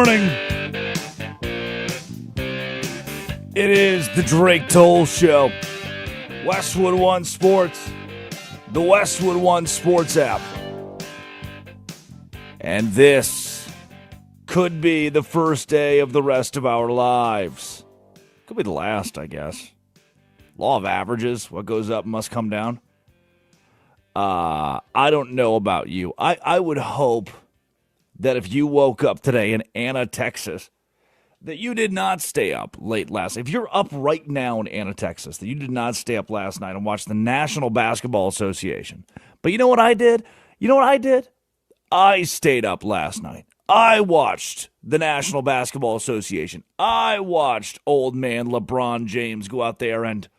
morning. It is the Drake Toll Show. Westwood One Sports. The Westwood One Sports app. And this could be the first day of the rest of our lives. Could be the last, I guess. Law of averages. What goes up must come down. I don't know about you. I would hope that if you woke up today in Anna, Texas, that you did not stay up late last night. If you're up right now in Anna, Texas, that you did not stay up last night and watch the National Basketball Association. But you know what I did? I stayed up last night. I watched the National Basketball Association. I watched old man LeBron James go out there and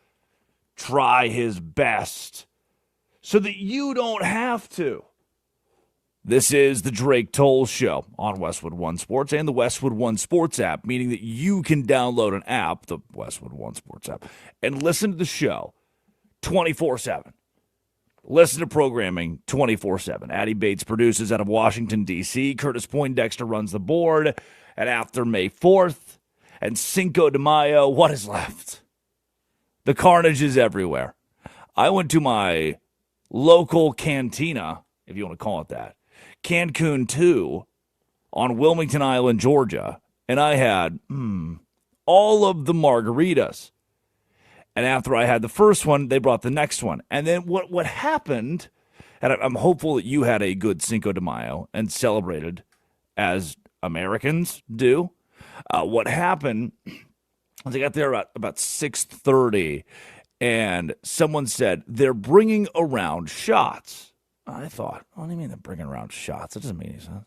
try his best so that you don't have to. This is the Drake Toll Show on Westwood One Sports and the Westwood One Sports app, meaning that you can download an app, the Westwood One Sports app, and listen to the show 24/7. Listen to programming 24/7. Addie Bates produces out of Washington, D.C. Curtis Poindexter runs the board. And after May 4th and Cinco de Mayo, what is left? The carnage is everywhere. I went to my local cantina, if you want to call it that, Cancun 2 on Wilmington Island, Georgia, and I had all of the margaritas. And after I had the first one, they brought the next one. And then what happened, and I'm hopeful that you had a good Cinco de Mayo and celebrated as Americans do. What happened was I got there about 6:30, and someone said, they're bringing around shots. I thought, what do you mean they're bringing around shots? That doesn't make any sense.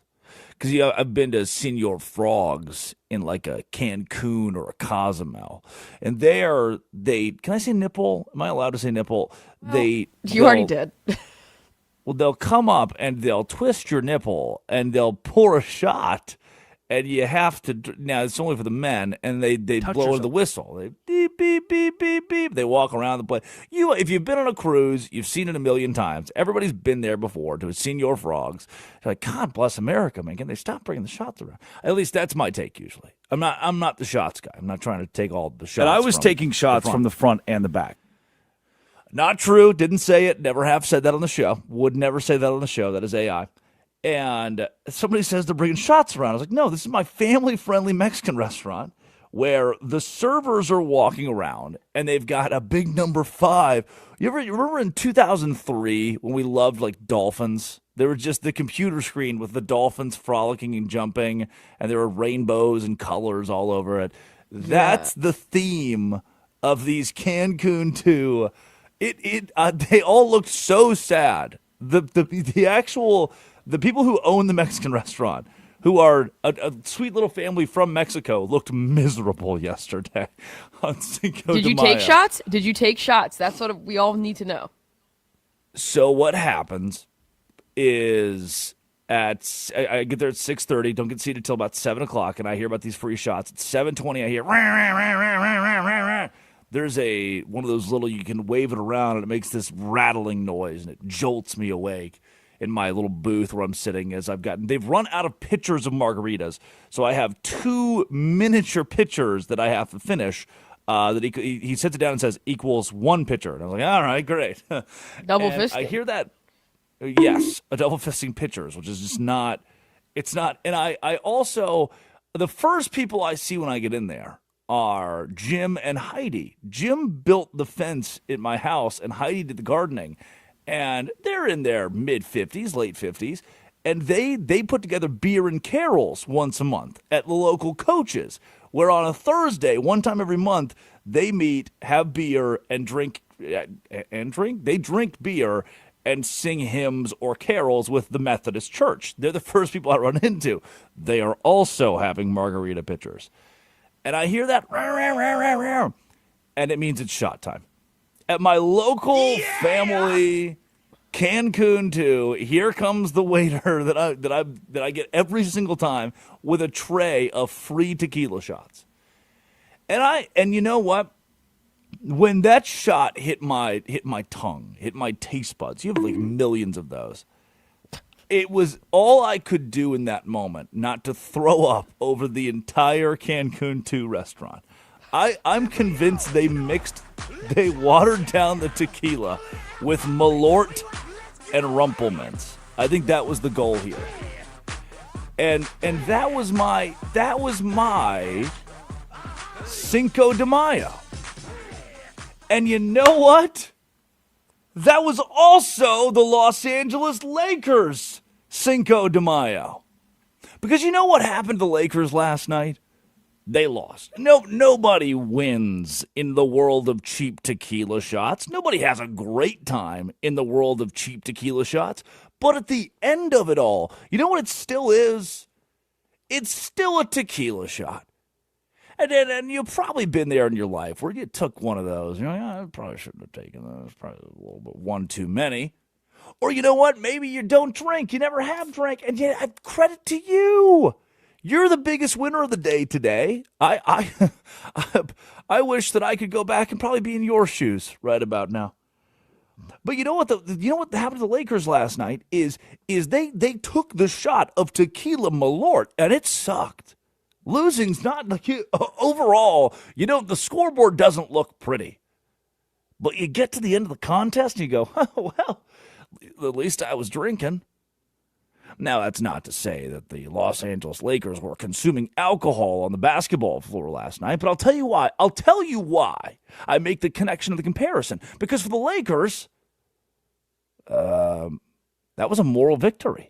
Because I've been to Senor Frogs in like a Cancun or a Cozumel. And they can I say nipple? Am I allowed to say nipple? Well, you already did. Well, they'll come up and they'll twist your nipple and they'll pour a shot. And you have to, now it's only for the men, and they blow the whistle. They beep, beep, beep, beep, beep. They walk around the place. If you've been on a cruise, you've seen it a million times. Everybody's been there before to Senor Frogs. You're like, God bless America, man. Can they stop bringing the shots around? At least that's my take usually. I'm not the shots guy. I'm not trying to take all the shots. And I was taking shots from the front and the back. Not true. Didn't say it. Never have said that on the show. Would never say that on the show. That is AI. And somebody says they're bringing shots around. I was like, no, this is my family-friendly Mexican restaurant where the servers are walking around and they've got a big number 5. You remember in 2003 when we loved like dolphins? There was just the computer screen with the dolphins frolicking and jumping, and there were rainbows and colors all over it. That's the theme of these Cancun 2. They all looked so sad. The people who own the Mexican restaurant, who are a sweet little family from Mexico, looked miserable yesterday on Cinco de Mayo. Did you take shots? Did you take shots? That's what we all need to know. So what happens is I get there at 6:30, don't get seated until about 7 o'clock, and I hear about these free shots. At 7:20, I hear, rah, rah, rah, rah, rah, rah, rah. There's one of those little, you can wave it around, and it makes this rattling noise, and it jolts me awake in my little booth where I'm sitting. They've run out of pitchers of margaritas, so I have 2 miniature pitchers that I have to finish. That he sits it down and says equals 1 pitcher, and I was like, all right, great. Double fisting. I hear that. Yes, a double fisting pitchers, which is just not. It's not. And I also, the first people I see when I get in there are Jim and Heidi. Jim built the fence at my house, and Heidi did the gardening. And they're in their mid-50s, late 50s, and they put together beer and carols once a month at the local coaches, where on a Thursday, one time every month, they meet, have beer, and drink. They drink beer and sing hymns or carols with the Methodist Church. They're the first people I run into. They are also having margarita pitchers. And I hear that, rah, rah, rah, rah, rah, and it means it's shot time. At my local family Cancun 2, here comes the waiter that I get every single time with a tray of free tequila shots. And you know what? When that shot hit my tongue, hit my taste buds, you have like millions of those. It was all I could do in that moment not to throw up over the entire Cancun 2 restaurant. I'm convinced they watered down the tequila with Malort and Rumpelmans. I think that was the goal here. And that was my Cinco de Mayo. And you know what? That was also the Los Angeles Lakers' Cinco de Mayo. Because you know what happened to the Lakers last night? They lost. Nobody wins in the world of cheap tequila shots. Nobody has a great time in the world of cheap tequila shots. But at the end of it all, you know what it still is? It's still a tequila shot. And you've probably been there in your life where you took one of those. You're like, I probably shouldn't have taken those. Probably a little bit one too many. Or you know what? Maybe you don't drink. You never have drank. And yet, credit to you. You're the biggest winner of the day today. I wish that I could go back and probably be in your shoes right about now. But you know what? What happened to the Lakers last night is they took the shot of tequila Malort and it sucked. Losing's not overall. The scoreboard doesn't look pretty, but you get to the end of the contest and you go, oh, well, at least I was drinking. Now, that's not to say that the Los Angeles Lakers were consuming alcohol on the basketball floor last night, but I'll tell you why. I'll tell you why I make the connection of the comparison. Because for the Lakers, that was a moral victory.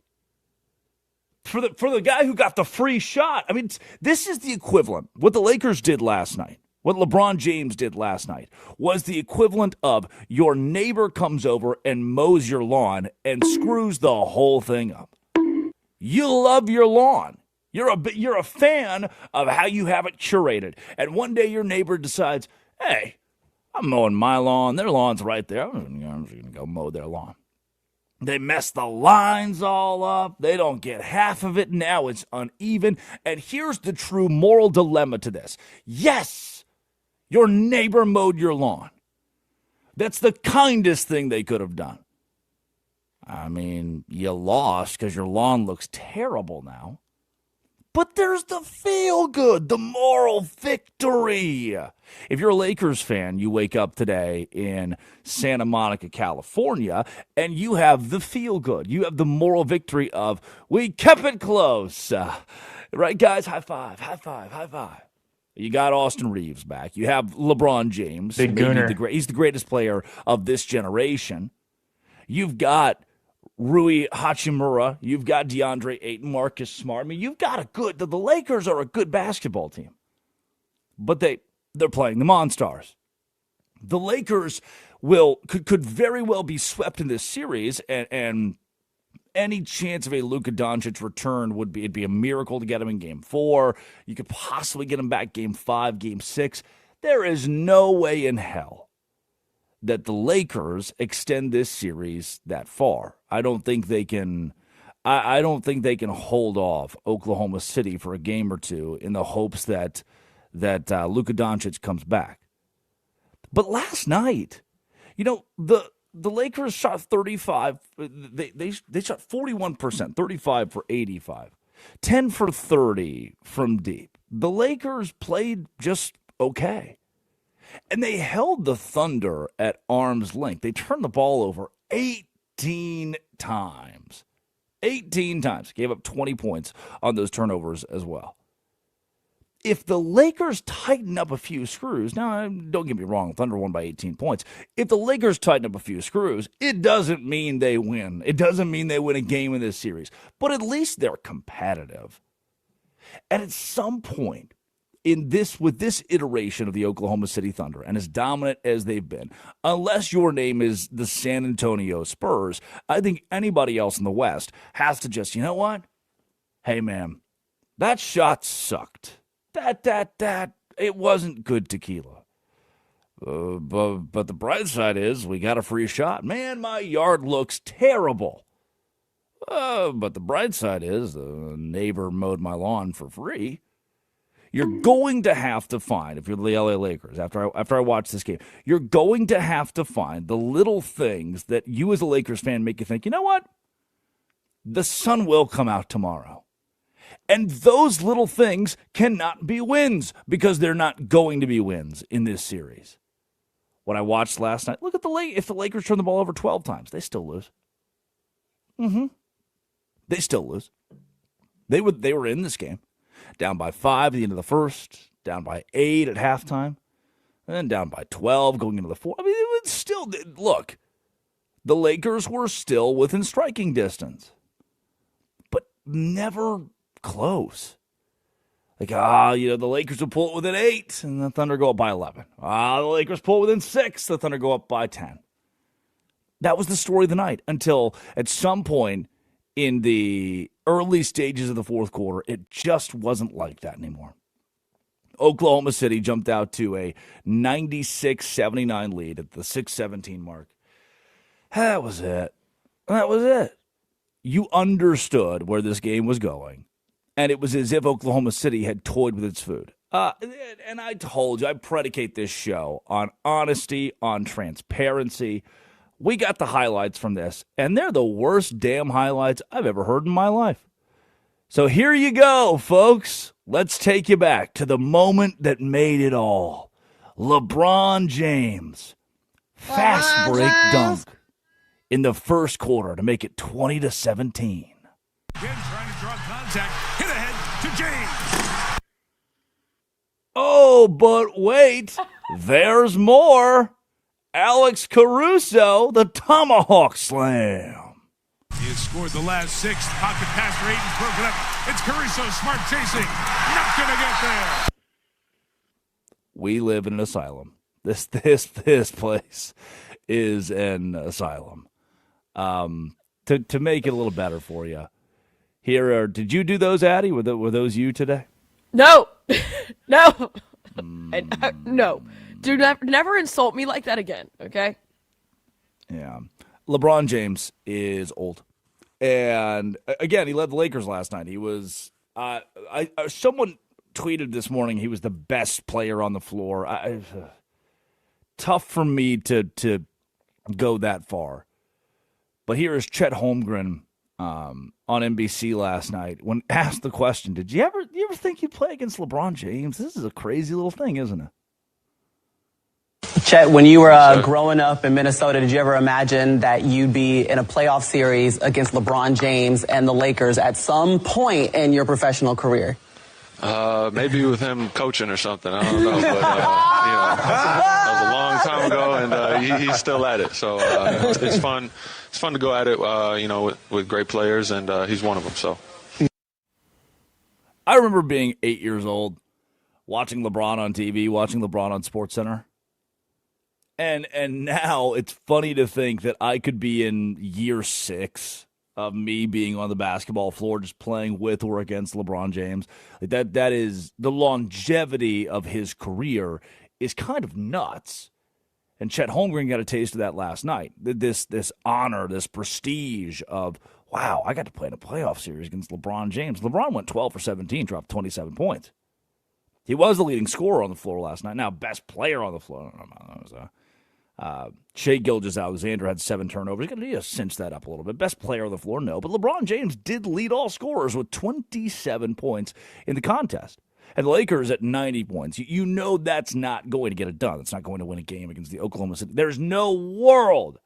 For the guy who got the free shot, I mean, this is the equivalent. What the Lakers did last night, what LeBron James did last night, was the equivalent of your neighbor comes over and mows your lawn and screws the whole thing up. You love your lawn. You're a fan of how you have it curated. And one day your neighbor decides, hey, I'm mowing my lawn. Their lawn's right there. I'm just going to go mow their lawn. They mess the lines all up. They don't get half of it. Now it's uneven. And here's the true moral dilemma to this. Yes, your neighbor mowed your lawn. That's the kindest thing they could have done. I mean, you lost because your lawn looks terrible now. But there's the feel good, the moral victory. If you're a Lakers fan, you wake up today in Santa Monica, California, and you have the feel good. You have the moral victory of, we kept it close. Right, guys? High five, high five, high five. You got Austin Reeves back. You have LeBron James. Big gooner. He's the greatest player of this generation. You've got Rui Hachimura, you've got DeAndre Ayton, Marcus Smart. I mean, you've got the Lakers are a good basketball team, but they're playing the Monstars. The Lakers could very well be swept in this series, and any chance of a Luka Doncic return it'd be a miracle to get him in Game 4. You could possibly get him back Game 5, Game 6. There is no way in hell that the Lakers extend this series that far. I don't think they can. I don't think they can hold off Oklahoma City for a game or two in the hopes that Luka Doncic comes back. But last night, the Lakers shot 35. They shot 41%, 35 for 85, 10 for 30 from deep. The Lakers played just okay. And they held the Thunder at arm's length. They turned the ball over 18 times. 18 times. Gave up 20 points on those turnovers as well. If the Lakers tighten up a few screws, now don't get me wrong, Thunder won by 18 points. If the Lakers tighten up a few screws, it doesn't mean they win. It doesn't mean they win a game in this series. But at least they're competitive. And at some point, with this iteration of the Oklahoma City Thunder, and as dominant as they've been, unless your name is the San Antonio Spurs, I think anybody else in the West has to just, you know what? Hey, man, that shot sucked. It wasn't good tequila. But the bright side is we got a free shot. Man, my yard looks terrible. But the bright side is the neighbor mowed my lawn for free. You're going to have to find, if you're the LA Lakers, after I watch this game, you're going to have to find the little things that you as a Lakers fan make you think, you know what? The sun will come out tomorrow. And those little things cannot be wins because they're not going to be wins in this series. What I watched last night, look at if the Lakers turn the ball over 12 times, they still lose. They still lose. They were in this game. Down by 5 at the end of the first, down by 8 at halftime, and then down by 12 going into the fourth. I mean, it was still, look, the Lakers were still within striking distance, but never close. Like, the Lakers would pull it within 8, and the Thunder go up by 11. The Lakers pull it within 6, the Thunder go up by 10. That was the story of the night until at some point in the early stages of the fourth quarter, it just wasn't like that anymore. Oklahoma City jumped out to a 96-79 lead at the 6:17 mark. That was it. You understood where this game was going, and it was as if Oklahoma City had toyed with its food. And I told you, I predicate this show on honesty, on transparency. We got the highlights from this, and they're the worst damn highlights I've ever heard in my life. So here you go, folks. Let's take you back to the moment that made it all. LeBron James. Fast break dunk in the first quarter to make it 20-17. Again, trying to draw contact. Hit ahead to James. Oh, but wait. There's more. Alex Caruso, the tomahawk slam. He has scored the last 6. Pocket pass for Aiden's broken up. It's Caruso, smart chasing. Not going to get there. We live in an asylum. This place is an asylum. To make it a little better for you, did you do those, Addie? Were those you today? No. No. No. Do never insult me like that again, okay? Yeah. LeBron James is old. And again, he led the Lakers last night. He was someone tweeted this morning he was the best player on the floor. Tough for me to go that far. But here is Chet Holmgren on NBC last night when asked the question, did you ever think you'd play against LeBron James? This is a crazy little thing, isn't it? Chet, when you were growing up in Minnesota, did you ever imagine that you'd be in a playoff series against LeBron James and the Lakers at some point in your professional career? Maybe with him coaching or something. I don't know. But, that was a long time ago, and he's still at it. So it's fun. It's fun to go at it, with great players, and he's one of them. So I remember being 8 years old, watching LeBron on TV, watching LeBron on SportsCenter. And now it's funny to think that I could be in year 6 of me being on the basketball floor, just playing with or against LeBron James. Like that is the longevity of his career is kind of nuts. And Chet Holmgren got a taste of that last night. This honor, this prestige of, wow, I got to play in a playoff series against LeBron James. LeBron went 12 for 17, dropped 27 points. He was the leading scorer on the floor last night. Now, best player on the floor. Shai Gilgeous-Alexander had 7 turnovers. He's going to need to cinch that up a little bit. Best player on the floor, no. But LeBron James did lead all scorers with 27 points in the contest. And the Lakers at 90 points. You know that's not going to get it done. It's not going to win a game against the Oklahoma City. There's no world.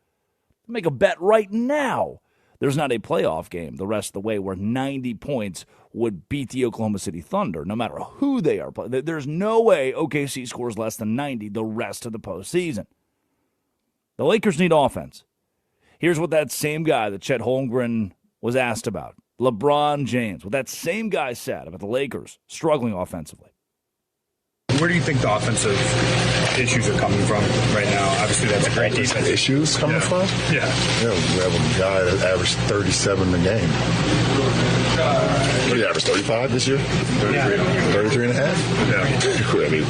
Make a bet right now. There's not a playoff game the rest of the way where 90 points would beat the Oklahoma City Thunder, no matter who they are. There's no way OKC scores less than 90 the rest of the postseason. The Lakers need offense. Here's what that same guy that Chet Holmgren was asked about, LeBron James, what that same guy said about the Lakers struggling offensively. Where do you think the offensive issues are coming from right now? Obviously, that's a great defense. Issues coming from? Yeah. Yeah, we have a guy that averaged 37 a game. What did he average, 35 this year? 33 and a half? Yeah. I mean,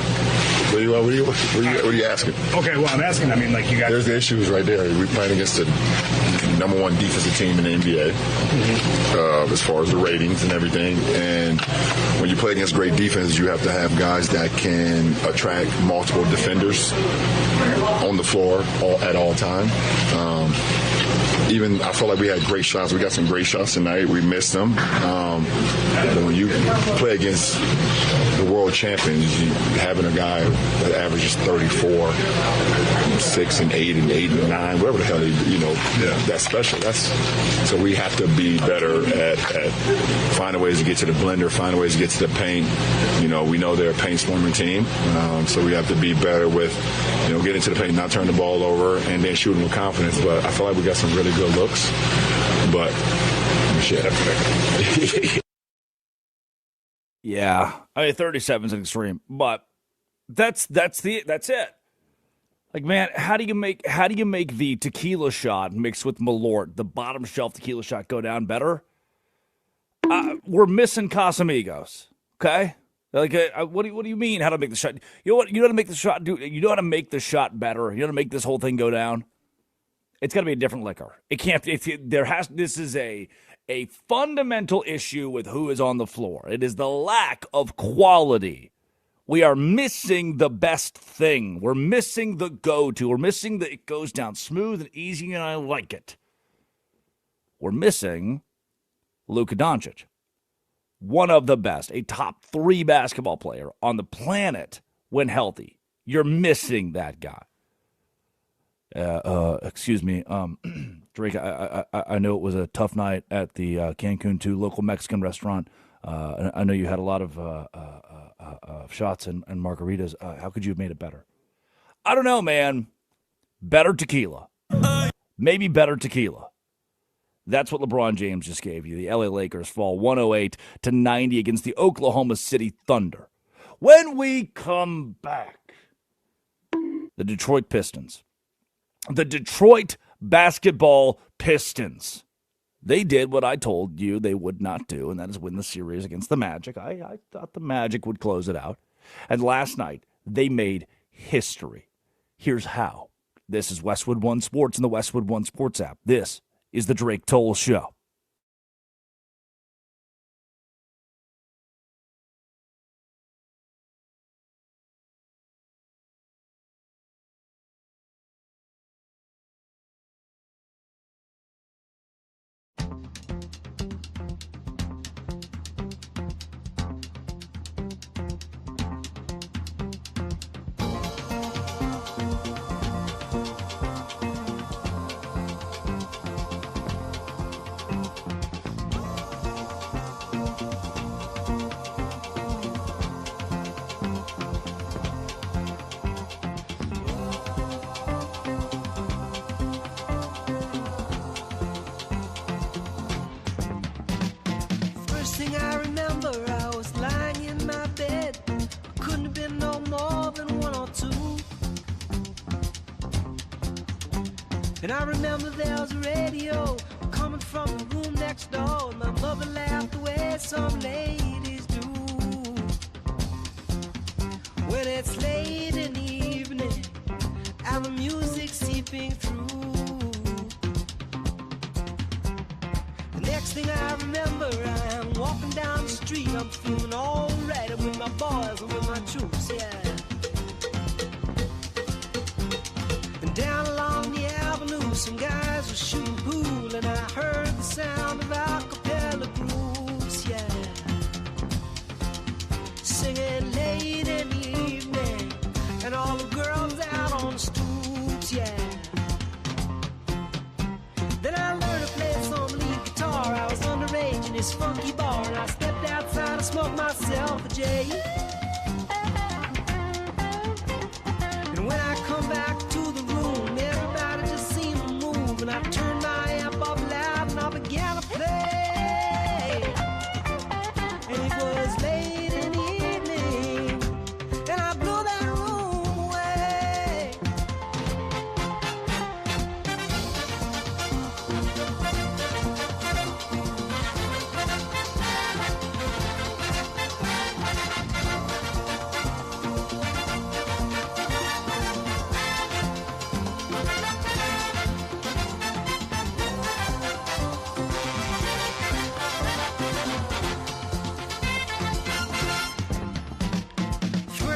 What are you asking? Okay, well, I'm asking. I mean, like you guys. There's the issues right there. We're playing against the number one defensive team in the NBA as far as the ratings and everything. And when you play against great defense, you have to have guys that can attract multiple defenders on the floor at all time. Even I felt like we had great shots. We got some great shots tonight. We missed them. But when you play against the world champions, having a guy that averages 34, 6 and 8 and 8 and 9, whatever the hell, that's special. So we have to be better at finding ways to get to the blender, finding ways to get to the paint. We know they're a paint storming team, so we have to be better with, getting to the paint, not turn the ball over, and then shooting with confidence. But I feel like we got some really good looks, but shit. Yeah, 37 is an extreme, but that's it. Like, man, how do you make the tequila shot mixed with Malort, the bottom shelf tequila shot, go down better? We're missing Casamigos. Okay, like, what do you mean? How to make the shot? You know what? You know how to make the shot. You know how to make the shot better. You know how to make this whole thing go down. It's got to be a different liquor. It can't. This is a fundamental issue with who is on the floor. It is the lack of quality. We are missing the best thing. We're missing the go-to. We're missing it goes down smooth and easy, and I like it. We're missing Luka Doncic, one of the best, a top 3 basketball player on the planet when healthy. You're missing that guy. Excuse me, Drake, I know it was a tough night at the Cancun 2 local Mexican restaurant. I know you had a lot of shots and margaritas. How could you have made it better? I don't know, man. Better tequila. Maybe better tequila. That's what LeBron James just gave you. The LA Lakers fall 108-90 against the Oklahoma City Thunder. When we come back, the Detroit Pistons. The Detroit basketball Pistons. They did what I told you they would not do, and that is win the series against the Magic. I thought the Magic would close it out. And last night, they made history. Here's how. This is Westwood One Sports and the Westwood One Sports app. This is the Drake Toll Show. And I remember there was a radio coming from the room next door. And my mother laughed the way some ladies do. When it's late in the evening and the music seeping through. The next thing I remember, I'm walking down the street. I'm feeling all right. I'm with my boys and with my troops, yeah. Down along the avenue, some guys were shooting pool, and I heard the sound of a cappella grooves, yeah. Singing late in the evening, and all the girls out on the stoops, yeah. Then I learned to play some lead guitar. I was underage in this funky bar, and I stepped outside and smoked myself a J. And when I come back to the room, everybody just seemed to move, and I turned my amp up loud and I began to play. And it was late in the evening, and I blew that room away.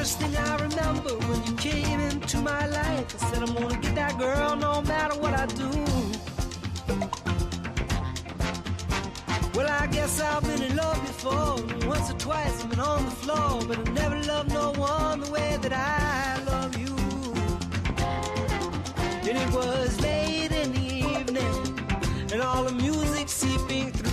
First thing I remember when you came into my life, I said I'm gonna get that girl no matter what I do. Well, I guess I've been in love before. Once or twice I've been on the floor, but I never loved no one the way that I love you. And it was late in the evening, and all the music seeping through.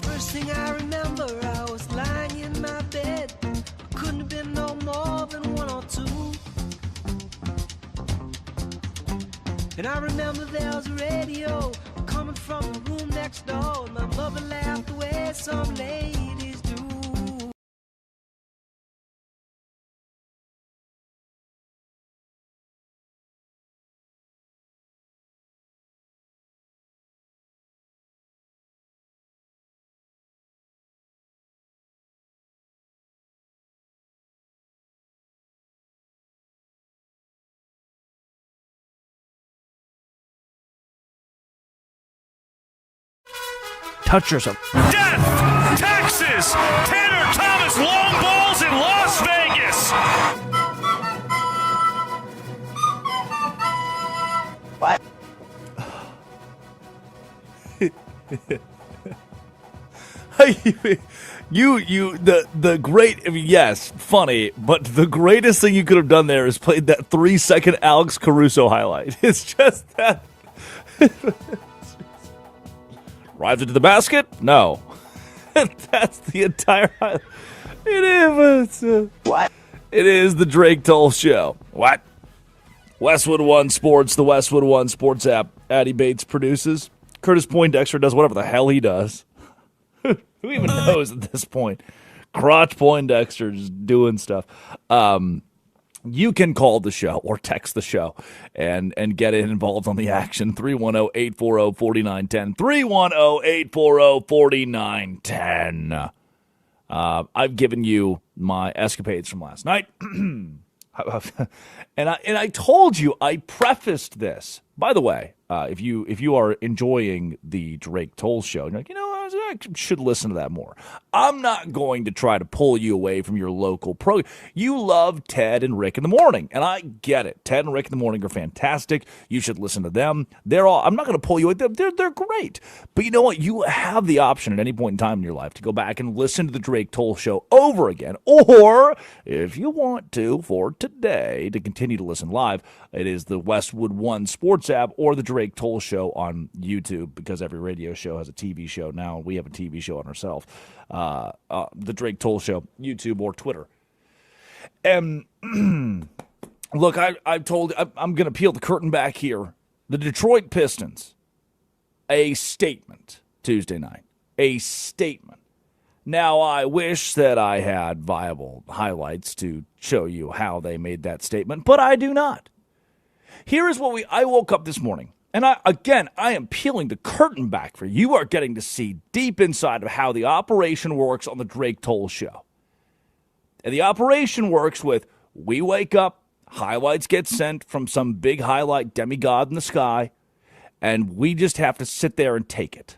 First thing I remember, I was lying in my bed. Couldn't have been no more than 1 or 2. And I remember there was a radio coming from the room next door. And my mother laughed the way some ladies do. Touch yourself. Death! Texas! Tanner Thomas long balls in Las Vegas! What? The great, I mean, yes, funny, but the greatest thing you could have done there is played that 3-second Alex Caruso highlight. It's just that. Arrived into the basket? No. That's the entire highlight. It is. What? It is the Drake Toll Show. What? Westwood One Sports, the Westwood One Sports app. Addie Bates produces. Curtis Poindexter does whatever the hell he does. Who even knows at this point? Crotch Poindexter just doing stuff. You can call the show or text the show and get involved on the action. 310-840-4910. 310-840-4910. I've given you my escapades from last night. and I told you, I prefaced this. By the way, if you are enjoying the Drake Toll Show, and you're like, I should listen to that more. I'm not going to try to pull you away from your local program. You love Ted and Rick in the morning, and I get it. Ted and Rick in the morning are fantastic. You should listen to them. I'm not going to pull you away. They're great. But you know what? You have the option at any point in time in your life to go back and listen to the Drake Toll Show over again. Or, if you want to, for today, to continue to listen live, it is the Westwood One Sports app or the Drake Toll Show on YouTube, because every radio show has a TV show now. We have a TV show on ourselves. The Drake Toll Show, YouTube or Twitter. And look, I'm going to peel the curtain back here. The Detroit Pistons, a statement Tuesday night. a statement. Now, I wish that I had viable highlights to show you how they made that statement, but I do not. Here is what I woke up this morning, and I am peeling the curtain back for you. You are getting to see deep inside of how the operation works on the Drake Toll Show. And the operation works with, we wake up, highlights get sent from some big highlight demigod in the sky, and we just have to sit there and take it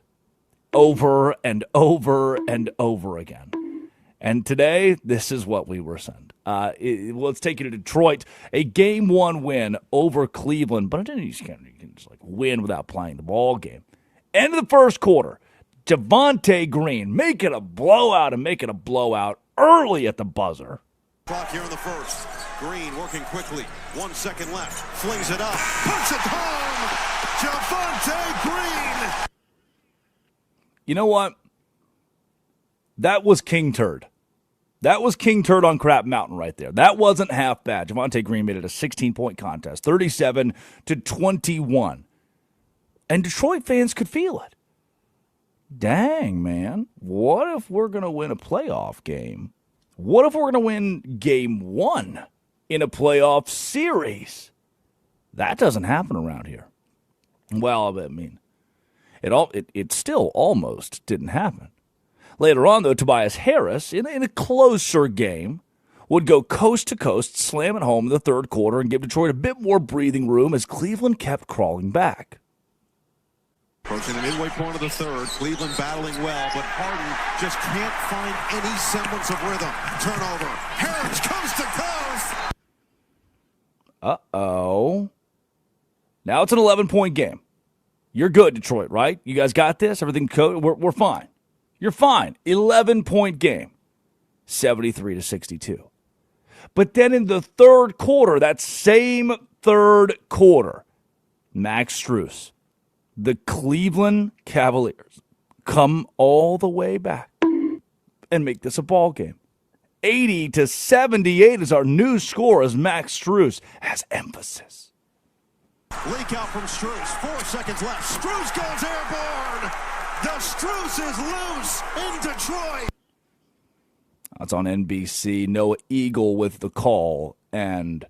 over and over and over again. And today, this is what we were sent. Let's take you to Detroit. A Game 1 win over Cleveland, but you can just win without playing the ball game. End of the first quarter, Javonte Green making a blowout and making a blowout early at the buzzer. Clock here in the first. Green working quickly. 1 second left. Flings it up. Puts it home. Javonte Green. You know what? That was King Turd. That was King Turd on Crap Mountain right there. That wasn't half bad. Javonte Green made it a 16-point contest, 37-21. And Detroit fans could feel it. Dang, man. What if we're going to win a playoff game? What if we're going to win Game 1 in a playoff series? That doesn't happen around here. Well, I mean, it still almost didn't happen. Later on, though, Tobias Harris, in a closer game, would go coast to coast, slam it home in the third quarter, and give Detroit a bit more breathing room as Cleveland kept crawling back. Approaching the midway point of the third, Cleveland battling well, but Harden just can't find any semblance of rhythm. Turnover. Harris comes to coast. Uh-oh. Now it's an 11-point game. You're good, Detroit, right? You guys got this? Everything we're fine. You're fine. 11-point game. 73-62. But then in the third quarter, that same third quarter, Max Strus, the Cleveland Cavaliers, come all the way back and make this a ball game. 80-78 is our new score as Max Strus has emphasis. Leak out from Strus. 4 seconds left. Strus goes airborne. The Strus is loose in Detroit. That's on NBC. Noah Eagle with the call. And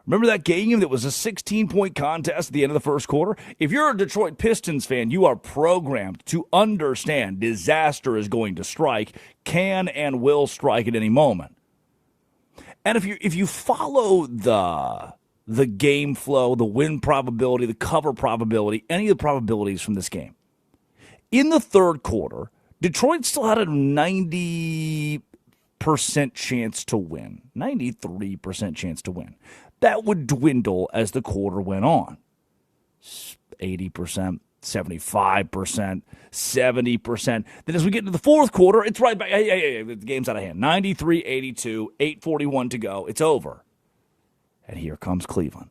remember that game that was a 16-point contest at the end of the first quarter? If you're a Detroit Pistons fan, you are programmed to understand disaster is going to strike, can and will strike at any moment. And if you follow the game flow, the win probability, the cover probability, any of the probabilities from this game, in the third quarter, Detroit still had a 90% chance to win, 93% chance to win. That would dwindle as the quarter went on. 80%, 75%, 70%. Then as we get into the fourth quarter, it's right back. Hey, the game's out of hand. 93-82, 8:41 to go. It's over. And here comes Cleveland.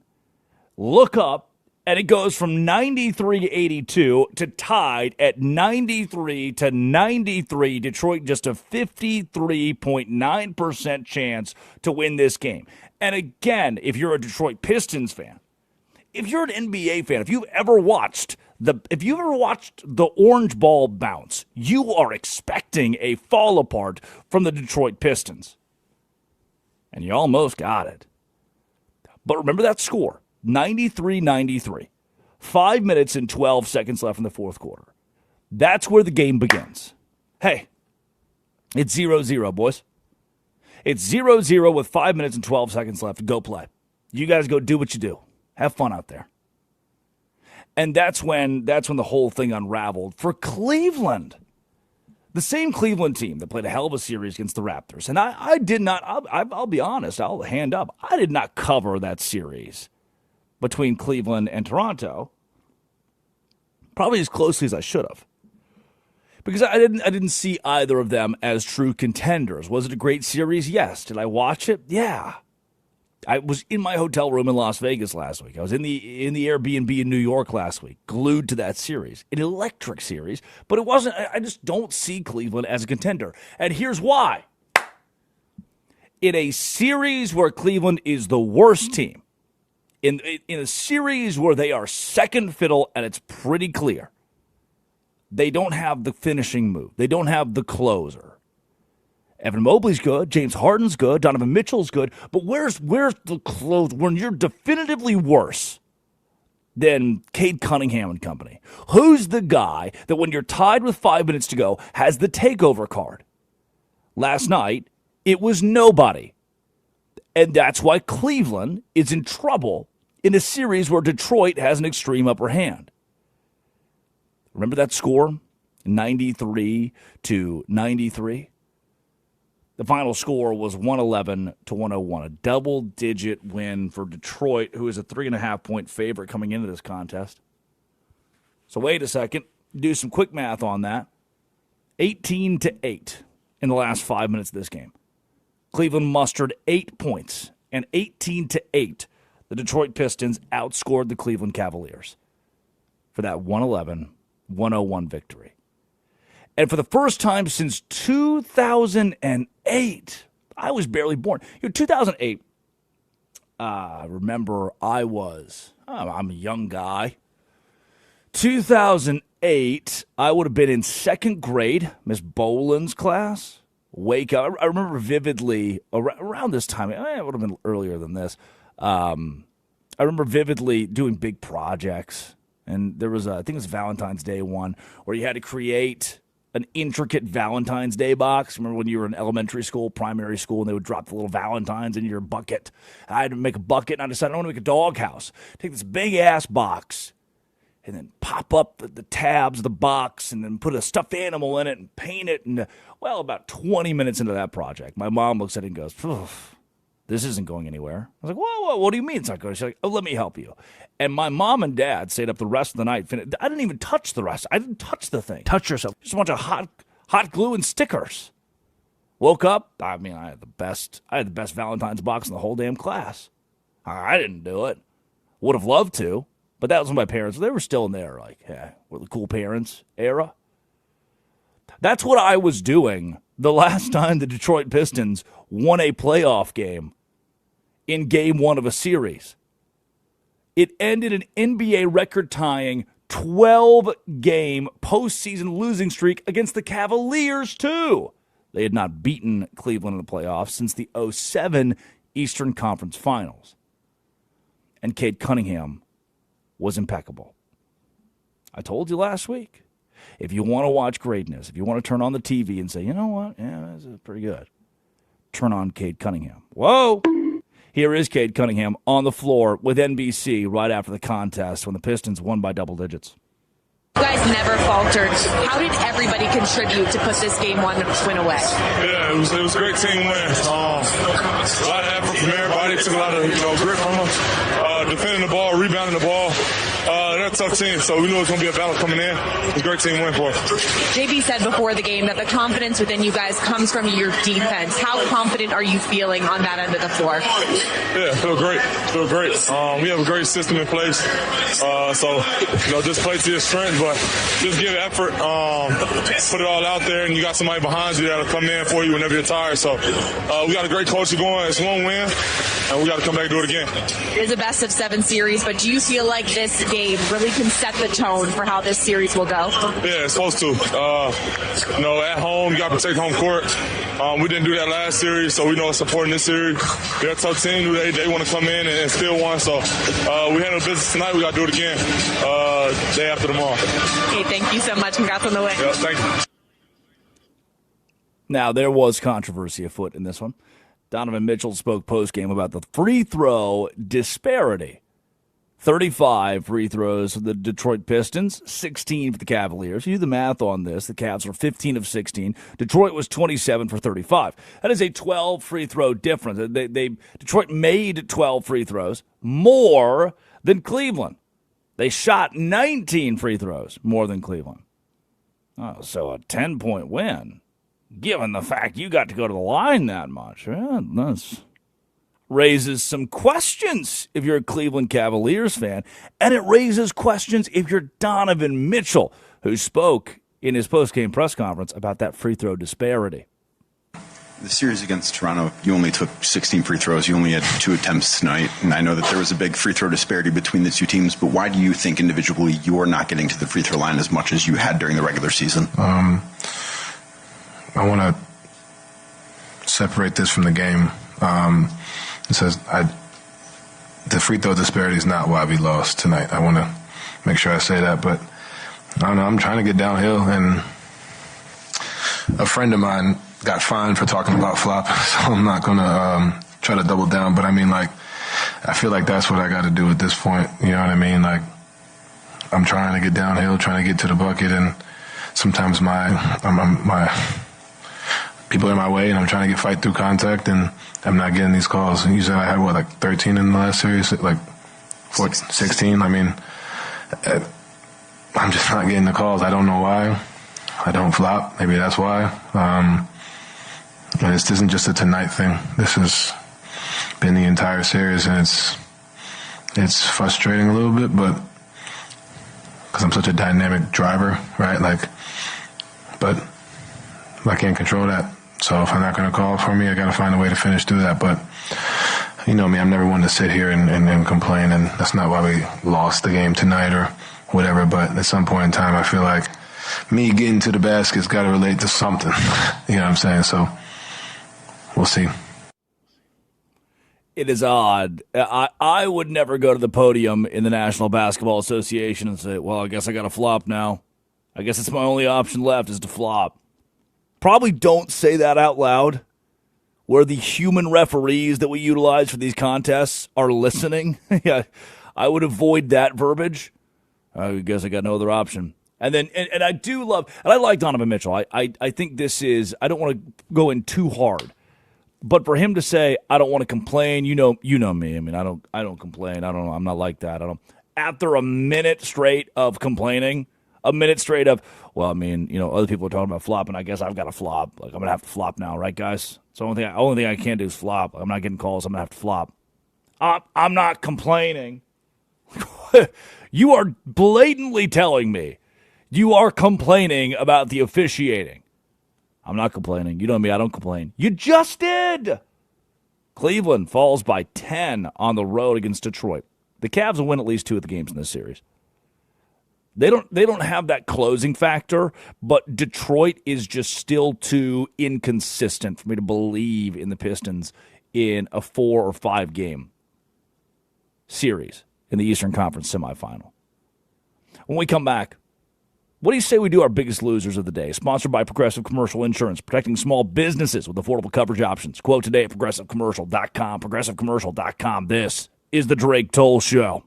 Look up, and it goes from 93-82 to tied at 93-93. Detroit just a 53.9% chance to win this game. And again, if you're a Detroit Pistons fan, if you're an NBA fan, if you've ever watched the orange ball bounce, you are expecting a fall apart from the Detroit Pistons. And you almost got it. But remember that score, 93-93. 5 minutes and 12 seconds left in the fourth quarter. That's where the game begins. Hey, it's 0-0, boys. It's 0-0 with 5 minutes and 12 seconds left. Go play. You guys go do what you do. Have fun out there. And that's when the whole thing unraveled for Cleveland. The same Cleveland team that played a hell of a series against the Raptors. And I did not, I'll be honest, I'll hand up. I did not cover that series between Cleveland and Toronto probably as closely as I should have. Because I didn't see either of them as true contenders. Was it a great series? Yes. Did I watch it? Yeah. I was in my hotel room in Las Vegas last week. I was in the Airbnb in New York last week, glued to that series. An electric series, but it wasn't. I just don't see Cleveland as a contender. And here's why. In a series where Cleveland is the worst team, in a series where they are second fiddle and it's pretty clear, They don't have the finishing move. They don't have the closer. Evan Mobley's good. James Harden's good. Donovan Mitchell's good. But where's the close when you're definitively worse than Cade Cunningham and company? Who's the guy that when you're tied with 5 minutes to go has the takeover card? Last night, it was nobody. And that's why Cleveland is in trouble in a series where Detroit has an extreme upper hand. Remember that score? 93-93. The final score was 111-101, a double-digit win for Detroit, who is a 3.5-point favorite coming into this contest. So wait a second, do some quick math on that. 18-8 in the last 5 minutes of this game. Cleveland mustered 8 points, and 18-8, the Detroit Pistons outscored the Cleveland Cavaliers for that 111-101 victory. And for the first time since 2008, I was barely born. 2008, remember I'm a young guy. 2008, I would have been in second grade, Miss Boland's class. Wake up. I remember vividly around this time. It would have been earlier than this. I remember vividly doing big projects. And there was, I think it was Valentine's Day one, where you had to create an intricate Valentine's Day box. Remember when you were in elementary school, primary school, and they would drop the little Valentines in your bucket? I had to make a bucket, and I decided I want to make a doghouse. Take this big-ass box and then pop up the tabs of the box and then put a stuffed animal in it and paint it. And, well, about 20 minutes into that project, my mom looks at it and goes, this isn't going anywhere. I was like, whoa, what do you mean it's not going? She's like, oh, let me help you. And my mom and dad stayed up the rest of the night. I didn't even touch the rest. I didn't touch the thing. Touch yourself. Just a bunch of hot glue and stickers. Woke up. I mean, I had the best Valentine's box in the whole damn class. I didn't do it. Would have loved to, but that was when my parents. They were still in there, like, yeah, we're the cool parents era. That's what I was doing the last time the Detroit Pistons won a playoff game in game one of a series. It ended an NBA record-tying 12-game postseason losing streak against the Cavaliers, too. They had not beaten Cleveland in the playoffs since the 2007 Eastern Conference Finals. And Cade Cunningham was impeccable. I told you last week, if you want to watch greatness, if you want to turn on the TV and say, you know what, yeah, this is pretty good, turn on Cade Cunningham. Whoa! Here is Cade Cunningham on the floor with NBC right after the contest when the Pistons won by double digits. You guys never faltered. How did everybody contribute to put this game one win away? Yeah, it was a great team win. A lot of effort from everybody. Took a lot of grit from them. Defending the ball, rebounding the ball. They're a tough team, so we knew it was going to be a battle coming in. It was a great team win for us. JB said before the game that the confidence within you guys comes from your defense. How confident are you feeling on that end of the floor? Yeah, feel great. We have a great system in place. So just play to your strength, but just give effort, put it all out there, and you got somebody behind you that'll come in for you whenever you're tired. So we got a great culture going. It's one win, and we got to come back and do it again. It is a best-of-7 series, but do you feel like this game really can set the tone for how this series will go? Yeah, it's supposed to. At home, you got to protect home court. We didn't do that last series, so we know it's important this series. They're a tough team. They want to come in and steal one. So we handle business tonight. We got to do it again day after tomorrow. Okay, thank you so much. Congrats on the win. Yeah, thank you. Now, there was controversy afoot in this one. Donovan Mitchell spoke postgame about the free throw disparity. 35 free throws for the Detroit Pistons, 16 for the Cavaliers. You do the math on this. The Cavs were 15 of 16. Detroit was 27 for 35. That is a 12 free throw difference. Detroit made 12 free throws, more than Cleveland. They shot 19 free throws, more than Cleveland. Oh, so a 10-point win, given the fact you got to go to the line that much. Yeah, that's raises some questions if you're a Cleveland Cavaliers fan, and it raises questions if you're Donovan Mitchell, who spoke in his post-game press conference about that free throw disparity. The series against Toronto, you only took 16 free throws. You only had 2 attempts tonight. And I know that there was a big free throw disparity between the two teams, but why do you think individually you're not getting to the free throw line as much as you had during the regular season? I want to separate this from the game. It says the free throw disparity is not why we lost tonight. I want to make sure I say that, but I don't know. I'm trying to get downhill, and a friend of mine got fined for talking about flop, so I'm not going to try to double down. But I mean, like, I feel like that's what I got to do at this point. You know what I mean? Like, I'm trying to get downhill, trying to get to the bucket, and sometimes my people are in my way, and I'm trying to fight through contact, and I'm not getting these calls. And usually I had, like 13 in the last series, like 16. I mean, I'm just not getting the calls. I don't know why. I don't flop. Maybe that's why. And this isn't just a tonight thing. This has been the entire series, and it's frustrating a little bit, but because I'm such a dynamic driver, right? Like, but I can't control that. So if I'm not going to call for me, I got to find a way to finish through that. But you know me, I'm never one to sit here and complain, and that's not why we lost the game tonight or whatever. But at some point in time, I feel like me getting to the basket's got to relate to something. You know what I'm saying? So we'll see. It is odd. I would never go to the podium in the National Basketball Association and say, well, I guess I got to flop now. I guess it's my only option left is to flop. Probably don't say that out loud where the human referees that we utilize for these contests are listening. Yeah, I would avoid that verbiage. I guess I got no other option. And then, and I do love, and I like Donovan Mitchell. I think this is, I don't want to go in too hard, but for him to say, I don't want to complain, you know me. I mean, I don't complain. I don't know. I'm not like that. After a minute straight of complaining, a minute straight of, well, I mean, other people are talking about flopping. I guess I've got to flop. Like, I'm going to have to flop now, right, guys? So the only thing I can do is flop. I'm not getting calls. I'm going to have to flop. I'm not complaining. You are blatantly telling me you are complaining about the officiating. I'm not complaining. You know me, I don't complain. You just did. Cleveland falls by 10 on the road against Detroit. The Cavs will win at least 2 of the games in this series. They don't have that closing factor, but Detroit is just still too inconsistent for me to believe in the Pistons in a 4 or 5 game series in the Eastern Conference semifinal. When we come back, what do you say we do our biggest losers of the day? Sponsored by Progressive Commercial Insurance, protecting small businesses with affordable coverage options. Quote today at progressivecommercial.com. Progressivecommercial.com. This is the Drake Toll Show.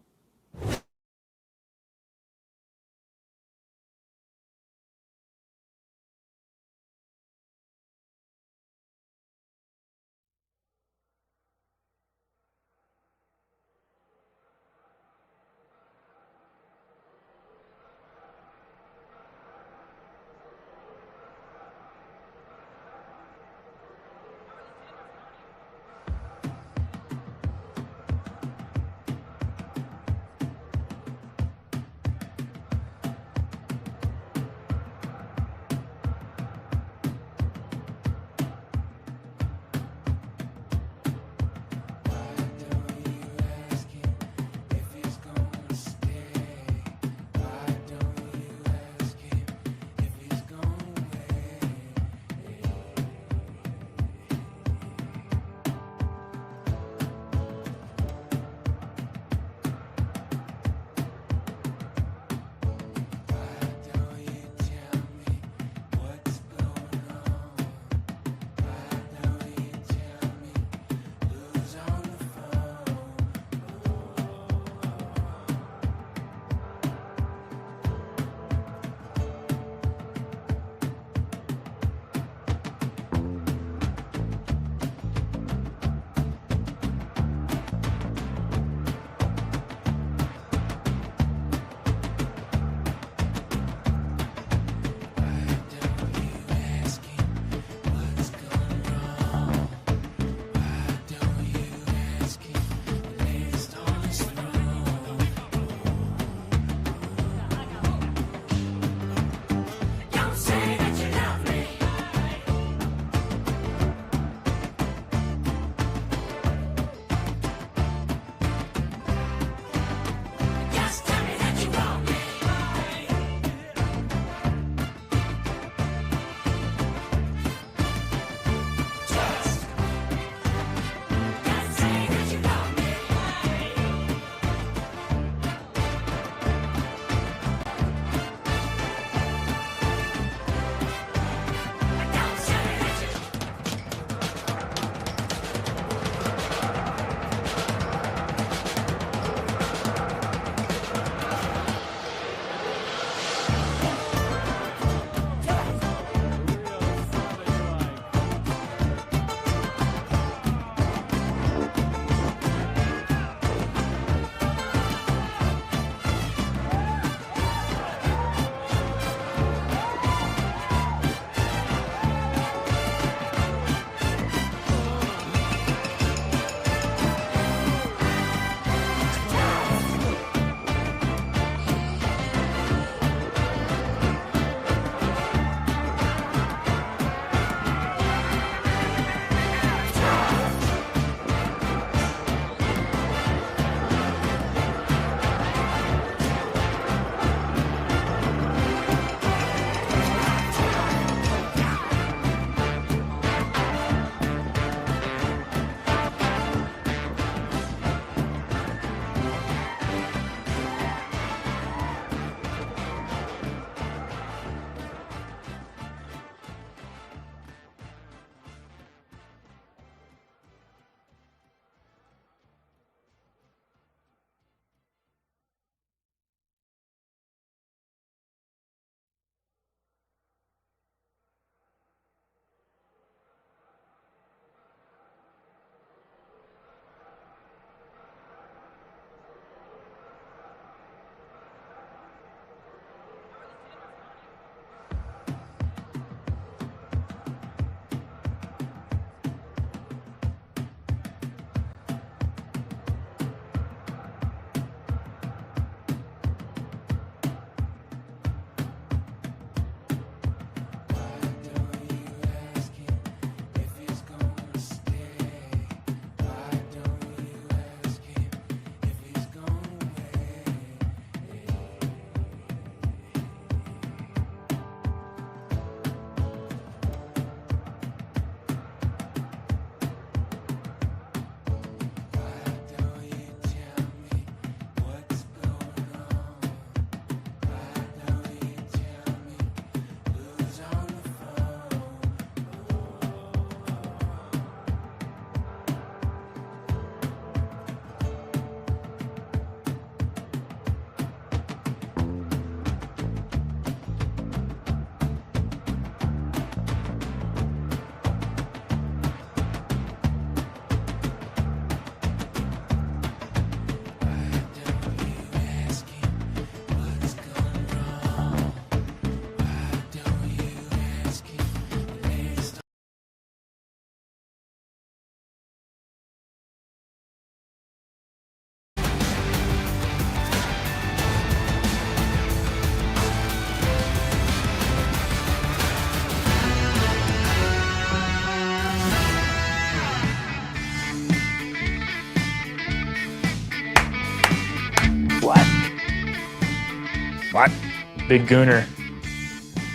Big Gooner.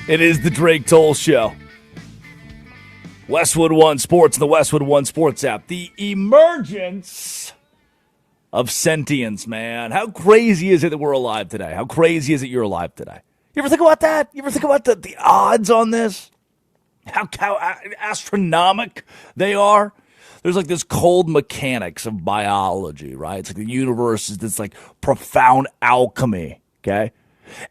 It is the Drake Toll Show. Westwood One Sports and the Westwood One Sports app. The emergence of sentience, man. How crazy is it that we're alive today? How crazy is it you're alive today? You ever think about that? You ever think about the odds on this? How astronomical they are? There's like this cold mechanics of biology, right? It's like the universe is this like profound alchemy, okay?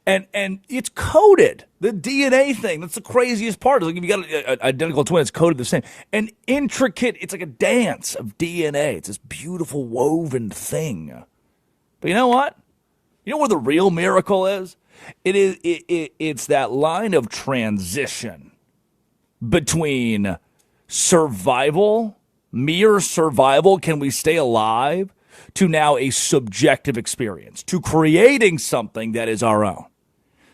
And it's coded. The DNA thing, that's the craziest part. It's like if you got an identical twin, it's coded the same. And intricate, it's like a dance of DNA. It's this beautiful woven thing. But you know what? You know where the real miracle is? It's that line of transition between survival, mere survival, can we stay alive, to now a subjective experience, to creating something that is our own.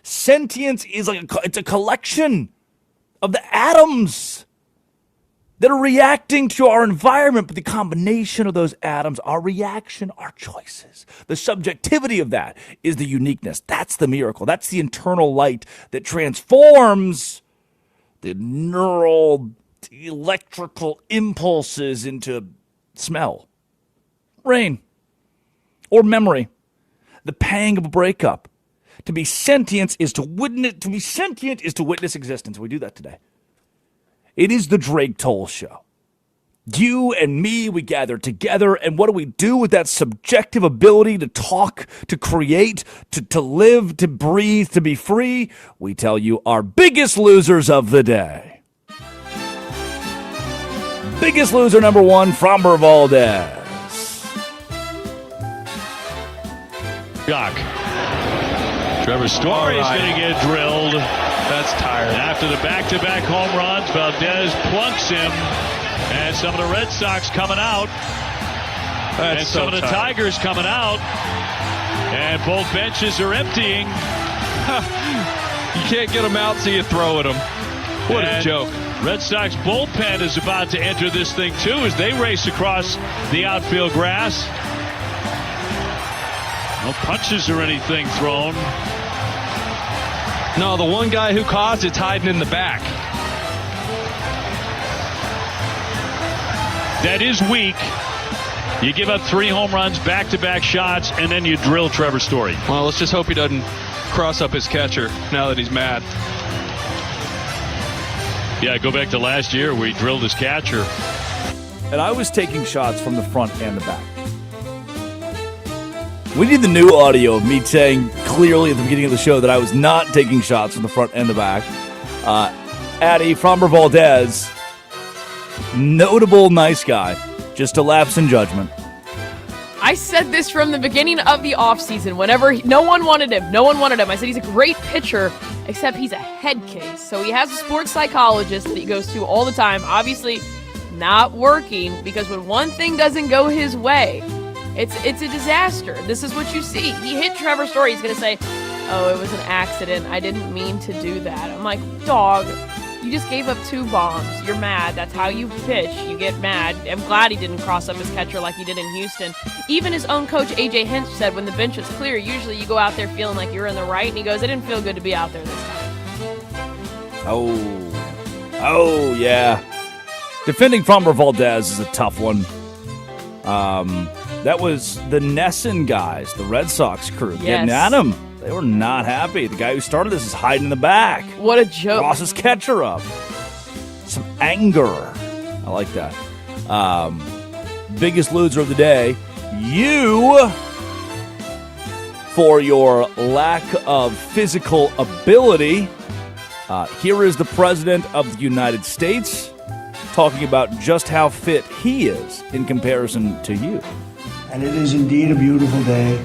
Sentience is it's a collection of the atoms that are reacting to our environment, but the combination of those atoms, our reaction, our choices, the subjectivity of that is the uniqueness. That's the miracle. That's the internal light that transforms the neural, electrical impulses into smell, rain, or memory, the pang of a breakup. To be sentient is to witness existence. We do that today. It is the Drake Toll Show. You and me, we gather together, and what do we do with that subjective ability to talk, to create, to live, to breathe, to be free? We tell you our biggest losers of the day. Biggest loser number one, Framber Valdez. Jock. Trevor Story's going to get drilled. That's tired. After the back-to-back home runs, Valdez plunks him. And some of the Red Sox coming out. And some of the Tigers coming out. And both benches are emptying. You can't get them out, so you throw at them. What a joke. Red Sox bullpen is about to enter this thing, too, as they race across the outfield grass. No punches or anything thrown. No, the one guy who caused it's hiding in the back. That is weak. You give up 3 home runs, back-to-back shots, and then you drill Trevor Story. Well, let's just hope he doesn't cross up his catcher now that he's mad. Yeah, go back to last year where he drilled his catcher. And I was taking shots from the front and the back. We need the new audio of me saying clearly at the beginning of the show that I was not taking shots from the front and the back. Addy, Framber Valdez, notable nice guy, just a lapse in judgment. I said this from the beginning of the offseason. Whenever no one wanted him. I said he's a great pitcher, except he's a head case. So he has a sports psychologist that he goes to all the time. Obviously not working, because when one thing doesn't go his way, it's a disaster. This is what you see. He hit Trevor Story. He's going to say, oh, it was an accident. I didn't mean to do that. I'm like, dog, you just gave up 2 bombs. You're mad. That's how you pitch. You get mad. I'm glad he didn't cross up his catcher like he did in Houston. Even his own coach, A.J. Hinch, said when the bench is clear, usually you go out there feeling like you're in the right. And he goes, it didn't feel good to be out there this time. Oh, yeah. Defending Framber Valdez is a tough one. That was the Nesson guys, the Red Sox crew, getting at him. They were not happy. The guy who started this is hiding in the back. What a joke. Crosses catcher up. Some anger. I like that. Biggest loser of the day, you, for your lack of physical ability. Here is the President of the United States talking about just how fit he is in comparison to you. And it is indeed a beautiful day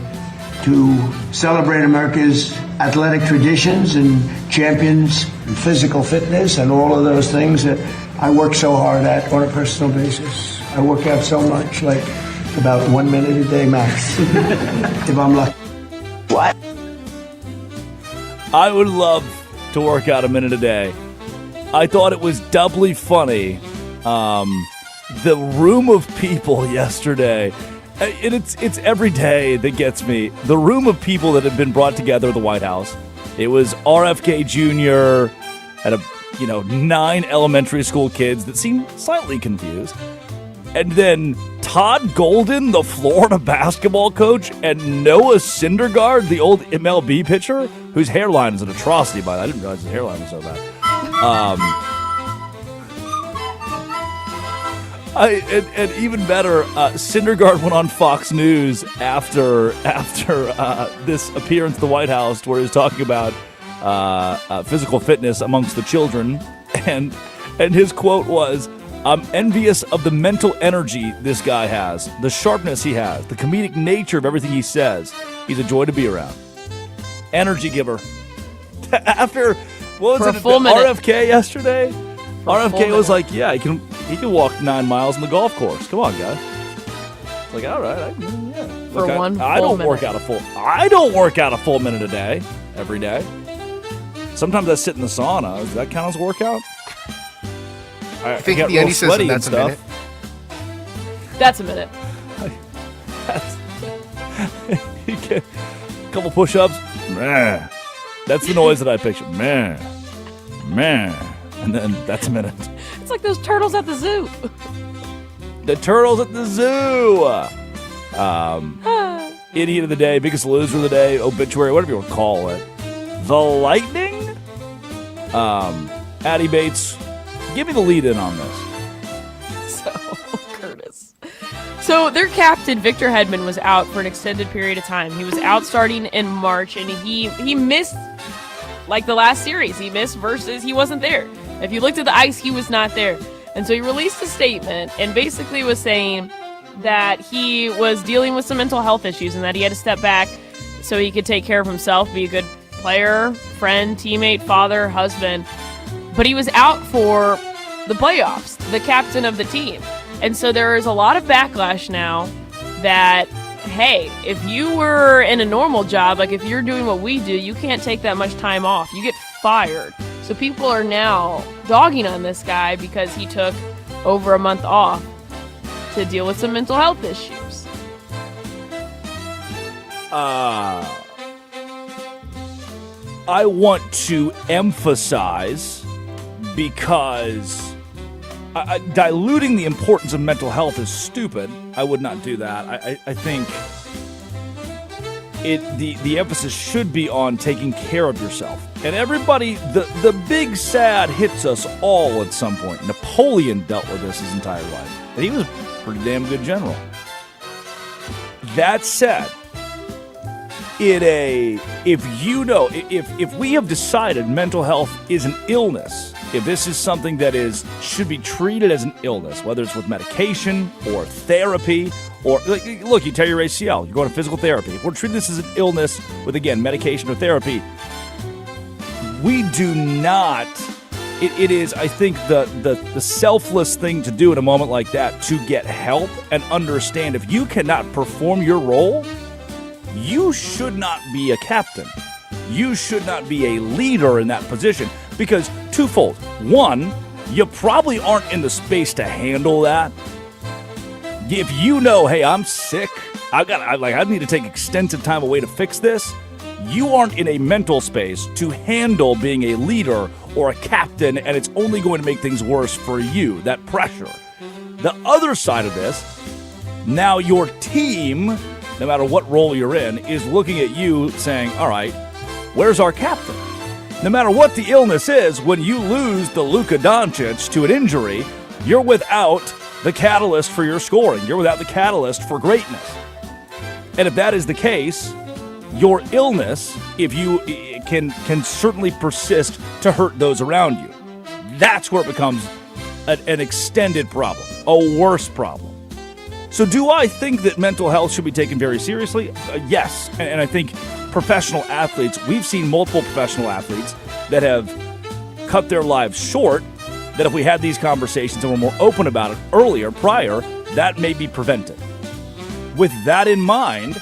to celebrate America's athletic traditions and champions and physical fitness and all of those things that I work so hard at on a personal basis. I work out so much, like about 1 minute a day max, if I'm lucky. What? I would love to work out a minute a day. I thought it was doubly funny. The room of people yesterday, and it's every day that gets me. The room of people that had been brought together at the White House. It was RFK Jr. had 9 elementary school kids that seemed slightly confused. And then Todd Golden, the Florida basketball coach, and Noah Syndergaard, the old MLB pitcher, whose hairline is an atrocity, by the way. I didn't realize his hairline was so bad. And even better, Syndergaard went on Fox News after this appearance at the White House where he was talking about physical fitness amongst the children. And his quote was, "I'm envious of the mental energy this guy has, the sharpness he has, the comedic nature of everything he says. He's a joy to be around." Energy giver. After, what was it, RFK yesterday? RFK was like, yeah, he can walk 9 miles on the golf course. Come on, guys. It's like, all right, yeah. Look, I don't work out a full minute a day, every day. Sometimes I sit in the sauna. Does that count as a workout? I think the Andy says that's a minute. That's a minute. You get a couple push-ups. Meh. That's the noise that I picture. Meh. Meh. And then that's a minute. It's like those turtles at the zoo. The turtles at the zoo. Idiot of the day, biggest loser of the day, obituary, whatever you want to call it. The Lightning? Addie Bates, give me the lead in on this. Curtis. So their captain, Victor Hedman, was out for an extended period of time. He was out starting in March, and he missed, like, the last series. He missed versus he wasn't there. If you looked at the ice, he was not there. And so he released a statement and basically was saying that he was dealing with some mental health issues and that he had to step back so he could take care of himself, be a good player, friend, teammate, father, husband. But he was out for the playoffs, the captain of the team. And so there is a lot of backlash now that, hey, if you were in a normal job, like if you're doing what we do, you can't take that much time off. You get fired. So people are now dogging on this guy because he took over a month off to deal with some mental health issues. I want to emphasize, because diluting the importance of mental health is stupid. I would not do that. I think the emphasis should be on taking care of yourself. And everybody, the big sad hits us all at some point. Napoleon dealt with this his entire life, and he was a pretty damn good general. That said, if we have decided mental health is an illness, if this is something that should be treated as an illness, whether it's with medication or therapy, or look, you tear your ACL, you're going to physical therapy. If we're treating this as an illness with, again, medication or therapy, we do not. It is, I think, the selfless thing to do in a moment like that, to get help and understand if you cannot perform your role, you should not be a captain. You should not be a leader in that position, because twofold. One, you probably aren't in the space to handle that. If you know, hey, I'm sick, I need to take extensive time away to fix this, you aren't in a mental space to handle being a leader or a captain, and it's only going to make things worse for you, that pressure. The other side of this, now your team, no matter what role you're in, is looking at you saying, all right, where's our captain? No matter what the illness is, when you lose the Luka Doncic to an injury, you're without the catalyst for your scoring. You're without the catalyst for greatness. And if that is the case, your illness, if you can certainly persist to hurt those around you. That's where it becomes an extended problem, a worse problem. So do I think that mental health should be taken very seriously? Yes. And I think professional athletes, we've seen multiple professional athletes that have cut their lives short, that if we had these conversations and were more open about it prior, that may be prevented. With that in mind,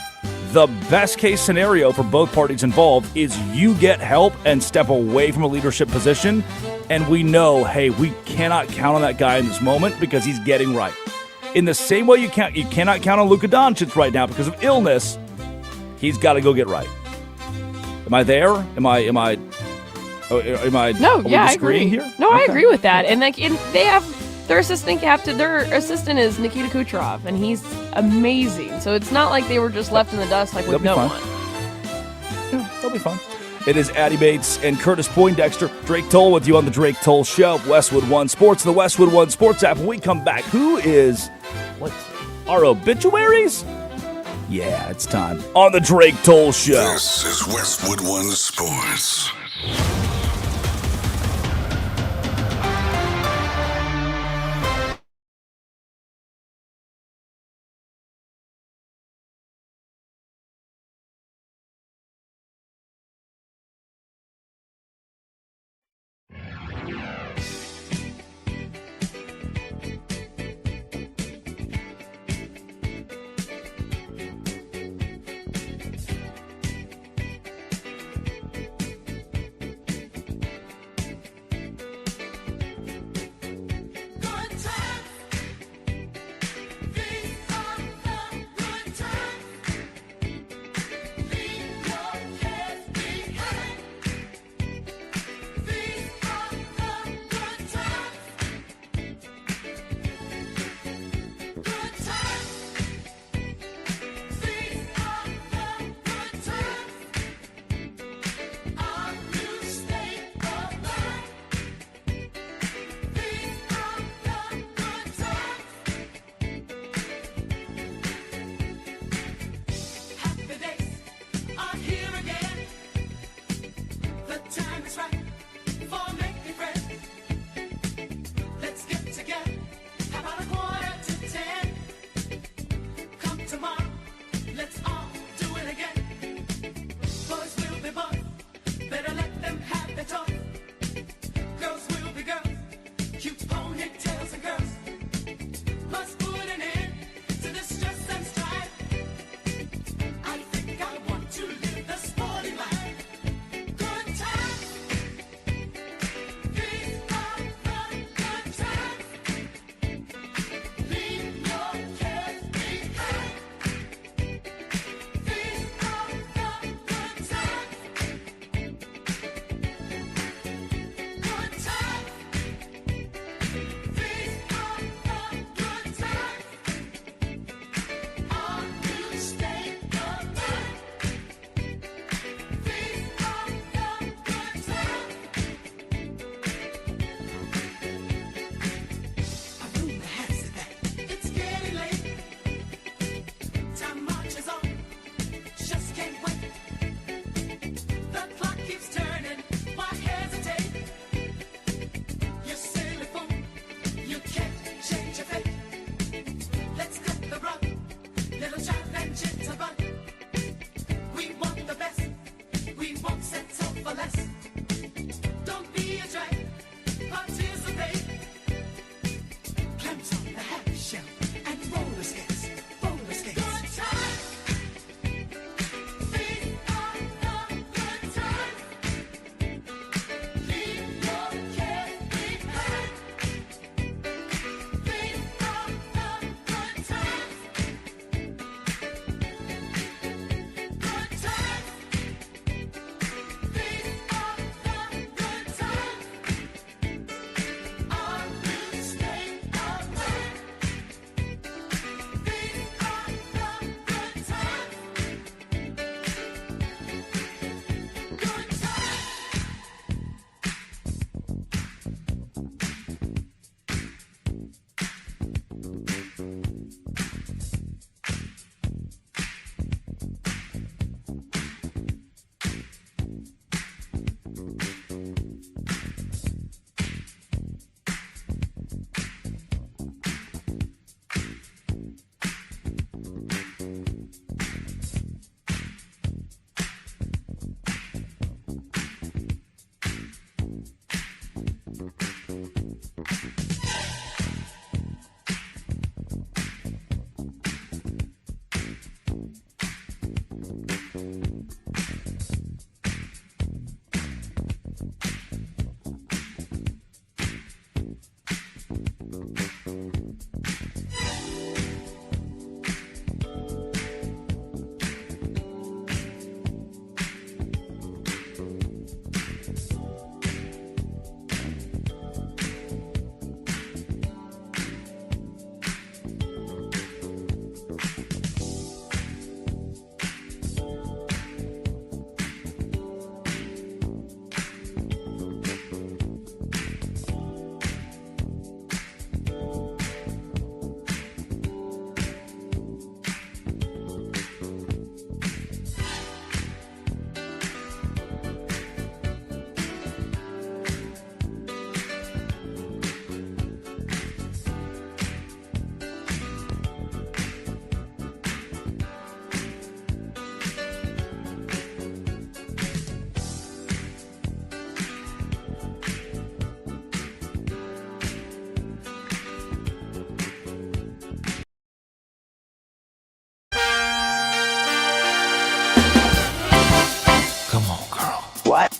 the best case scenario for both parties involved is you get help and step away from a leadership position, and we know, hey, we cannot count on that guy in this moment because he's getting right. In the same way you cannot count on Luka Doncic right now because of illness, he's got to go get right. Am I there? Am I? No, yeah, I agree. Here? No, Okay. I agree with that. And they have their assistant captain. Their assistant is Nikita Kucherov, and he's amazing. So it's not like they were just left in the dust like with no one. Yeah, they'll be fine. It is Addie Bates and Curtis Poindexter. Drake Toll with you on the Drake Toll Show. Westwood One Sports, the Westwood One Sports app. When we come back, our obituaries? Yeah, it's time on the Drake Toll Show. This is Westwood One Sports.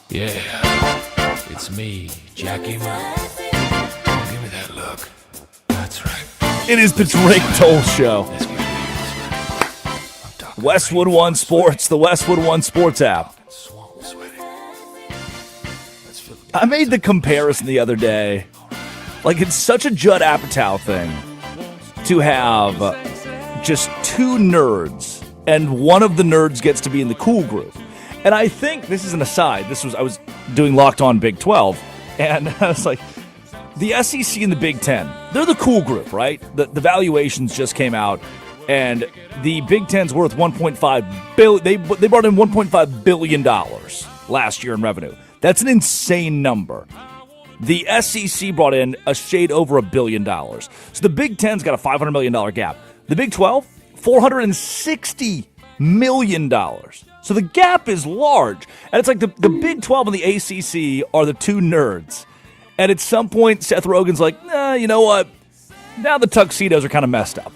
Yeah, it's me, Jackie Moon. Give me that look. That's right. It is the Drake Toll Show. Westwood One Sports, the Westwood One Sports app. I made the comparison the other day. Like, it's such a Judd Apatow thing to have just two nerds, and one of the nerds gets to be in the cool group. And I think, this is an aside, I was doing Locked On Big 12, and I was like, the SEC and the Big 10, they're the cool group, right? The valuations just came out, and the Big Ten's worth $1.5 billion. They brought in $1.5 billion last year in revenue. That's an insane number. The SEC brought in a shade over $1 billion. So the Big Ten's got a $500 million gap. The Big 12, $460 million. So the gap is large. And it's like the Big 12 and the ACC are the two nerds. And at some point, Seth Rogen's like, nah, you know what? Now the tuxedos are kind of messed up.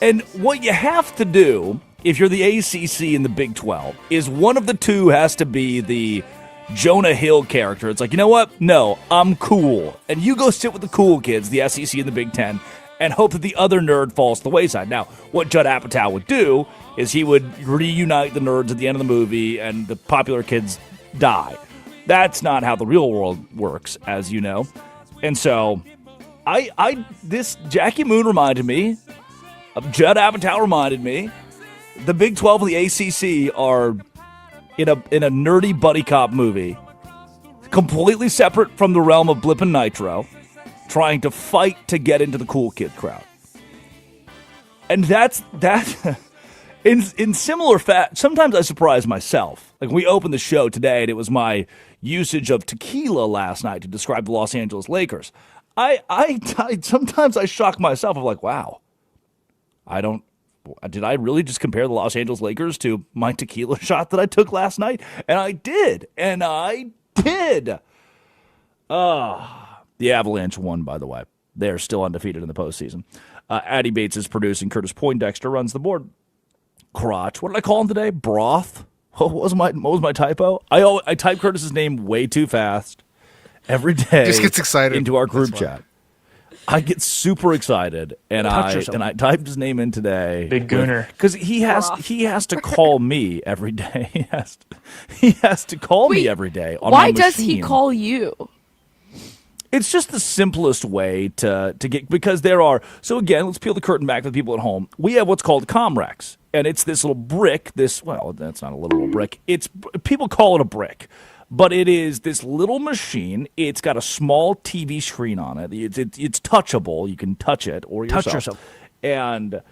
And what you have to do, if you're the ACC and the Big 12, is one of the two has to be the Jonah Hill character. It's like, you know what? No, I'm cool. And you go sit with the cool kids, the SEC and the Big 10, and hope that the other nerd falls to the wayside. Now, what Judd Apatow would do is he would reunite the nerds at the end of the movie and the popular kids die. That's not how the real world works, as you know. And so, this Jackie Moon reminded me of Judd Apatow reminded me. The Big 12 and the ACC are in a nerdy buddy cop movie, completely separate from the realm of Blip and Nitro, trying to fight to get into the cool kid crowd. And that's in similar fact. Sometimes I surprise myself. Like, we opened the show today, and it was my usage of tequila last night to describe the Los Angeles Lakers. I sometimes I shock myself. I'm like, wow, did I really just compare the Los Angeles Lakers to my tequila shot that I took last night? And I did. The Avalanche won, by the way. They're still undefeated in the postseason. Addy Bates is producing. Curtis Poindexter runs the board. Crotch. What did I call him today? Broth? What was my typo? I type Curtis's name way too fast every day. Just gets excited into our group chat. I get super excited, and I typed his name in today. Big Gooner. Because he has to call me every day. He has to call me every day on my machine. Why does he call you? It's just the simplest way to get, because there are, so again, let's peel the curtain back to the people at home. We have what's called Comrex, and it's this little brick, that's not a literal brick. People call it a brick. But it is this little machine. It's got a small TV screen on it. It's touchable. You can touch it or yourself. Touch yourself. And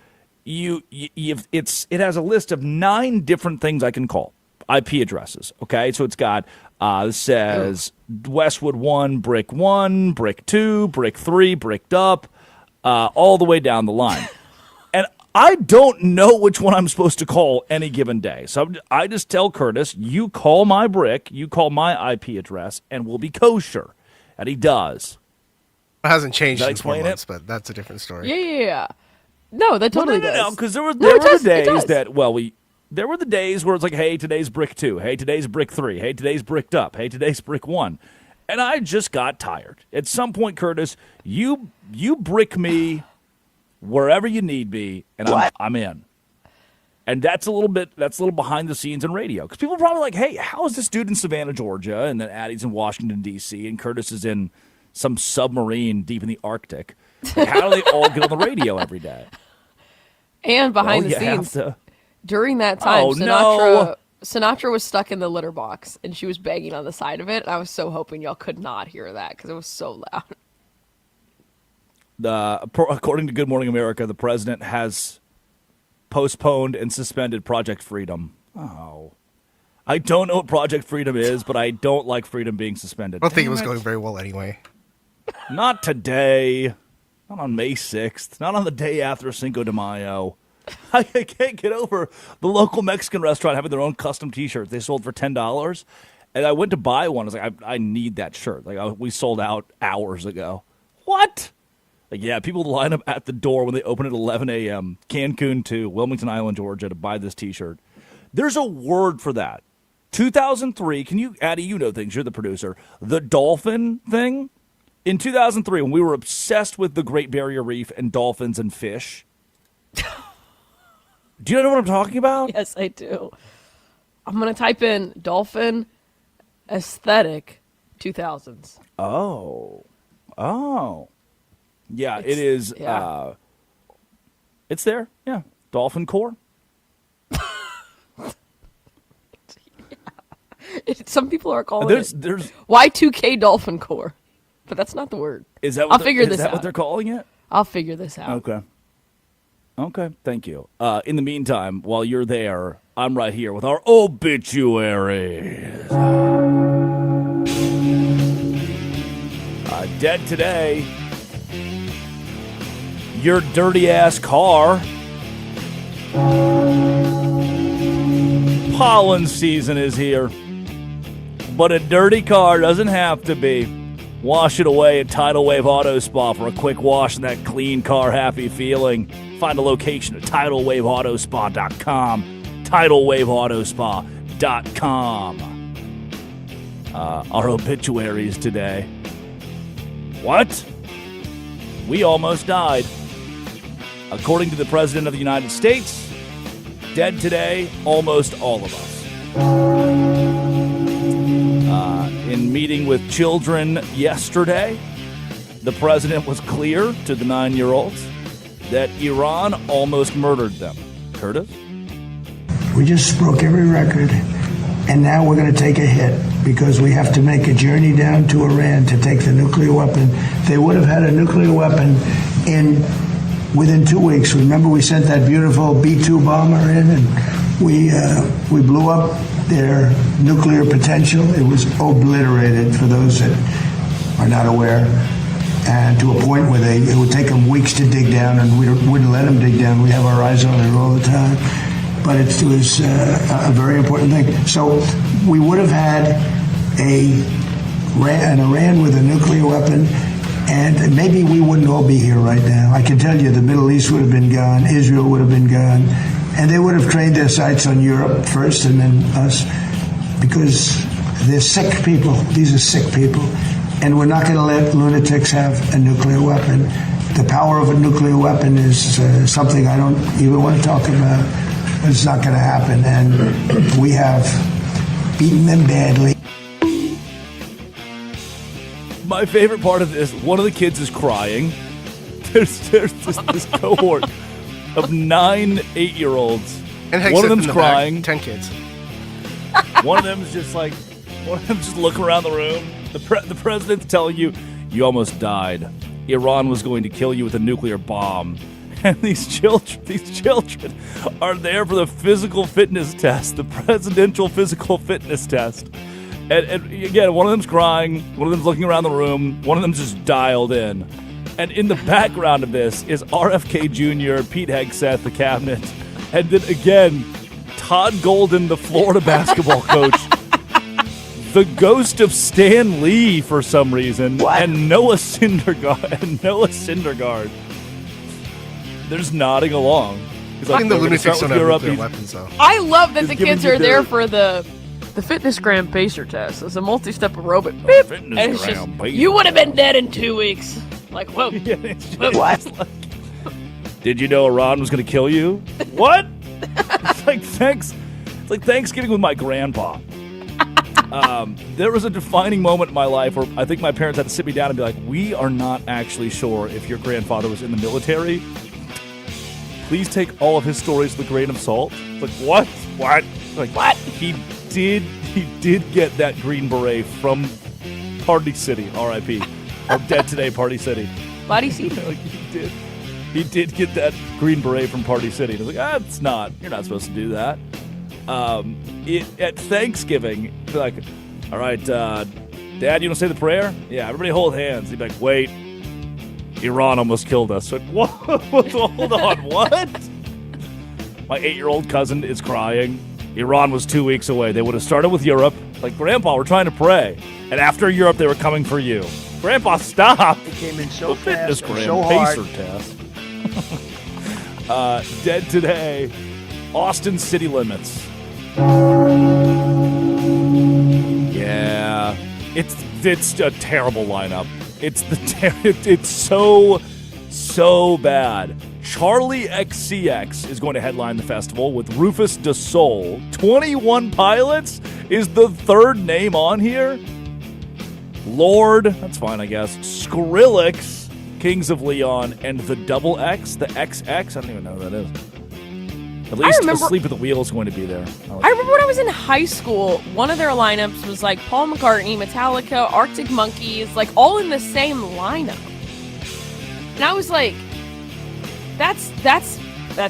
it has a list of 9 different things I can call IP addresses. Okay, so it's got it says Westwood 1, Brick 1, Brick 2, Brick 3, Bricked Up, all the way down the line. And I don't know which one I'm supposed to call any given day. So I just tell Curtis, you call my brick, you call my IP address, and we'll be kosher. And he does. It hasn't changed Did I in 4 explain months, but that's a different story. Yeah. No, that totally does. No, because there were the days there were the days where it's like, hey, today's brick 2. Hey, today's brick 3. Hey, today's bricked up. Hey, today's brick 1. And I just got tired. At some point, Curtis, you brick me wherever you need me, and I'm in. And that's a little behind the scenes in radio. Because people are probably like, hey, how is this dude in Savannah, Georgia, and then Addie's in Washington, D.C., and Curtis is in some submarine deep in the Arctic? Like, how do they all get on the radio every day? And behind the scenes, during that time, Sinatra was stuck in the litter box, and she was banging on the side of it, and I was so hoping y'all could not hear that because it was so loud. According to Good Morning America, the president has postponed and suspended Project Freedom. Oh. I don't know what Project Freedom is, but I don't like freedom being suspended. I don't think it was going very well anyway. Not today. Not on May 6th. Not on the day after Cinco de Mayo. I can't get over the local Mexican restaurant having their own custom T-shirts. They sold for $10. And I went to buy one. I was like, I need that shirt. We sold out hours ago. What? Yeah, people line up at the door when they open at 11 a.m., Cancun to Wilmington Island, Georgia, to buy this T-shirt. There's a word for that. 2003, Addie, you know things, you're the producer. The dolphin thing? In 2003, when we were obsessed with the Great Barrier Reef and dolphins and fish. Do you know what I'm talking about? Yes, I do. I'm going to type in dolphin aesthetic 2000s. Oh. Yeah, it is. Yeah. It's there. Yeah. Dolphin core. Some people are calling there's Y2K dolphin core, but that's not the word. Is that I'll figure this is that out. what they're calling it? I'll figure this out. Okay, thank you. In the meantime, while you're there, I'm right here with our obituaries. Dead today. Your dirty ass car. Pollen season is here. But a dirty car doesn't have to be. Wash it away at Tidal Wave Auto Spa for a quick wash and that clean car happy feeling. Find a location at TidalWaveAutospa.com. TidalWaveAutospa.com. Our obituaries today. What? We almost died. According to the President of the United States, dead today, almost all of us. In meeting with children yesterday, the president was clear to the 9-year-olds that Iran almost murdered them. Curtis? We just broke every record, and now we're going to take a hit because we have to make a journey down to Iran to take the nuclear weapon. They would have had a nuclear weapon within 2 weeks. Remember, we sent that beautiful B-2 bomber in, and we blew up their nuclear potential. It was obliterated, for those that are not aware, and to a point where it would take them weeks to dig down, and we wouldn't let them dig down. We have our eyes on it all the time. But it was a very important thing. So we would have had an Iran with a nuclear weapon, and maybe we wouldn't all be here right now. I can tell you the Middle East would have been gone, Israel would have been gone, and they would have trained their sights on Europe first and then us, because they're sick people. These are sick people. And we're not going to let lunatics have a nuclear weapon. The power of a nuclear weapon is something I don't even want to talk about. It's not going to happen. And we have beaten them badly. My favorite part of this, one of the kids is crying. There's this cohort of 9 8-year-olds. And one of them's crying. 10 kids. One of them's just looking around the room. The president's telling you, you almost died. Iran was going to kill you with a nuclear bomb. And these children are there for the physical fitness test, the presidential physical fitness test. And again, one of them's crying, one of them's looking around the room, one of them's just dialed in. And in the background of this is RFK Jr., Pete Hegseth, the cabinet, and then again, Todd Golden, the Florida basketball coach, the ghost of Stan Lee for some reason, and Noah Syndergaard. They're just nodding along. He's like, the lunatics don't have nuclear weapons, though. I love that the kids are there for the fitness gram pacer test. It's a multi-step aerobic. Beep. And it's just, you would have been dead in 2 weeks. Like, whoa. What? Did you know Iran was going to kill you? What? It's like Thanksgiving with my grandpa. There was a defining moment in my life where I think my parents had to sit me down and be like, we are not actually sure if your grandfather was in the military. Please take all of his stories with a grain of salt. It's like, what? Like, what? He did get that Green Beret from Party City, R.I.P. Or Dead Today, Party City. Party City. He did get that Green Beret from Party City. And I was like, you're not supposed to do that. At Thanksgiving, be like, all right, Dad, you want to say the prayer? Yeah, everybody hold hands. He'd be like, wait, Iran almost killed us. Like, what? Hold on, what? My 8-year-old cousin is crying. Iran was 2 weeks away. They would have started with Europe. Like, Grandpa, we're trying to pray. And after Europe, they were coming for you. Grandpa, stop. It came in so fast and so hard. Pacer test. Dead today. Austin city limits. It's a terrible lineup. It's so bad. Charlie XCX is going to headline the festival with Rufus Du Sol. 21 Pilots is the third name on here. Lord, that's fine, I guess. Skrillex, Kings of Leon, and the Double X, the XX. I don't even know who that is. At least Asleep at the Wheel is going to be there. I remember when I was in high school, one of their lineups was like Paul McCartney, Metallica, Arctic Monkeys, like all in the same lineup. And I was like, that's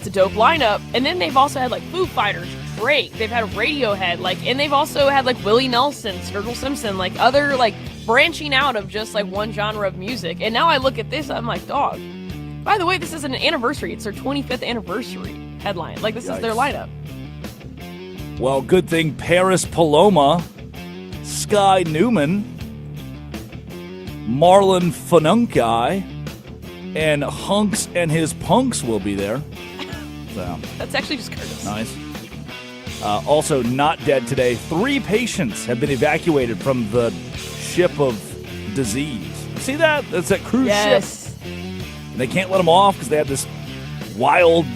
a dope lineup. And then they've also had like Foo Fighters, Drake, they've had Radiohead, like, and they've also had like Willie Nelson, Sturgill Simpson, like other like branching out of just like one genre of music. And now I look at this, I'm like, dog. By the way, this is an anniversary. It's their 25th anniversary headline. Like, this is their lineup. Well, good thing Paris Paloma, Sky Newman, Marlon Fununkai, and Hunks and his Punks will be there. So, that's actually just Curtis. Nice. Also, not dead today. 3 patients have been evacuated from the ship of disease. See that? That's that cruise ship. And they can't let them off because they have this wild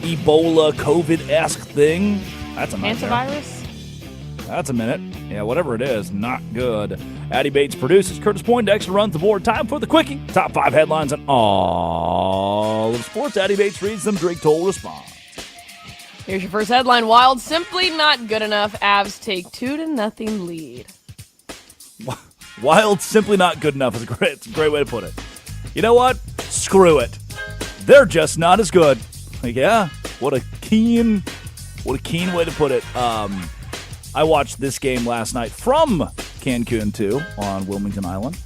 Ebola COVID-esque thing. That's a nightmare. Antivirus? That's a minute. Yeah, whatever it is, not good. Addie Bates produces. Curtis Poindexter runs the board. Time for the Quickie. Top 5 headlines on all of sports. Addie Bates reads them. Drake Toll responds. Here's your first headline. Wild simply not good enough. Avs take 2-0 lead. Wild simply not good enough is it's a great way to put it. You know what? Screw it. They're just not as good. Like, yeah, what a keen way to put it. I watched this game last night from Cancun too on Wilmington Island.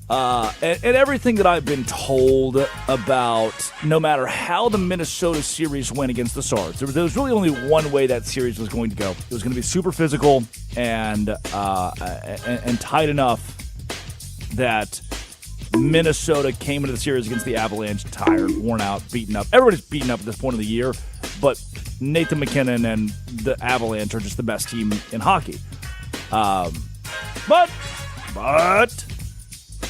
And everything that I've been told about, no matter how the Minnesota series went against the Stars, there was really only one way that series was going to go. It was going to be super physical and tight enough that Minnesota came into the series against the Avalanche tired, worn out, beaten up. Everybody's beaten up at this point of the year, but Nathan McKinnon and the Avalanche are just the best team in hockey. But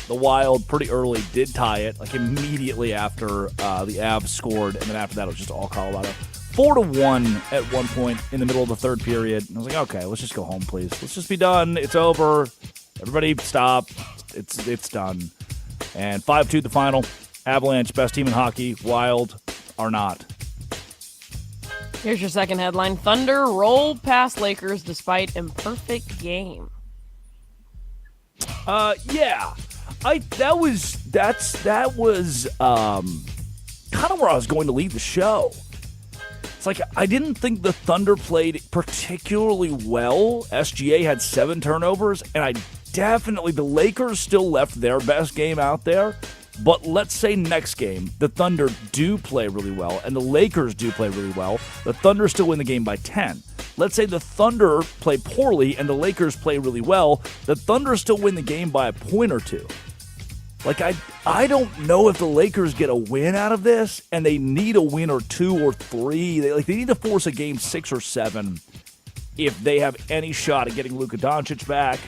the Wild pretty early did tie it, like immediately after the Avs scored, and then after that it was just all Colorado. 4-1 at one point in the middle of the third period. And I was like, okay, let's just go home, please. Let's just be done. It's over. Everybody stop. It's done. And 5-2 the final. Avalanche, best team in hockey. Wild are not. Here's your second headline. Thunder roll past Lakers despite imperfect game. Yeah. That was kind of where I was going to leave the show. It's like I didn't think the Thunder played particularly well. SGA had 7 turnovers, and the Lakers still left their best game out there. But let's say next game, the Thunder do play really well, and the Lakers do play really well. The Thunder still win the game by 10. Let's say the Thunder play poorly, and the Lakers play really well. The Thunder still win the game by a point or 2. Like, I don't know if the Lakers get a win out of this, and they need a win or 2 or 3. They need to force a game 6 or 7 if they have any shot at getting Luka Doncic back,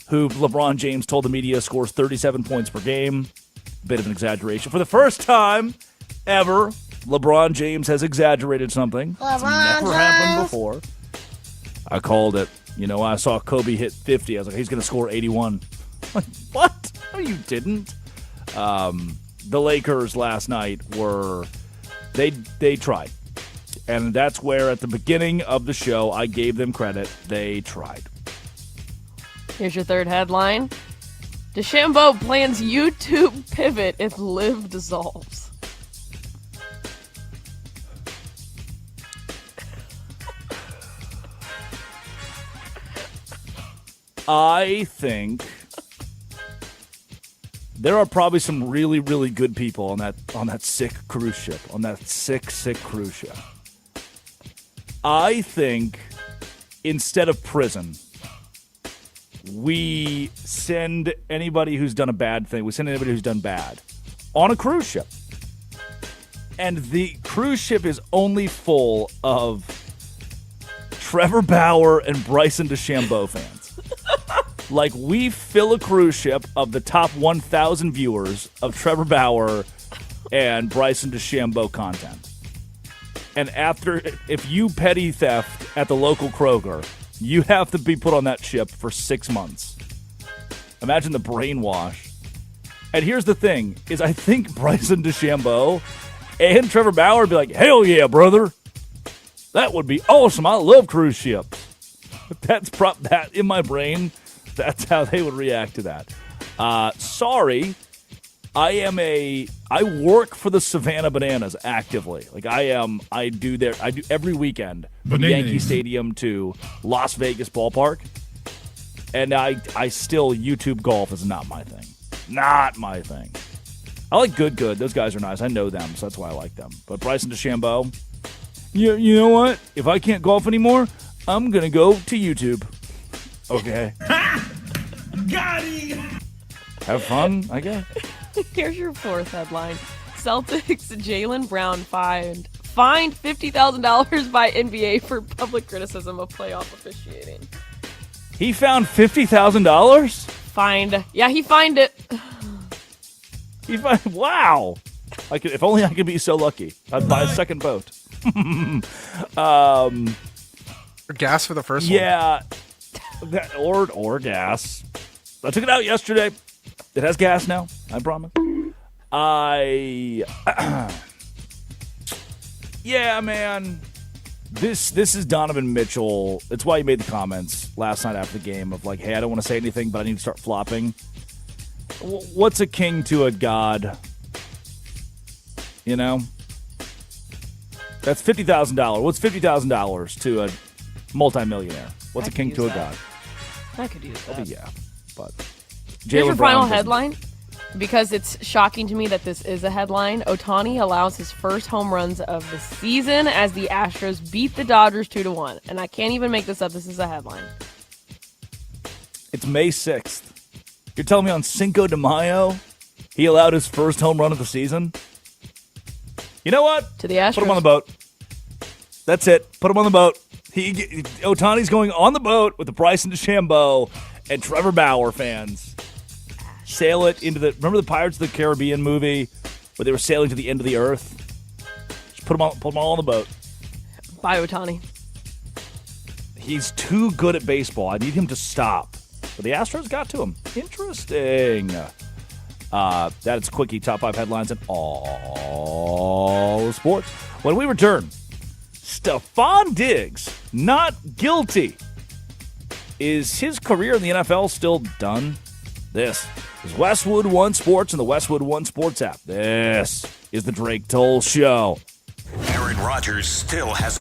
who LeBron James told the media scores 37 points per game. Bit of an exaggeration. For the first time ever, LeBron James has exaggerated something. It's never happened before. I called it. You know, I saw Kobe hit 50. I was like, he's going to score 81. Like, what? No, you didn't. The Lakers last night they tried. And that's where at the beginning of the show I gave them credit. They tried. Here's your third headline. DeChambeau plans YouTube pivot if Liv dissolves. I think there are probably some really, really good people on that sick cruise ship, on that sick cruise ship. I think instead of prison, we send anybody who's done a bad thing, we send anybody who's done bad on a cruise ship. And the cruise ship is only full of Trevor Bauer and Bryson DeChambeau fans. like we fill a cruise ship of the top 1,000 viewers of Trevor Bauer and Bryson DeChambeau content. And if you petty theft at the local Kroger, you have to be put on that ship for 6 months. Imagine the brainwash. And here's the thing, is I think Bryson DeChambeau and Trevor Bauer would be like, hell yeah, brother. That would be awesome. I love cruise ships. That in my brain, that's how they would react to that. Sorry, I work for the Savannah Bananas actively. Like I do every weekend from Yankee Stadium to Las Vegas ballpark. And I still, YouTube golf is not my thing. Not my thing. I like Good. Those guys are nice. I know them, so that's why I like them. But Bryson DeChambeau, you know what? If I can't golf anymore, I'm going to go to YouTube. Okay. Got him! Have fun, I guess. Here's your fourth headline. Celtics Jaylen Brown fined $50,000 by NBA for public criticism of playoff officiating. He found $50,000? Fined. Yeah, he fined it. Wow. If only I could be so lucky. I'd buy a second boat. Gas for the first one. Yeah. Or gas. I took it out yesterday. It has gas now, I promise. Yeah, man. This is Donovan Mitchell. It's why he made the comments last night after the game of like, hey, I don't want to say anything, but I need to start flopping. What's a king to a god? You know? That's $50,000. What's $50,000 to a multimillionaire? What's a king to a god? I could use that. Yeah, but here's your Jaylen Brown final doesn't. headline. Because it's shocking to me that this is a headline. Ohtani allows his first home runs of the season as the Astros beat the Dodgers 2-1. And I can't even make this up. This is a headline. It's May 6th. You're telling me on Cinco de Mayo he allowed his first home run of the season? You know what? To the Astros. Put him on the boat. That's it. Put him on the boat. Ohtani's going on the boat with the Bryson DeChambeau and Trevor Bauer fans. Sail it into remember the Pirates of the Caribbean movie where they were sailing to the end of the earth? Just put them all on the boat. Bye, Ohtani. He's too good at baseball. I need him to stop. But the Astros got to him. Interesting. That is Quickie Top 5 headlines in all sports. When we return, Stephon Diggs not guilty. Is his career in the NFL still done? This is Westwood One Sports and the Westwood One Sports app. This is the Drake Toll Show. Aaron Rodgers still has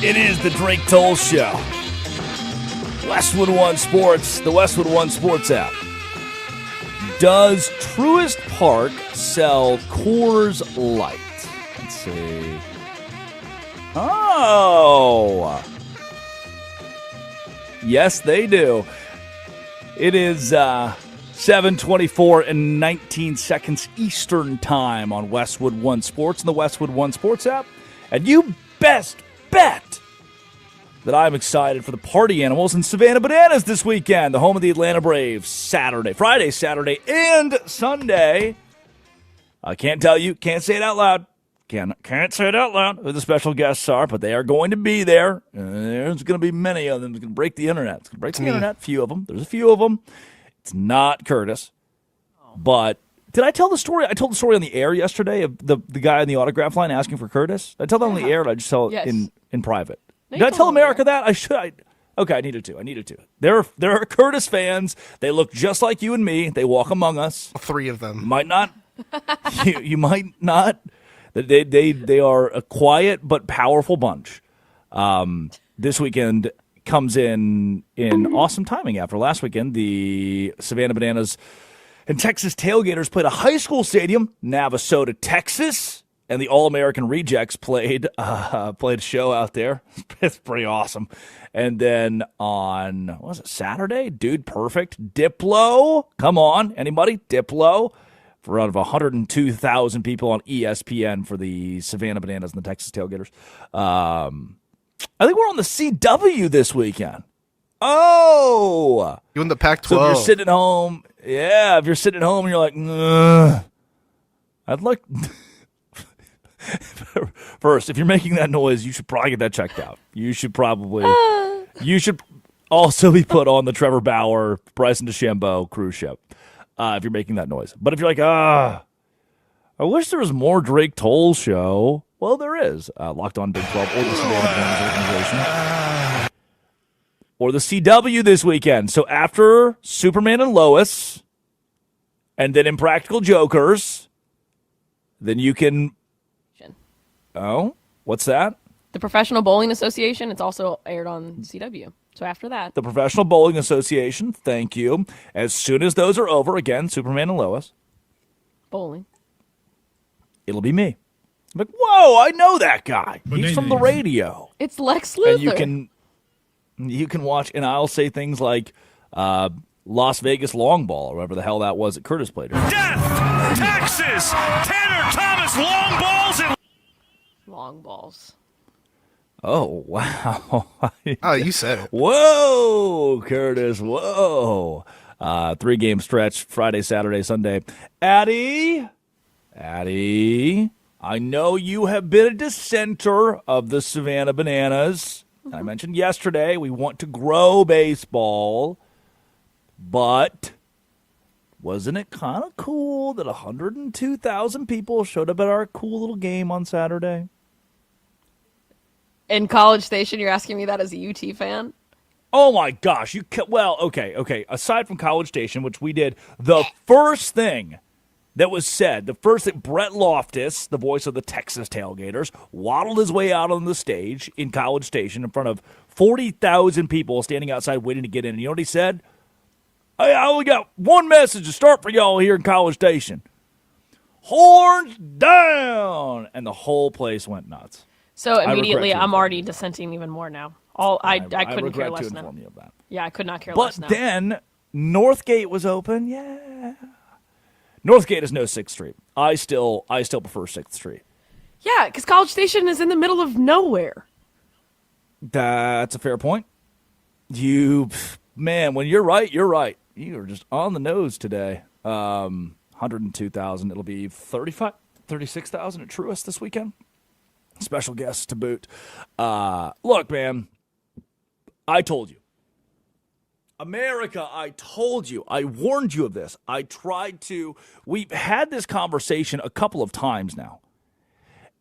It is the Drake Toll Show. Westwood One Sports, the Westwood One Sports app. Does Truist Park sell Coors Light? Let's see. Oh. Yes, they do. It is 7:24 and 19 seconds Eastern Time on Westwood One Sports and the Westwood One Sports app. And you best bet that I'm excited for the party animals in Savannah Bananas this weekend, the home of the Atlanta Braves, Friday, Saturday, and Sunday. I can't tell you, can't say it out loud. Can't say it out loud who the special guests are, but they are going to be there. There's going to be many of them. It's going to break the internet. It's going to break the internet. Few of them. There's a few of them. It's not Curtis. But did I tell the story? I told the story on the air yesterday of the guy in the autograph line asking for Curtis. Did I tell that on the air, or did I just tell it in private? Did I tell America that? Okay, I needed to. There are Curtis fans. They look just like you and me. They walk among us. 3 of them. You might not. you might not. They are a quiet but powerful bunch. This weekend comes in awesome timing after last weekend. The Savannah Bananas and Texas Tailgaters played a high school stadium, Navasota, Texas, and the All-American Rejects played a show out there. It's pretty awesome. And then on, what was it, Saturday? Dude Perfect, Diplo. Come on, anybody? Diplo. For out of 102,000 people on ESPN for the Savannah Bananas and the Texas Tailgaters. I think we're on the CW this weekend. Oh! You in the Pac-12. So if you're sitting at home, if you're sitting at home and you're like, ugh, I'd like... First, if you're making that noise, you should probably get that checked out. You should also be put on the Trevor Bauer, Bryson DeChambeau cruise ship. If you're making that noise. But if you're like, I wish there was more Drake Toll Show. Well, there is. Locked On Big 12 or the Savannah Bananas organization. Or the CW this weekend. So after Superman and Lois, and then Impractical Jokers, then you can... Oh, what's that? The Professional Bowling Association. It's also aired on CW. So after that. The Professional Bowling Association, thank you. As soon as those are over, again, Superman and Lois. Bowling. It'll be me. I'm like, whoa, I know that guy. He's from the radio. It's Lex Luthor. And you can watch, and I'll say things like Las Vegas long ball, or whatever the hell that was that Curtis played. Death! Texas! Tanner Thomas long balls and... Long balls. Oh, wow. Oh, you said it. Whoa, Curtis, whoa. 3-game stretch, Friday, Saturday, Sunday. Addie, I know you have been a dissenter of the Savannah Bananas. I mentioned yesterday we want to grow baseball, but wasn't it kind of cool that 102,000 people showed up at our cool little game on Saturday? In College Station, you're asking me that as a UT fan? Oh, my gosh. Okay. Aside from College Station, which we did, the first thing that was said, Brett Loftus, the voice of the Texas Tailgaters, waddled his way out on the stage in College Station in front of 40,000 people standing outside waiting to get in. And you know what he said? Hey, I only got one message to start for y'all here in College Station. Horns down! And the whole place went nuts. So immediately, I'm already dissenting even more now. I couldn't care less now. Inform you of that. Yeah, I could not care less now. But then Northgate was open. Yeah, Northgate is no 6th Street. I still prefer 6th Street. Yeah, because College Station is in the middle of nowhere. That's a fair point. When you're right, you're right. You are just on the nose today. 102,000. It'll be 36,000 at Truist this weekend. Special guests to boot. Look, man, I told you. America, I told you. I warned you of this. We've had this conversation a couple of times now,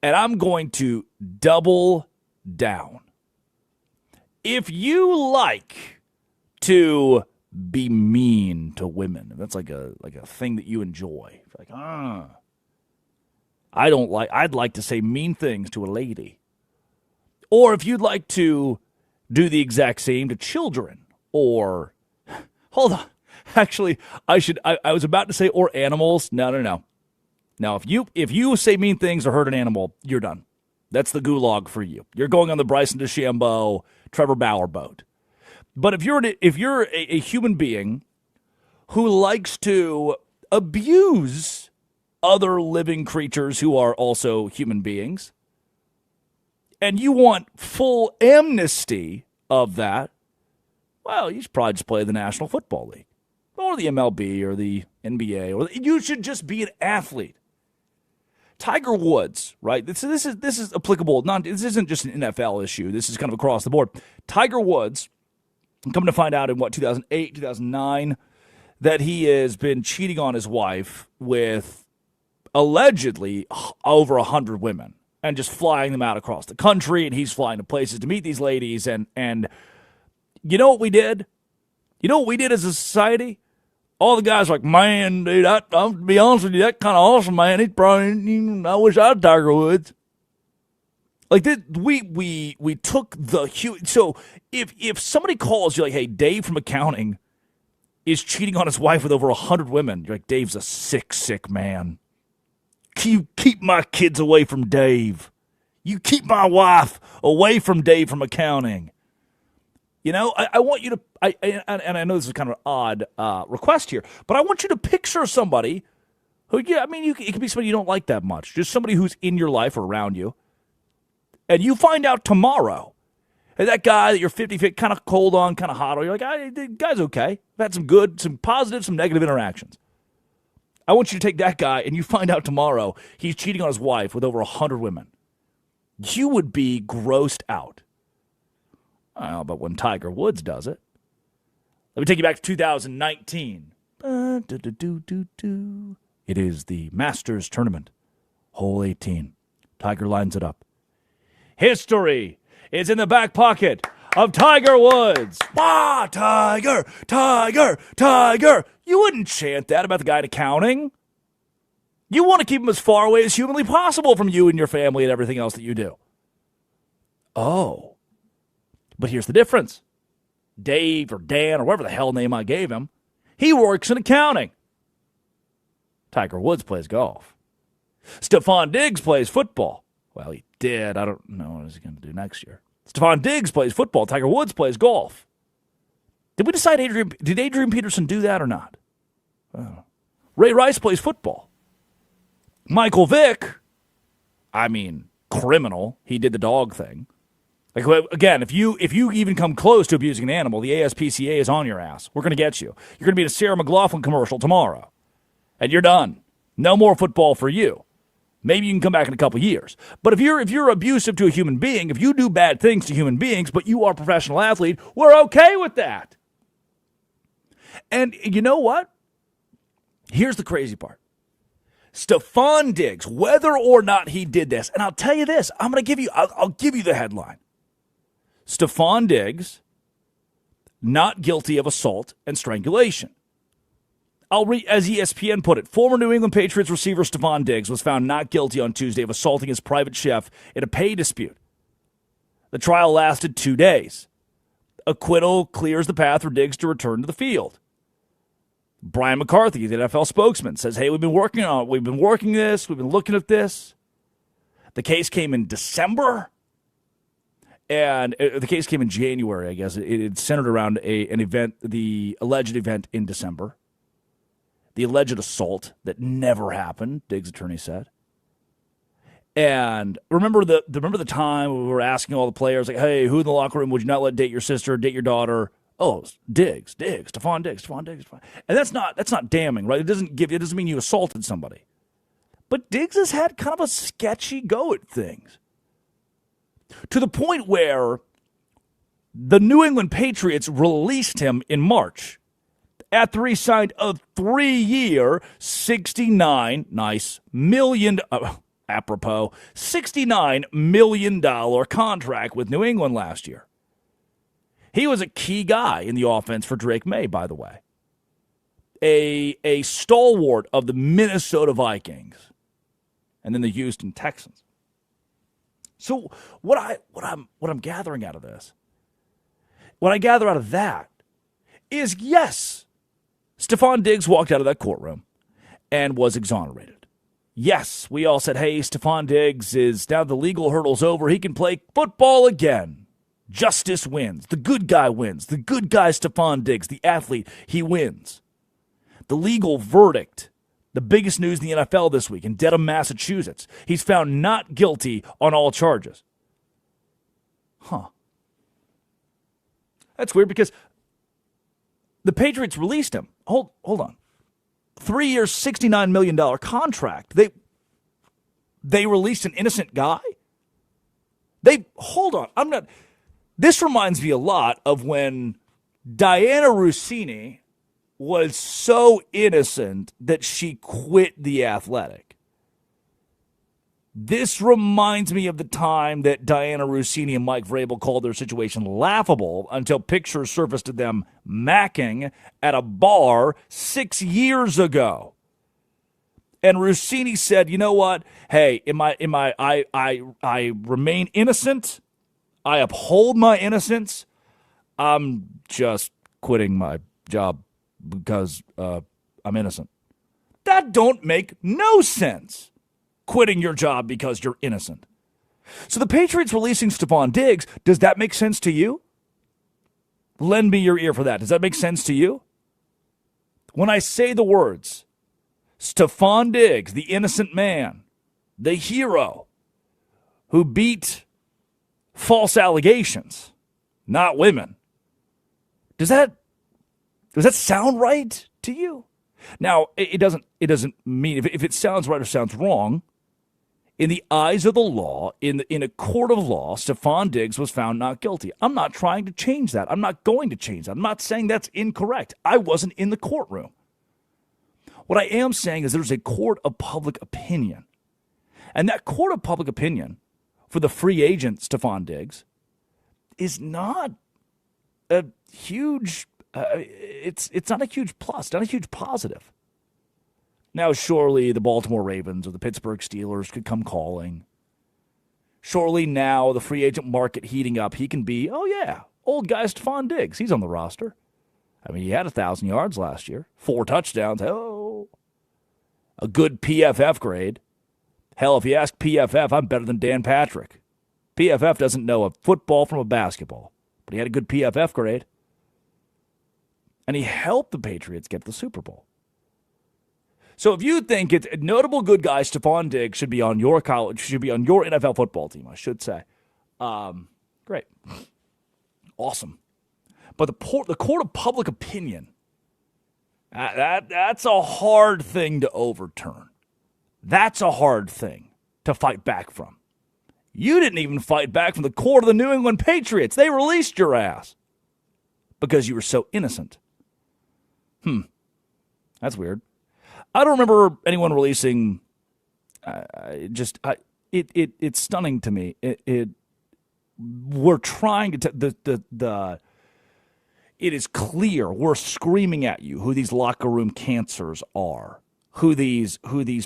and I'm going to double down. If you like to be mean to women, if that's like a thing that you enjoy, like, I'd like to say mean things to a lady. Or if you'd like to do the exact same to children, or, hold on, actually, I was about to say or animals. No. Now, if you say mean things or hurt an animal, you're done. That's the gulag for you. You're going on the Bryson DeChambeau, Trevor Bauer boat. But if you're a human being who likes to abuse other living creatures who are also human beings, and you want full amnesty of that, well, you should probably just play the National Football League or the MLB or the NBA, you should just be an athlete. Tiger Woods, right? This is applicable. This isn't just an NFL issue. This is kind of across the board. Tiger Woods, I'm coming to find out in 2008, 2009, that he has been cheating on his wife with allegedly over 100 women and just flying them out across the country, and he's flying to places to meet these ladies. And you know what we did? You know what we did as a society? All the guys are like, man, dude, I'll be honest with you, that kind of awesome, man. He's probably, I wish I had Tiger Woods. Like we took the huge. So if somebody calls you like, hey, Dave from accounting is cheating on his wife with over 100 women, you're like, Dave's a sick man. You keep my kids away from Dave. You keep my wife away from Dave from accounting. You know, I want you to, and I know this is kind of an odd request here, but I want you to picture somebody who, it could be somebody you don't like that much, just somebody who's in your life or around you, and you find out tomorrow, and that guy that you're 50-50, kind of cold on, kind of hot on, you're like, the guy's okay. I've had some good, some positive, some negative interactions. I want you to take that guy, and you find out tomorrow he's cheating on his wife with over 100 women. You would be grossed out. Well, but when Tiger Woods does it, let me take you back to 2019. It is the Masters Tournament, hole 18. Tiger lines it up. History is in the back pocket of Tiger Woods. Ah, Tiger, Tiger, Tiger. You wouldn't chant that about the guy in accounting. You want to keep him as far away as humanly possible from you and your family and everything else that you do. Oh. But here's the difference. Dave or Dan or whatever the hell name I gave him, he works in accounting. Tiger Woods plays golf. Stephon Diggs plays football. Well, he did. I don't know what he's going to do next year. Stephon Diggs plays football. Tiger Woods plays golf. Did we decide did Adrian Peterson do that or not? Ray Rice plays football. Michael Vick, criminal. He did the dog thing. Like, again, if you even come close to abusing an animal, the ASPCA is on your ass. We're going to get you. You're going to be in a Sarah McLachlan commercial tomorrow. And you're done. No more football for you. Maybe you can come back in a couple years. But if you're abusive to a human being, if you do bad things to human beings, but you are a professional athlete, we're okay with that. And you know what? Here's the crazy part. Stephon Diggs, whether or not he did this, and I'll tell you this, I'll give you the headline. Stephon Diggs, not guilty of assault and strangulation. I'll read, as ESPN put it, former New England Patriots receiver Stephon Diggs was found not guilty on Tuesday of assaulting his private chef in a pay dispute. The trial lasted 2 days. Acquittal clears the path for Diggs to return to the field. Brian McCarthy, the NFL spokesman, says, hey, we've been working this, we've been looking at this. The case came in December, and the case came in January, I guess. It centered around an event, the alleged event in December. The alleged assault that never happened, Diggs' attorney said. And remember the time we were asking all the players, like, hey, who in the locker room would you not let date your sister, date your daughter? Oh, Diggs, Stephon Diggs. And that's not damning, right? It doesn't mean you assaulted somebody. But Diggs has had kind of a sketchy go at things. To the point where the New England Patriots released him in March after he signed a 3-year, $69 million contract with New England last year. He was a key guy in the offense for Drake May, by the way. A stalwart of the Minnesota Vikings and then the Houston Texans. So what I'm gathering out of this, what I gather out of that is, yes, Stephon Diggs walked out of that courtroom and was exonerated. Yes, we all said, hey, Stephon Diggs is now the legal hurdle's over. He can play football again. Justice wins. The good guy wins. The good guy, Stephon Diggs, the athlete, he wins. The legal verdict, the biggest news in the NFL this week in Dedham, Massachusetts. He's found not guilty on all charges. Huh. That's weird because the Patriots released him. Hold on. 3 years, $69 million contract. They released an innocent guy? Hold on. This reminds me a lot of when Diana Russini was so innocent that she quit The Athletic. This reminds me of the time that Diana Russini and Mike Vrabel called their situation laughable until pictures surfaced of them macking at a bar 6 years ago. And Russini said, you know what? Hey, I remain innocent. I uphold my innocence. I'm just quitting my job because I'm innocent. That don't make no sense. Quitting your job because you're innocent. So the Patriots releasing Stephon Diggs, does that make sense to you? Lend me your ear for that. Does that make sense to you? When I say the words, Stephon Diggs, the innocent man, the hero who beat false allegations, not women, does that sound right to you? Now, it doesn't mean if it sounds right or sounds wrong. In the eyes of the law, in a court of law, Stephon Diggs was found not guilty. I'm not trying to change that. I'm not going to change that. I'm not saying that's incorrect. I wasn't in the courtroom. What I am saying is there's a court of public opinion. And that court of public opinion for the free agent Stephon Diggs is not a huge, it's not a huge plus, not a huge positive. Now, surely the Baltimore Ravens or the Pittsburgh Steelers could come calling. Surely now the free agent market heating up, he can be, oh yeah, old guy Stephon Diggs. He's on the roster. I mean, he had 1,000 yards last year, 4 touchdowns. Oh, a good PFF grade. Hell, if you ask PFF, I'm better than Dan Patrick. PFF doesn't know a football from a basketball, but he had a good PFF grade. And he helped the Patriots get the Super Bowl. So if you think it's a notable good guy, Stephon Diggs should be on your college, should be on your NFL football team, I should say. Great. Awesome. But the court of public opinion, that's a hard thing to overturn. That's a hard thing to fight back from. You didn't even fight back from the court of the New England Patriots. They released your ass because you were so innocent. That's weird. I don't remember anyone releasing. It's stunning to me. We're trying to. It is clear we're screaming at you who these locker room cancers are, who these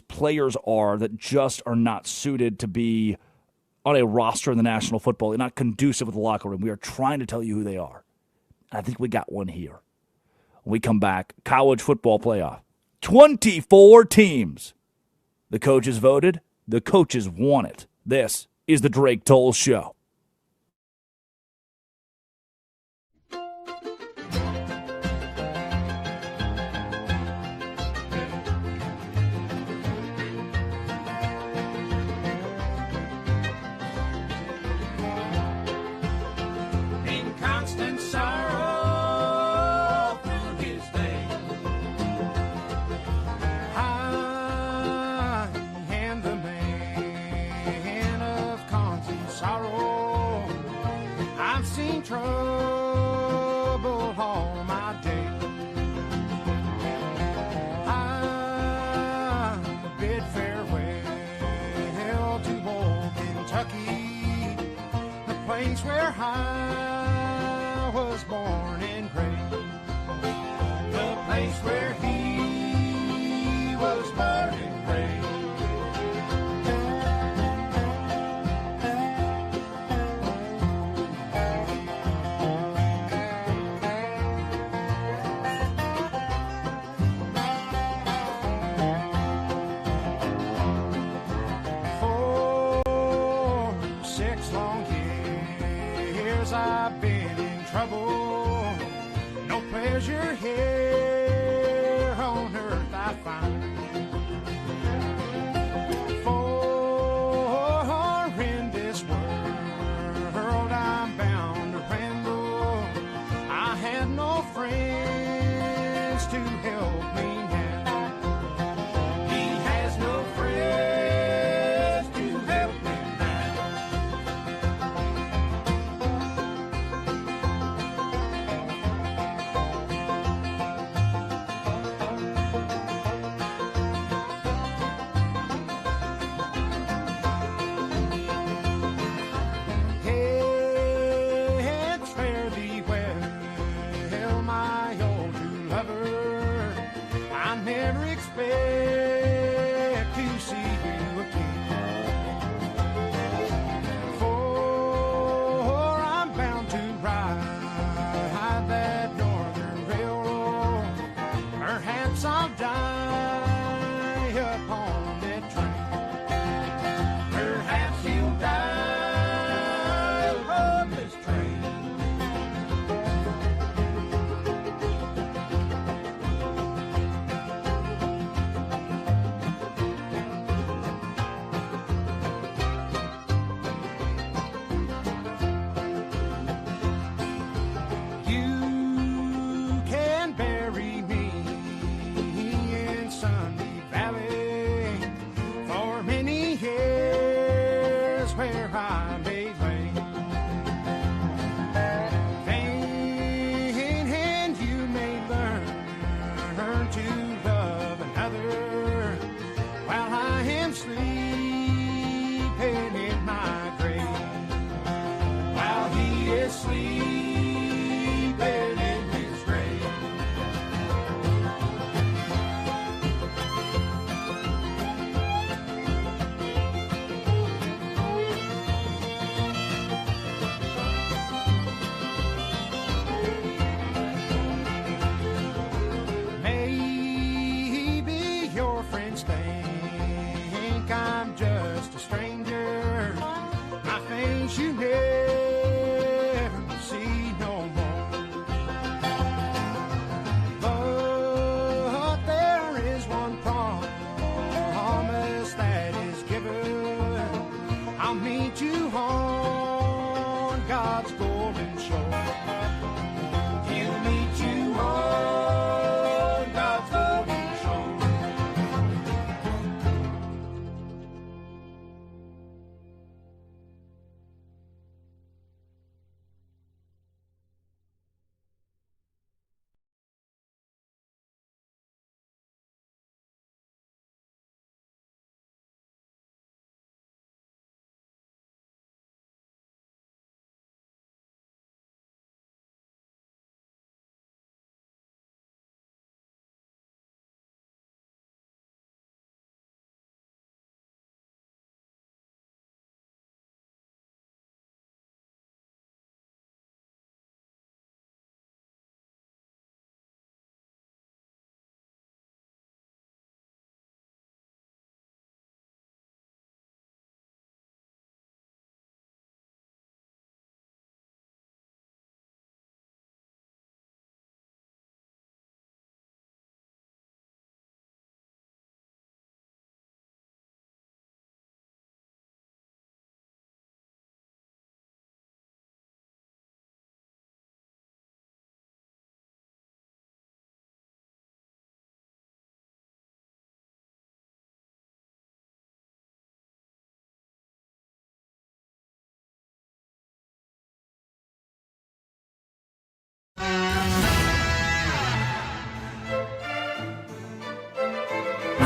players are that just are not suited to be on a roster in the National Football League, not conducive with the locker room. We are trying to tell you who they are. I think we got one here. When we come back, college football playoff. 24 teams. The coaches voted. The coaches won it. This is the Drake Toll Show. In constant sorrow through his day, I am the man of constant sorrow. I've seen trouble all my day. I bid farewell to old Kentucky, the place where I was born and raised, the place where he was born and raised. treasure here on earth I find. For in this world I'm bound to ramble. I have no friends to help me now. He has no friends to help me now. Heads fare thee well, my old true lover. I never expect to see you again. For I'm bound to ride that northern railroad. Perhaps I'll die upon that train. Perhaps you'll die upon this train. You can bury me in Sunny Valley for many years where I may lay. And you may learn to love another while I am sleeping in my grave. While he is sleeping in his grave. Maybe your friends think I'm just a stranger. My face you never see no more. But there is one promise that is given. I'll meet you on God's golden shore. He'll meet you on God's golden shore.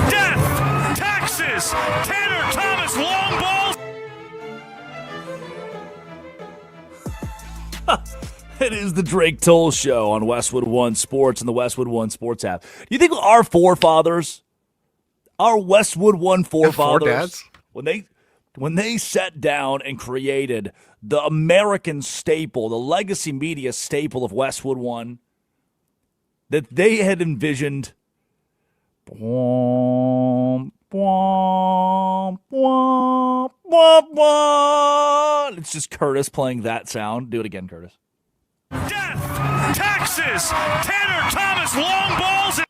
Death! Texas! Tanner Thomas long ball! It is the Drake Toll Show on Westwood One Sports and the Westwood One Sports app. Do you think our forefathers, our Westwood One forefathers, when they sat down and created the American staple, the legacy media staple of Westwood One, that they had envisioned it's just Curtis playing that sound. Do it again, Curtis. Death! Texas, Tanner Thomas, long balls.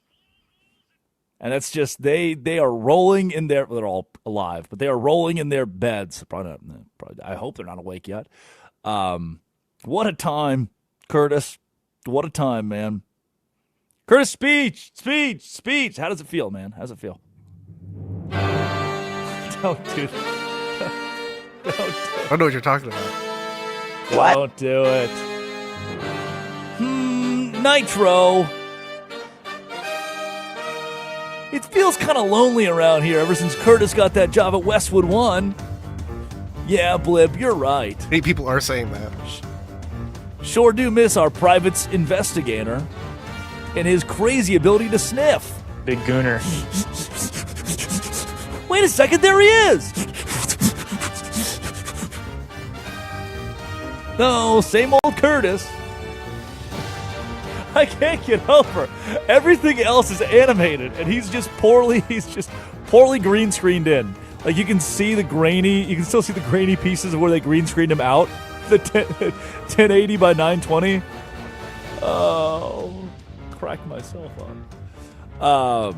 And that's just, they are rolling in their, they're all alive, but they are rolling in their beds. I hope they're not awake yet. What a time, Curtis. What a time, man. Curtis, speech. How does it feel, man? How does it feel? Don't do it. Don't do it. I don't know what you're talking about. What? Don't do it. Nitro. It feels kind of lonely around here ever since Curtis got that job at Westwood One. Yeah, Blib, you're right. Many people are saying that. Sure do miss our privates investigator and his crazy ability to sniff. Big gooner. Wait a second, there he is! No, same old Curtis. I can't get over. Everything else is animated, and he's just poorly green screened in. Like you can still see the grainy pieces of where they green screened him out. The 1080 by 920. Oh, cracked myself up.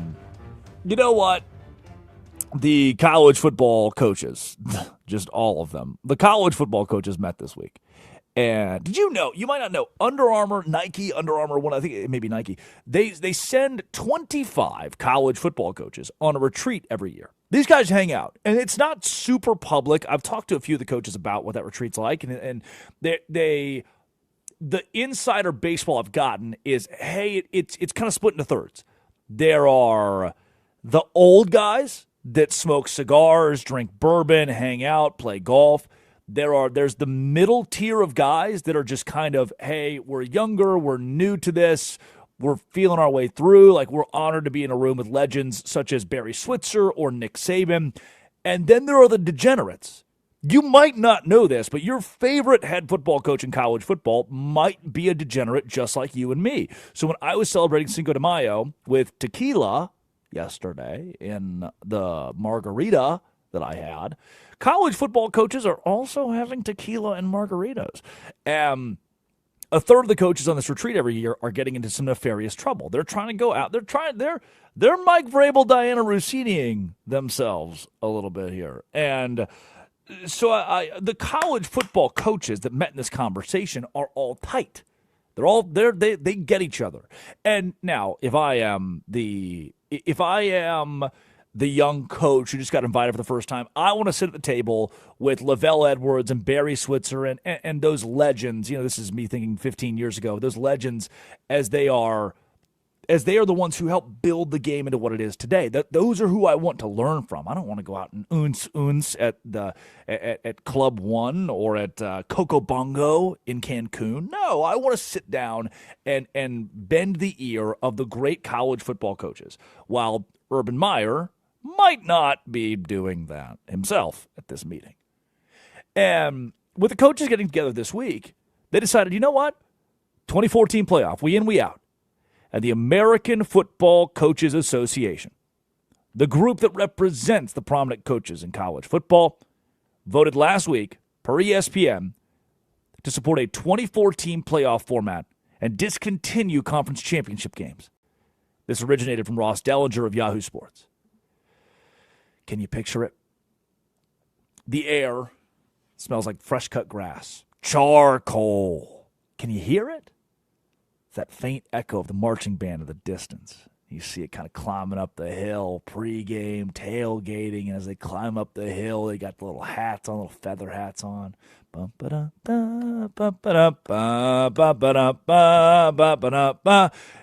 You know what? The college football coaches, just all of them, the college football coaches met this week. And did you know, you might not know, Under Armour, Nike, Under Armour, I think it may be Nike, they send 25 college football coaches on a retreat every year. These guys hang out, and it's not super public. I've talked to a few of the coaches about what that retreat's like, and the insider baseball I've gotten is, hey, it's kind of split into thirds. There are the old guys that smoke cigars, drink bourbon, hang out, play golf. There's the middle tier of guys that are just kind of, hey, we're younger, we're new to this, we're feeling our way through, like we're honored to be in a room with legends such as Barry Switzer or Nick Saban. And then there are the degenerates. You might not know this, but your favorite head football coach in college football might be a degenerate just like you and me. So when I was celebrating Cinco de Mayo with tequila yesterday in the margarita that I had, college football coaches are also having tequila and margaritas. A third of the coaches on this retreat every year are getting into some nefarious trouble. They're trying to go out. They're Mike Vrabel, Diana Rossiniing themselves a little bit here. And so the college football coaches that met in this conversation are all tight. They get each other. And now, if I am the young coach who just got invited for the first time, I want to sit at the table with Lavelle Edwards and Barry Switzer and those legends. You know, this is me thinking 15 years ago. Those legends as they are the ones who helped build the game into what it is today. Those are who I want to learn from. I don't want to go out and uns at Club One or at Coco Bongo in Cancun. No, I want to sit down and bend the ear of the great college football coaches, while Urban Meyer might not be doing that himself at this meeting. And with the coaches getting together this week, they decided, you know what? 2014 playoff, we in, we out. And the American Football Coaches Association, the group that represents the prominent coaches in college football, voted last week, per ESPN, to support a 24-team playoff format and discontinue conference championship games. This originated from Ross Dellinger of Yahoo Sports. Can you picture it? The air smells like fresh-cut grass. Charcoal. Can you hear it? It's that faint echo of the marching band in the distance. You see it kind of climbing up the hill, pregame, tailgating, and as they climb up the hill, they got the little hats on, little feather hats on.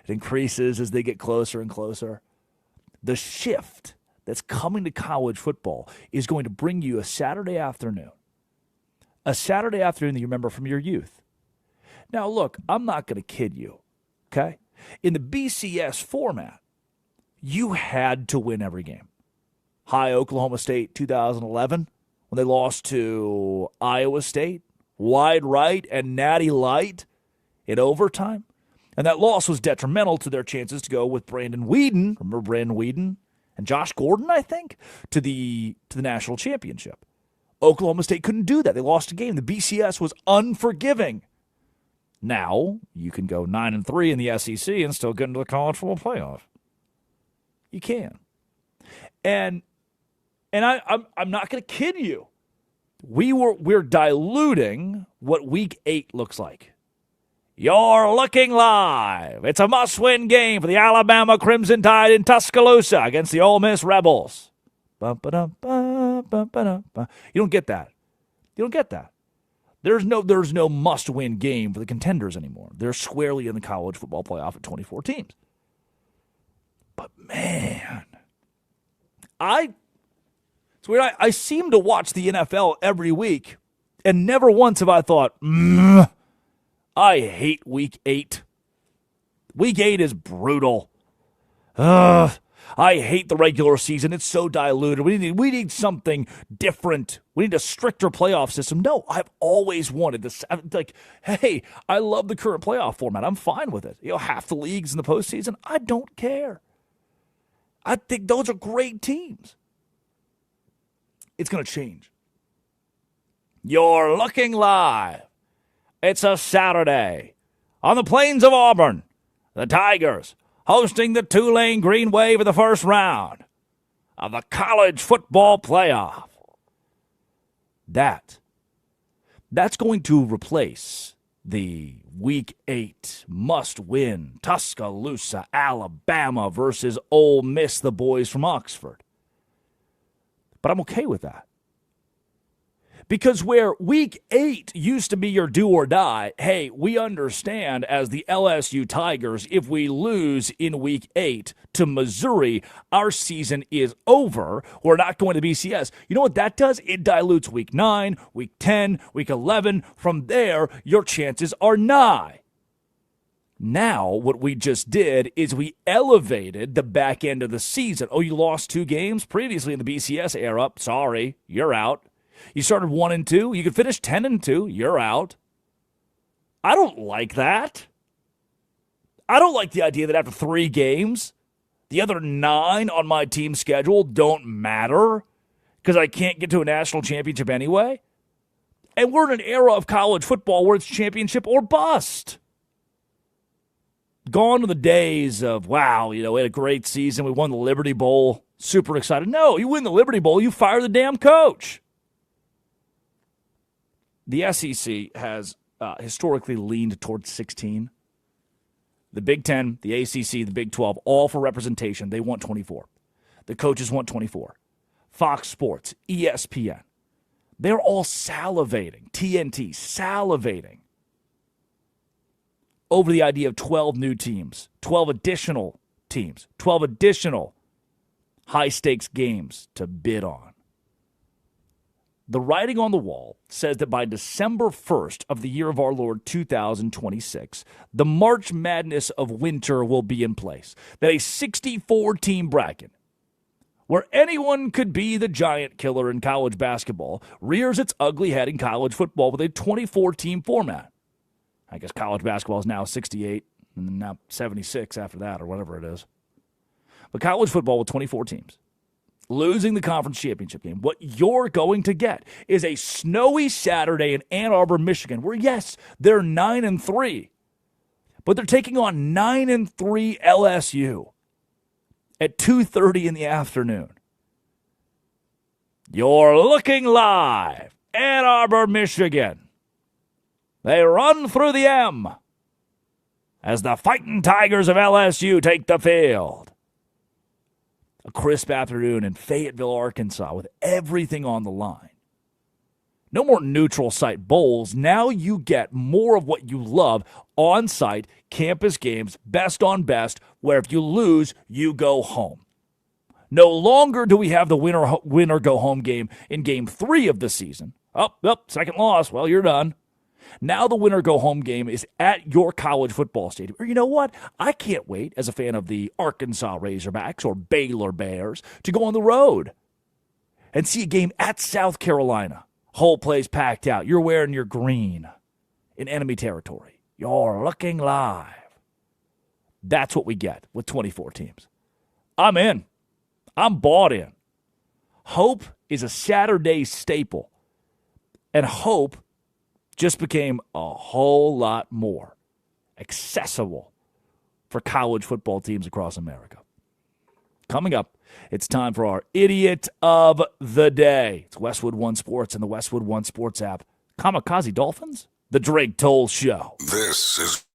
It increases as they get closer and closer. The shift that's coming to college football is going to bring you a Saturday afternoon that you remember from your youth. Now, look, I'm not going to kid you, okay? In the BCS format, you had to win every game. High Oklahoma State 2011, when they lost to Iowa State, wide right and natty light in overtime. And that loss was detrimental to their chances to go with Brandon Weeden, remember Brandon Weeden, and Josh Gordon, I think, to the national championship. Oklahoma State couldn't do that. They lost a game. The BCS was unforgiving. Now, you can go 9-3 in the SEC and still get into the college football playoff. You can. And I'm not going to kid you. We're diluting what Week 8 looks like. You're looking live. It's a must-win game for the Alabama Crimson Tide in Tuscaloosa against the Ole Miss Rebels. You don't get that. You don't get that. There's no must-win game for the contenders anymore. They're squarely in the college football playoff at 24 teams. But man, it's weird. I seem to watch the NFL every week, and never once have I thought, I hate Week 8. Week 8 is brutal. I hate the regular season. It's so diluted. We need something different. We need a stricter playoff system. No, I've always wanted this. Like, hey, I love the current playoff format. I'm fine with it. Half the leagues in the postseason, I don't care. I think those are great teams. It's going to change. You're looking live. It's a Saturday. On the plains of Auburn, the Tigers hosting the Tulane Green Wave in the first round of the college football playoff. That's going to replace the Week 8 must-win Tuscaloosa, Alabama versus Ole Miss, the boys from Oxford. But I'm okay with that. Because where Week 8 used to be your do or die, hey, we understand as the LSU Tigers, if we lose in Week 8 to Missouri, our season is over. We're not going to BCS. You know what that does? It dilutes Week 9, Week 10, Week 11. From there, your chances are nigh. Now, what we just did is we elevated the back end of the season. Oh, you lost 2 games previously in the BCS era. Sorry, you're out. You started 1-2. You could finish 10-2. You're out. I don't like that. I don't like the idea that after 3 games, the other 9 on my team's schedule don't matter because I can't get to a national championship anyway. And we're in an era of college football where it's championship or bust. Gone to the days of, wow, we had a great season. We won the Liberty Bowl. Super excited. No, you win the Liberty Bowl, you fire the damn coach. The SEC has historically leaned towards 16. The Big Ten, the ACC, the Big 12, all for representation. They want 24. The coaches want 24. Fox Sports, ESPN, they're all salivating. TNT, salivating over the idea of 12 new teams, 12 additional teams, 12 additional high-stakes games to bid on. The writing on the wall says that by December 1st of the year of our Lord 2026, the March Madness of winter will be in place. That a 64-team bracket, where anyone could be the giant killer in college basketball, rears its ugly head in college football with a 24-team format. I guess college basketball is now 68, and now 76 after that, or whatever it is. But college football with 24 teams. Losing the conference championship game. What you're going to get is a snowy Saturday in Ann Arbor, Michigan, where, yes, they're 9-3, but they're taking on 9-3 LSU at 2:30 in the afternoon. You're looking live. Ann Arbor, Michigan. They run through the M as the Fighting Tigers of LSU take the field. A crisp afternoon in Fayetteville, Arkansas, with everything on the line. No more neutral site bowls. Now you get more of what you love on-site campus games, best on best, where if you lose, you go home. No longer do we have the winner go home game in Game 3 of the season. Second loss. Well, you're done. Now the winner go home game is at your college football stadium. Or you know what? I can't wait, as a fan of the Arkansas Razorbacks or Baylor Bears, to go on the road and see a game at South Carolina. Whole place packed out. You're wearing your green in enemy territory. You're looking live. That's what we get with 24 teams. I'm in. I'm bought in. Hope is a Saturday staple. And hope just became a whole lot more accessible for college football teams across America. Coming up, it's time for our Idiot of the Day. It's Westwood One Sports and the Westwood One Sports app. Kamikaze Dolphins? The Drake Toll Show. This is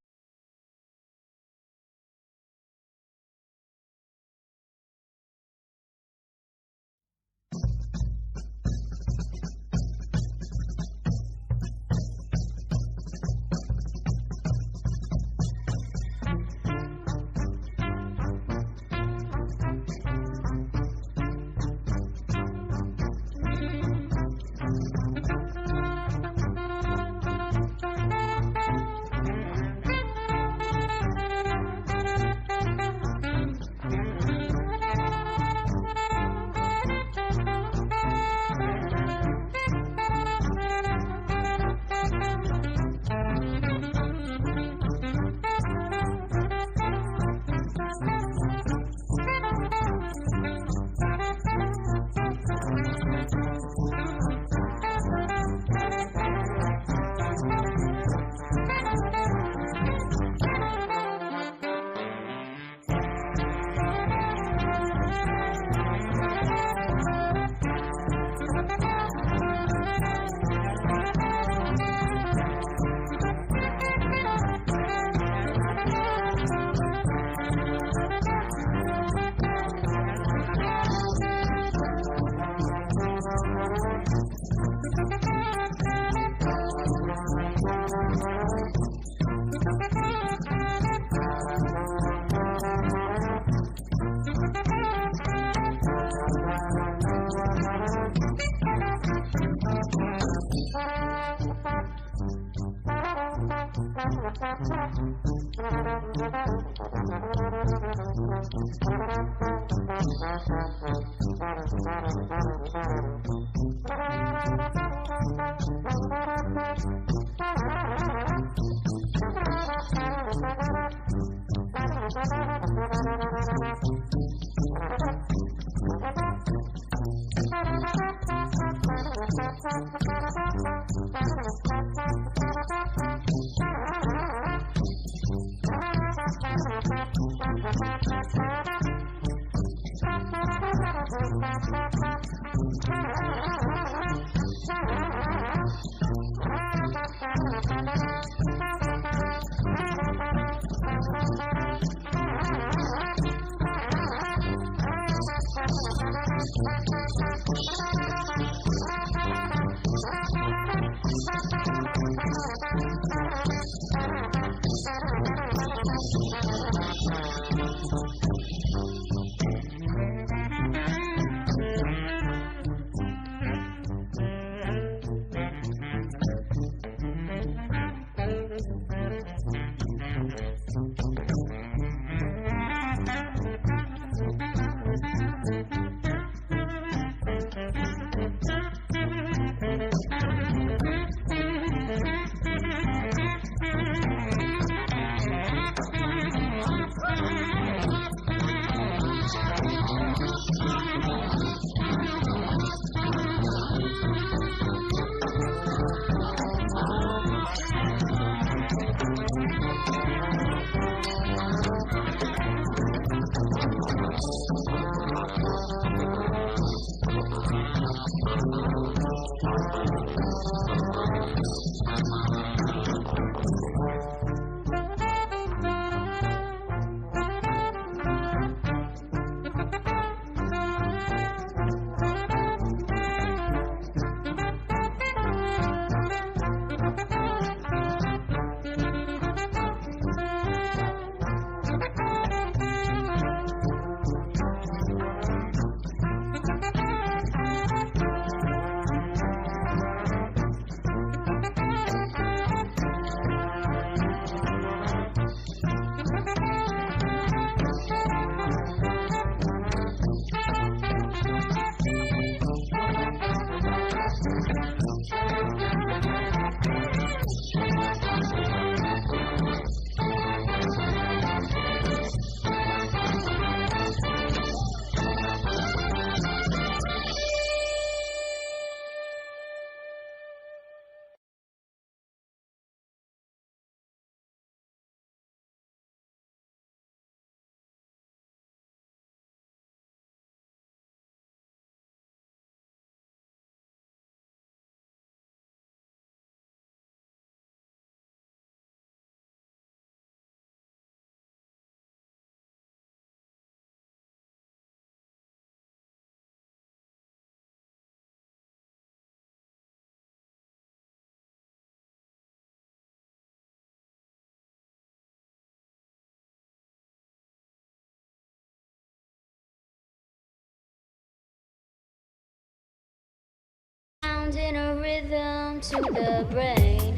rhythm to the brain.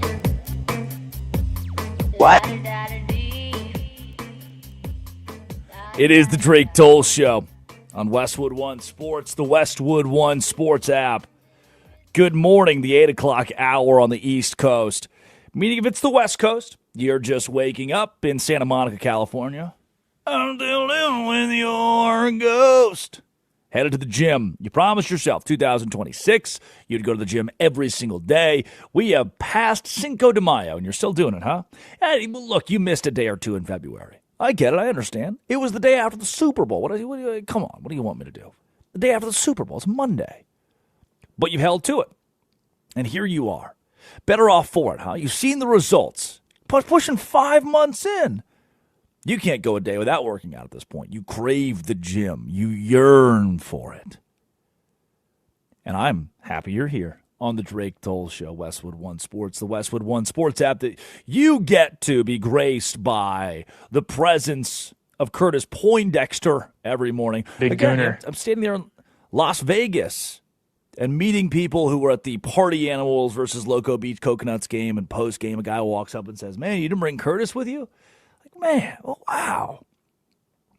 What? It is the Drake Toll Show on Westwood One Sports, the Westwood One Sports app. Good morning, the 8 o'clock hour on the East Coast. Meaning if it's the West Coast, you're just waking up in Santa Monica, California. I'm dealing with your ghost. Headed to the gym. You promised yourself 2026, you'd go to the gym every single day. We have passed Cinco de Mayo, and you're still doing it, huh? Hey, look, you missed a day or two in February. I get it. I understand. It was the day after the Super Bowl. Come on. What do you want me to do? The day after the Super Bowl. It's Monday. But you held to it. And here you are. Better off for it, huh? You've seen the results. Pushing 5 months in. You can't go a day without working out at this point. You crave the gym. You yearn for it. And I'm happy you're here on the Drake Toll Show, Westwood One Sports, the Westwood One Sports app that you get to be graced by the presence of Curtis Poindexter every morning. Big Gunner. I'm standing there in Las Vegas and meeting people who were at the Party Animals versus Loco Beach Coconuts game, and post-game a guy walks up and says, man, you didn't bring Curtis with you? Like, man, oh, wow.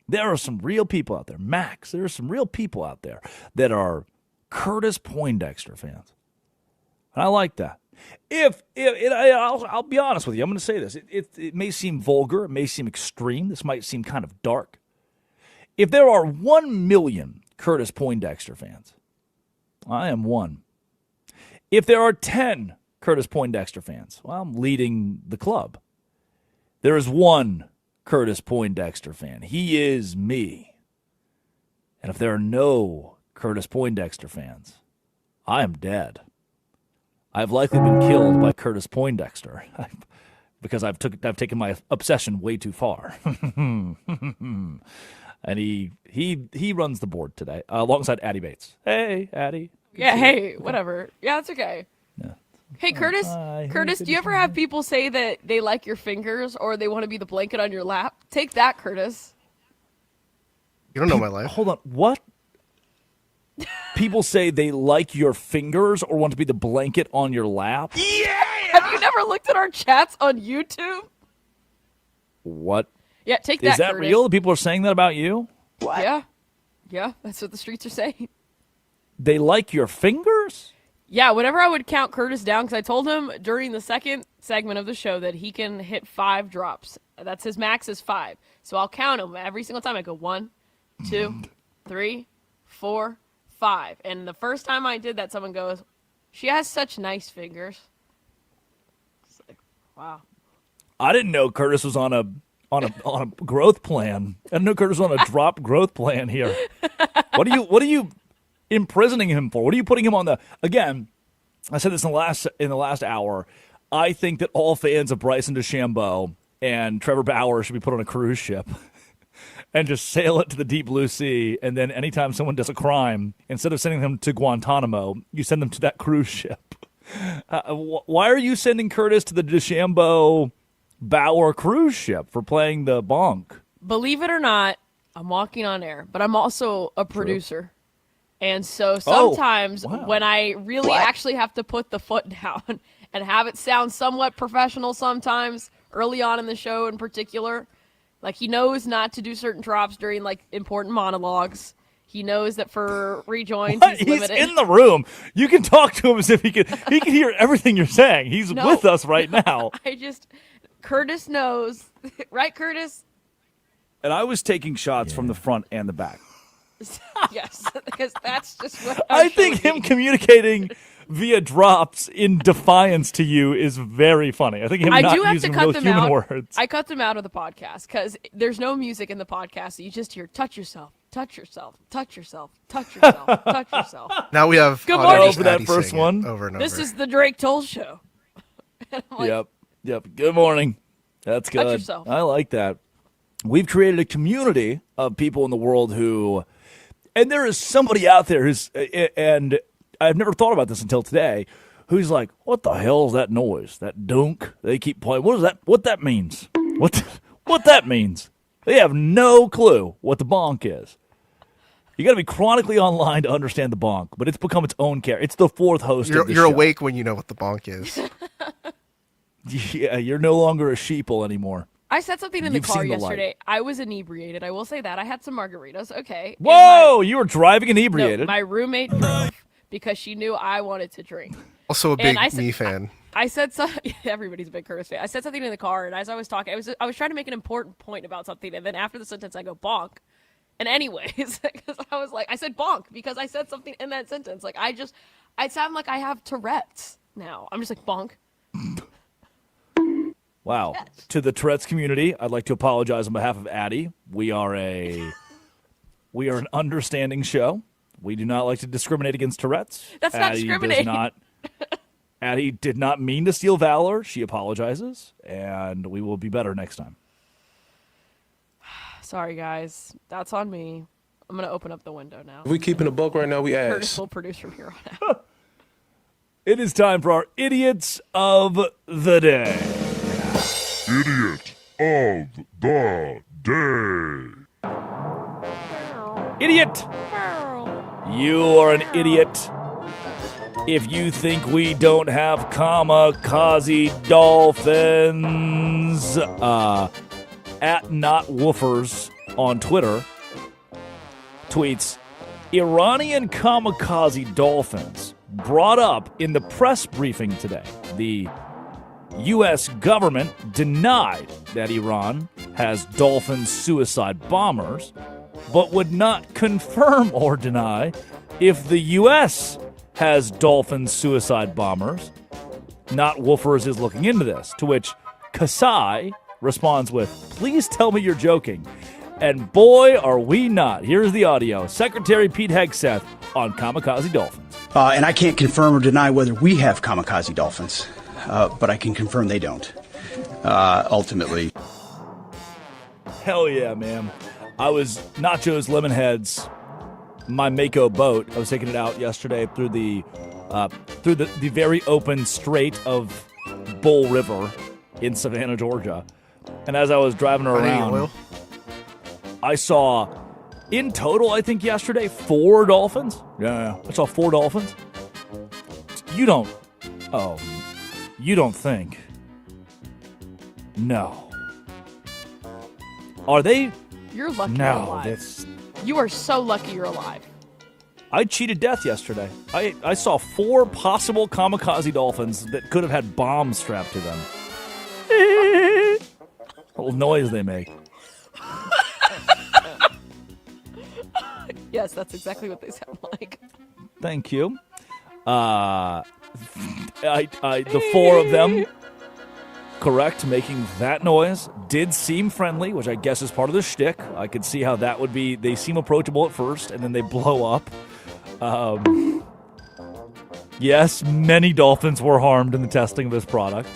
There are some real people out there. Max, there are some real people out there that are Curtis Poindexter fans. And I like that. I'll be honest with you. I'm going to say this. It may seem vulgar. It may seem extreme. This might seem kind of dark. If there are 1 million Curtis Poindexter fans, I am one. If there are 10 Curtis Poindexter fans, well, I'm leading the club. There is one Curtis Poindexter fan. He is me. And if there are no Curtis Poindexter fans, I am dead. I've likely been killed by Curtis Poindexter because I've taken my obsession way too far. And he runs the board today alongside Addie Bates. Hey, Addie. Yeah, hey, whatever. Yeah, that's okay. Yeah. Hey, Curtis, do you ever have people say that they like your fingers or they want to be the blanket on your lap? Take that, Curtis. You don't know my life. Hold on. What? People say they like your fingers or want to be the blanket on your lap? Yeah! Have you never looked at our chats on YouTube? What? Yeah, take that, Is that Curtis. real? People are saying that about you? What? Yeah. Yeah, that's what the streets are saying. They like your fingers? Yeah, whenever I would count Curtis down, because I told him during the second segment of the show that he can hit 5 drops. That's his max is 5. So I'll count him every single time. I go 1, 2, 3, 4, 5. And the first time I did that, someone goes, she has such nice fingers. It's like, wow. I didn't know Curtis was on a growth plan. I didn't know Curtis was on a drop growth plan here. What are you imprisoning him for? What are you putting him on the? Again, I said this in the last hour. I think that all fans of Bryson DeChambeau and Trevor Bauer should be put on a cruise ship and just sail it to the deep blue sea. And then anytime someone does a crime, instead of sending them to Guantanamo, you send them to that cruise ship. Why are you sending Curtis to the DeChambeau Bauer cruise ship for playing the bonk? Believe it or not, I'm walking on air, but I'm also a producer. And so sometimes when I really actually have to put the foot down and have it sound somewhat professional sometimes, early on in the show in particular, like he knows not to do certain drops during like important monologues. He knows that for rejoins, he's limited. He's in the room. You can talk to him as if he can hear everything you're saying. He's with us right now. Curtis knows. Right, Curtis? And I was taking shots from the front and the back. Yes, because that's just what I think him communicating via drops in defiance to you is very funny. I think him not using real human words. I cut them out of the podcast because there's no music in the podcast. So you just hear touch yourself, touch yourself, touch yourself, touch yourself, touch yourself. Now we have good morning for that first one. Over and over. This is the Drake Toll Show. Yep. Good morning. That's good. Touch yourself. I like that. We've created a community of people in the world who, and there is somebody out there who's, and I've never thought about this until today, who's like, what the hell is that noise? That dunk they keep playing. What is that? What that means? What that means? They have no clue what the bonk is. You got to be chronically online to understand the bonk, but it's become its own character. It's the fourth host of the You're show. awake when you know what the bonk is. Yeah, you're no longer a sheeple anymore. I said something in the You've car seen the yesterday. I was inebriated. I will say that. I had some margaritas. Okay. Whoa! You were driving inebriated. No, my roommate drove because she knew I wanted to drink. Also a big me fan. I said everybody's a big Curtis fan. I said something in the car, and as I was talking, I was trying to make an important point about something, and then after the sentence, I go bonk. And anyways, because I was like, I said bonk because I said something in that sentence. Like I sound like I have Tourette's now. I'm just like bonk. Wow. Yes. To the Tourette's community, I'd like to apologize on behalf of Addie. We are an understanding show. We do not like to discriminate against Tourette's. That's not discriminating. Addie did not mean to steal valor. She apologizes, and we will be better next time. Sorry, guys. That's on me. I'm going to open up the window now. If we keeping a buck right now, we ass. Curtis will produce from here on out. It is time for our Idiots of the Day. Idiot of the Day. Idiot! You are an idiot if you think we don't have kamikaze dolphins. At NotWoofers on Twitter tweets, Iranian kamikaze dolphins brought up in the press briefing today. The U.S. government denied that Iran has dolphin suicide bombers, but would not confirm or deny if the U.S. has dolphin suicide bombers. NotWoofers is looking into this, to which Kasai responds with, please tell me you're joking. And boy, are we not. Here's the audio. Secretary Pete Hegseth on kamikaze dolphins. And I can't confirm or deny whether we have kamikaze dolphins, but I can confirm they don't, ultimately. Hell yeah, man. I was Nacho's Lemonheads, my Mako boat. I was taking it out yesterday through the very open strait of Bull River in Savannah, Georgia. And as I was driving around, I saw, in total, I think yesterday, 4 dolphins. Yeah, I saw 4 dolphins. You don't think. No. Are they? You're lucky no, you're alive. That's... You are so lucky you're alive. I cheated death yesterday. I saw 4 possible kamikaze dolphins that could have had bombs strapped to them. Little noise they make. Yes, that's exactly what they sound like. Thank you. The 4 of them, correct, making that noise, did seem friendly, which I guess is part of the shtick. I could see how that would be. They seem approachable at first, and then they blow up. Yes, many dolphins were harmed in the testing of this product.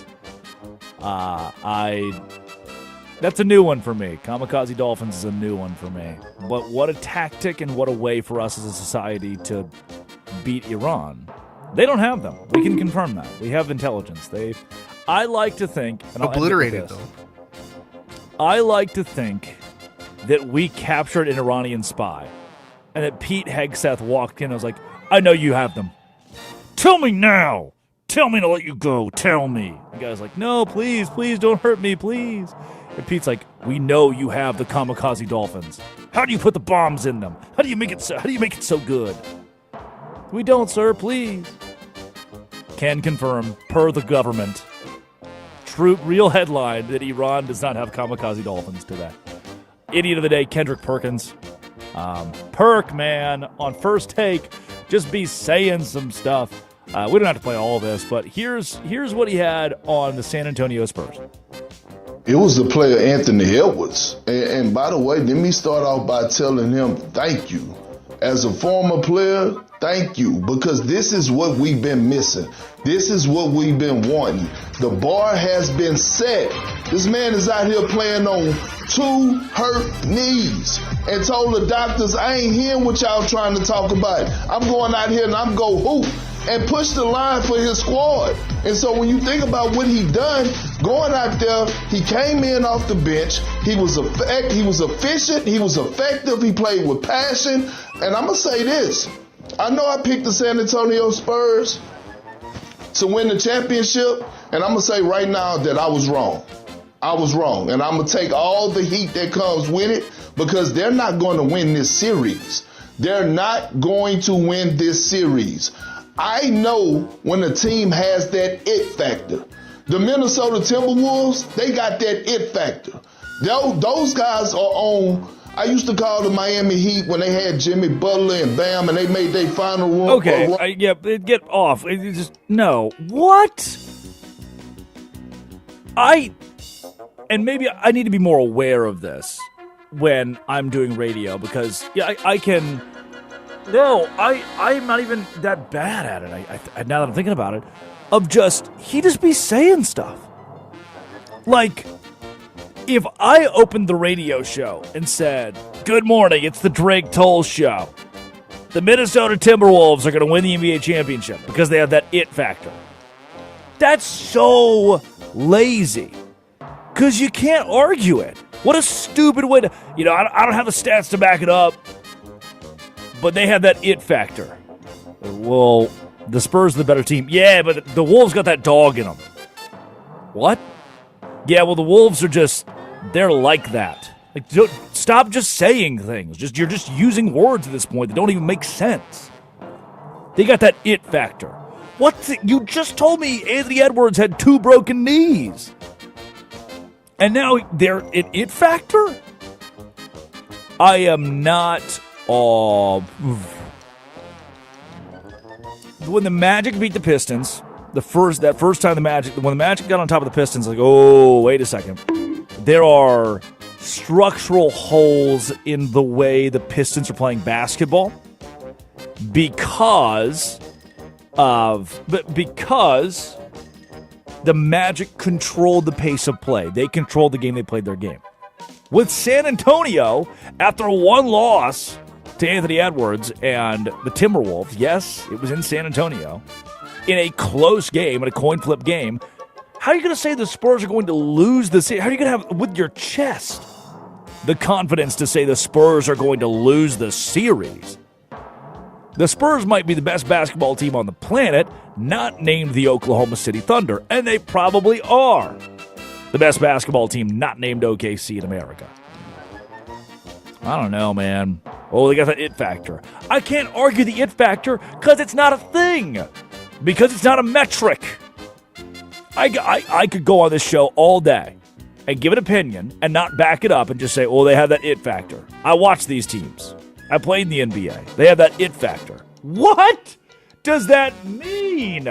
That's a new one for me. Kamikaze dolphins is a new one for me. But what a tactic and what a way for us as a society to beat Iran. They don't have them. We can confirm that. We have intelligence. I like to think... And obliterated, though. I like to think that we captured an Iranian spy and that Pete Hegseth walked in and was like, I know you have them. Tell me now. Tell me to let you go. Tell me. The guy's like, no, please, don't hurt me, please. And Pete's like, we know you have the kamikaze dolphins. How do you put the bombs in them? How do you make it so good? We don't, sir, please. Can confirm, per the government, true, real headline that Iran does not have kamikaze dolphins today. Idiot of the day, Kendrick Perkins. Perk, man, on First Take, just be saying some stuff. We don't have to play all of this, but here's what he had on the San Antonio Spurs. It was the player Anthony Edwards. And by the way, let me start off by telling him thank you. As a former player, thank you, because this is what we've been missing. This is what we've been wanting. The bar has been set. This man is out here playing on 2 hurt knees and told the doctors, I ain't hearing what y'all trying to talk about. I'm going out here and I'm go hoop and push the line for his squad. And so when you think about what he done, Going out there, he came in off the bench. He was efficient. He was effective. He played with passion. And I'm going to say this. I know I picked the San Antonio Spurs to win the championship. And I'm going to say right now that I was wrong. I was wrong. And I'm going to take all the heat that comes with it because they're not going to win this series. They're not going to win this series. I know when a team has that it factor. The Minnesota Timberwolves, they got that it factor. Those guys are on, I used to call the Miami Heat when they had Jimmy Butler and Bam, and they made their final run. Okay, get off. No. What? And maybe I need to be more aware of this when I'm doing radio because I can. No, I'm not even that bad at it. Now that I'm thinking about it, he just be saying stuff. Like, if I opened the radio show and said, "Good morning, it's the Drake Toll Show. The Minnesota Timberwolves are going to win the NBA championship because they have that it factor." That's so lazy. Because you can't argue it. What a stupid way to... I don't have the stats to back it up, but they have that it factor. Well, the Spurs are the better team. Yeah, but the Wolves got that dog in them. What? Yeah, well, the Wolves are they're like that. Like, stop just saying things. You're just using words at this point that don't even make sense. They got that it factor. You just told me Anthony Edwards had 2 broken knees. And now they're an it factor? I am not... When the Magic beat the Pistons, when the Magic got on top of the Pistons, like, oh, wait a second. There are structural holes in the way the Pistons are playing basketball because the Magic controlled the pace of play. They controlled the game. They played their game. With San Antonio, after one loss to Anthony Edwards and the Timberwolves, yes, it was in San Antonio, in a close game, in a coin flip game, how are you going to say the Spurs are going to lose the series? How are you going to have, with your chest, the confidence to say the Spurs are going to lose the series? The Spurs might be the best basketball team on the planet, not named the Oklahoma City Thunder, and they probably are the best basketball team not named OKC in America. I don't know, man. Oh, they got that it factor. I can't argue the it factor because it's not a thing, because it's not a metric. I could go on this show all day and give an opinion and not back it up and just say, oh, they have that it factor. I watch these teams. I played in the NBA. They have that it factor. What does that mean?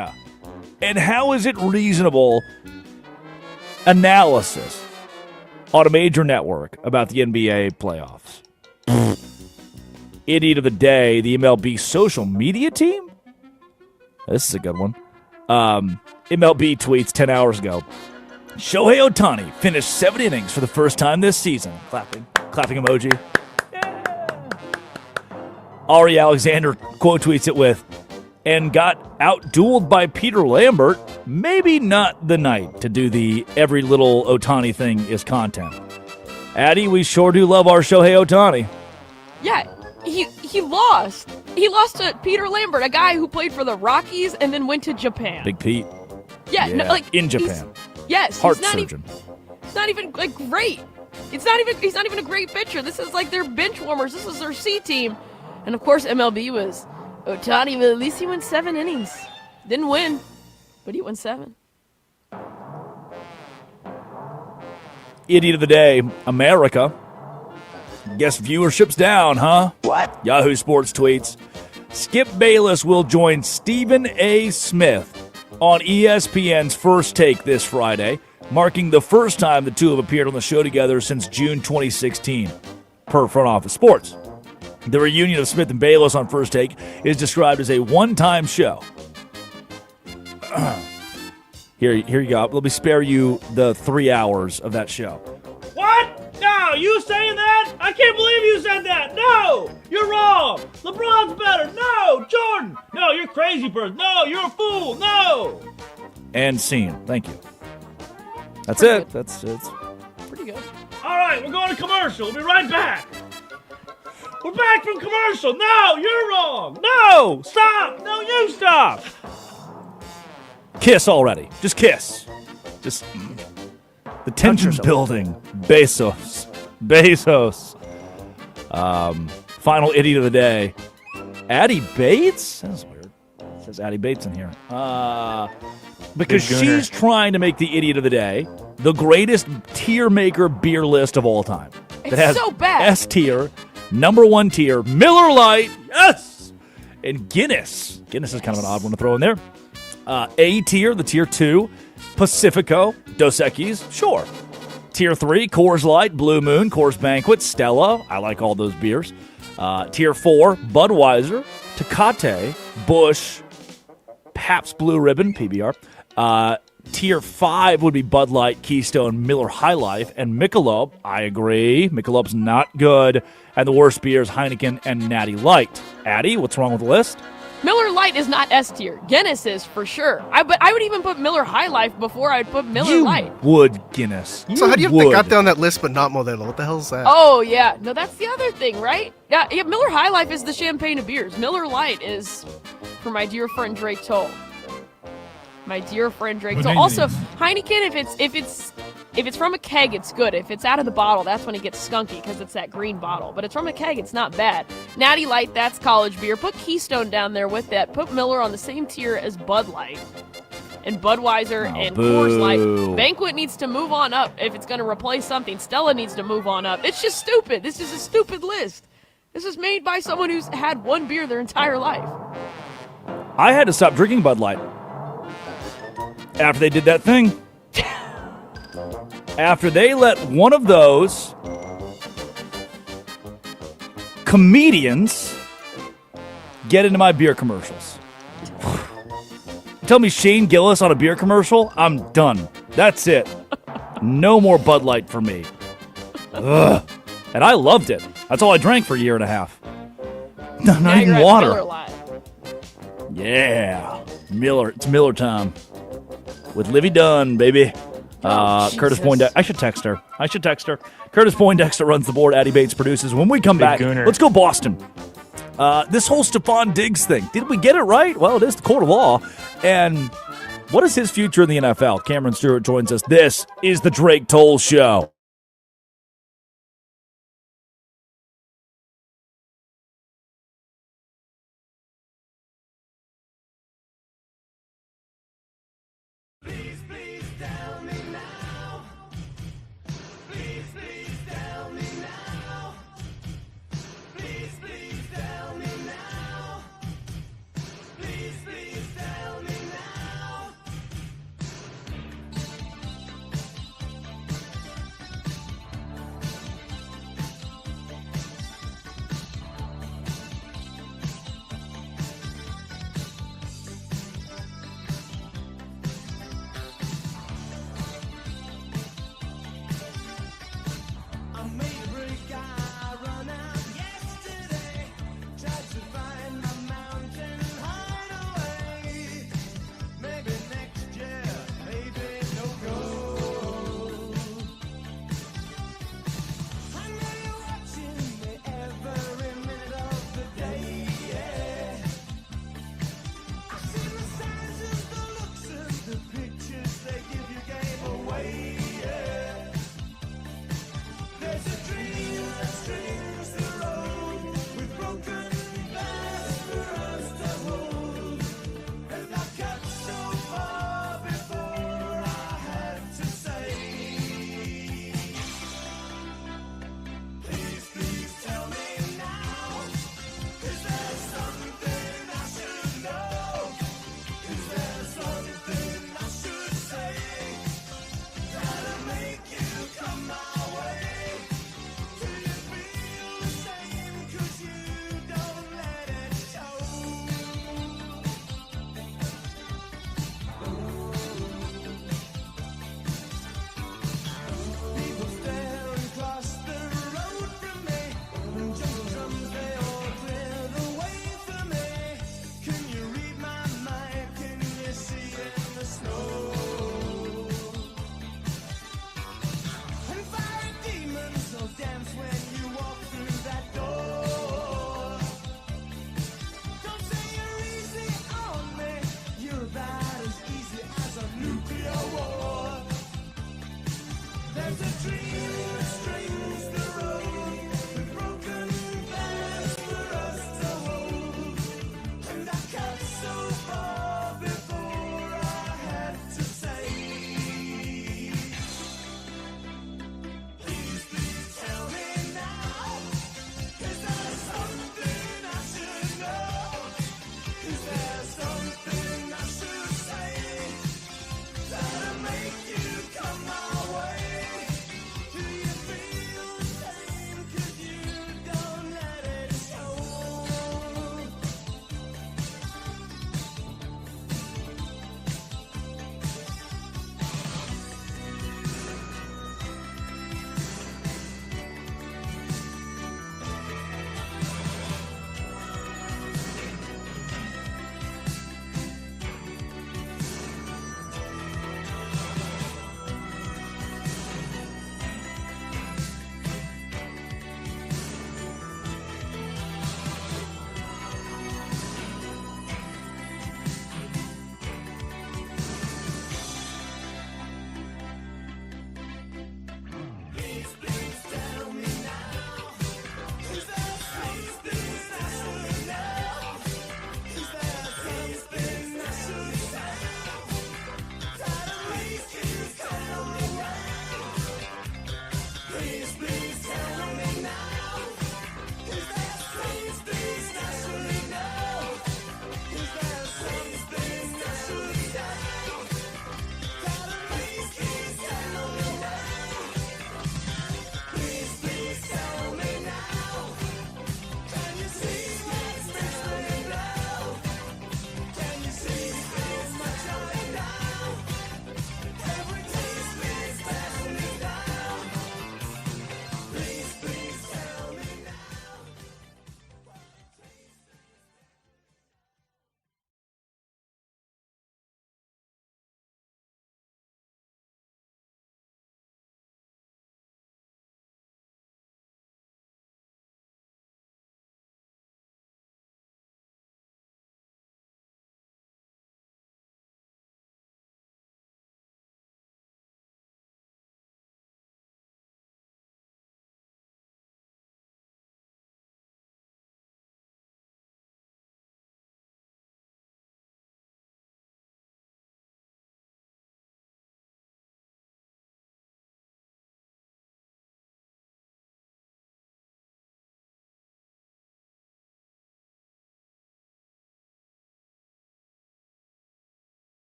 And how is it reasonable analysis on a major network about the NBA playoffs? Idiot of the day, the MLB social media team? This is a good one. MLB tweets 10 hours ago. Shohei Ohtani finished 7 innings for the first time this season. Clapping emoji. Ari Alexander quote tweets it with, and got out-dueled by Peter Lambert. Maybe not the night to do the every little Ohtani thing is content. Addy, we sure do love our Shohei Ohtani. Yeah, he lost. He lost to Peter Lambert, a guy who played for the Rockies and then went to Japan. Big Pete. Yeah. No, like in Japan. He's not even like great. He's not even a great pitcher. This is like their bench warmers. This is their C team. And of course MLB was Ohtani, but at least he went 7 innings. Didn't win, but he won 7. Idiot of the day, America. Guess viewership's down, huh? What? Yahoo Sports tweets, Skip Bayless will join Stephen A. Smith on ESPN's First Take this Friday, marking the first time the two have appeared on the show together since June 2016, per Front Office Sports. The reunion of Smith and Bayless on First Take is described as a one-time show. Here you go. Let me spare you the 3 hours of that show. What? No, you saying that? I can't believe you said that. No, you're wrong. LeBron's better. No, Jordan. No, you're a crazy person. No, you're a fool. No. And scene. Thank you. That's it. That's it. Pretty good. All right, we're going to commercial. We'll be right back. We're back from commercial. No, you're wrong. No, stop. No, you stop. Kiss already. Just kiss. Just the tension's building. Bezos. Final idiot of the day. Addie Bates? That's weird. It says Addie Bates in here. Because she's trying to make the idiot of the day the greatest tier maker beer list of all time. It's so bad. S tier, number 1 tier, Miller Lite, yes, and Guinness. Guinness is kind of an odd one to throw in there. A tier, the tier 2, Pacifico, Dos Equis, sure. Tier 3, Coors Light, Blue Moon, Coors Banquet, Stella. I like all those beers. Tier 4, Budweiser, Tecate, Busch, Pabst Blue Ribbon, PBR. Tier 5 would be Bud Light, Keystone, Miller High Life, and Michelob. I agree. Michelob's not good. And the worst beers, Heineken and Natty Light. Addie, what's wrong with the list? Miller Lite is not S tier. Guinness is for sure. But I would even put Miller High Life before I'd put Miller Lite. Would Guinness. So how do you have Tecate on that list but not Modelo? What the hell is that? Oh, yeah. No, that's the other thing, right? Yeah, Miller High Life is the champagne of beers. Miller Lite is for my dear friend Drake Toll. My dear friend Drake Toll. Also, Heineken, if it's from a keg, it's good. If it's out of the bottle, that's when it gets skunky because it's that green bottle. But it's from a keg, it's not bad. Natty Light, that's college beer. Put Keystone down there with that. Put Miller on the same tier as Bud Light and Budweiser and Coors Light. Banquet needs to move on up if it's going to replace something. Stella needs to move on up. It's just stupid. This is a stupid list. This is made by someone who's had one beer their entire life. I had to stop drinking Bud Light after they did that thing. After they let one of those comedians get into my beer commercials. Tell me Shane Gillis on a beer commercial, I'm done. That's it. No more Bud Light for me. Ugh. And I loved it. That's all I drank for a year and a half. Not even water. Miller Lite. Yeah. Miller. It's Miller time. With Livy Dunn, baby. Curtis Poindexter. I should text her. Curtis Poindexter runs the board. Addie Bates produces. When we come back, let's go Boston. This whole Stephon Diggs thing. Did we get it right? Well, it is the court of law. And what is his future in the NFL? Cameron Stewart joins us. This is the Drake Toll Show.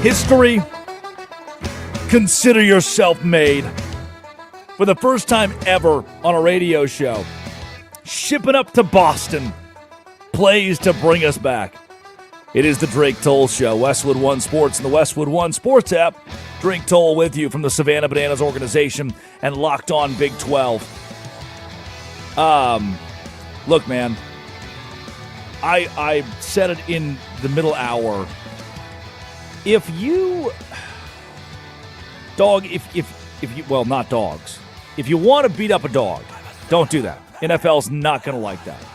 History, consider yourself made. For the first time ever on a radio show, shipping up to Boston, plays to bring us back. It is the Drake Toll Show, Westwood One Sports and the Westwood One Sports app. Drake Toll with you from the Savannah Bananas organization and Locked On Big 12. Look, man, I said it in the middle hour. If you, not dogs. If you want to beat up a dog, don't do that. NFL's not going to like that.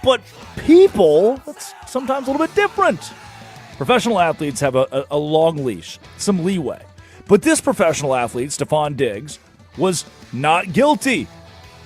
But people, that's sometimes a little bit different. Professional athletes have a long leash, some leeway. But this professional athlete, Stephon Diggs, was not guilty,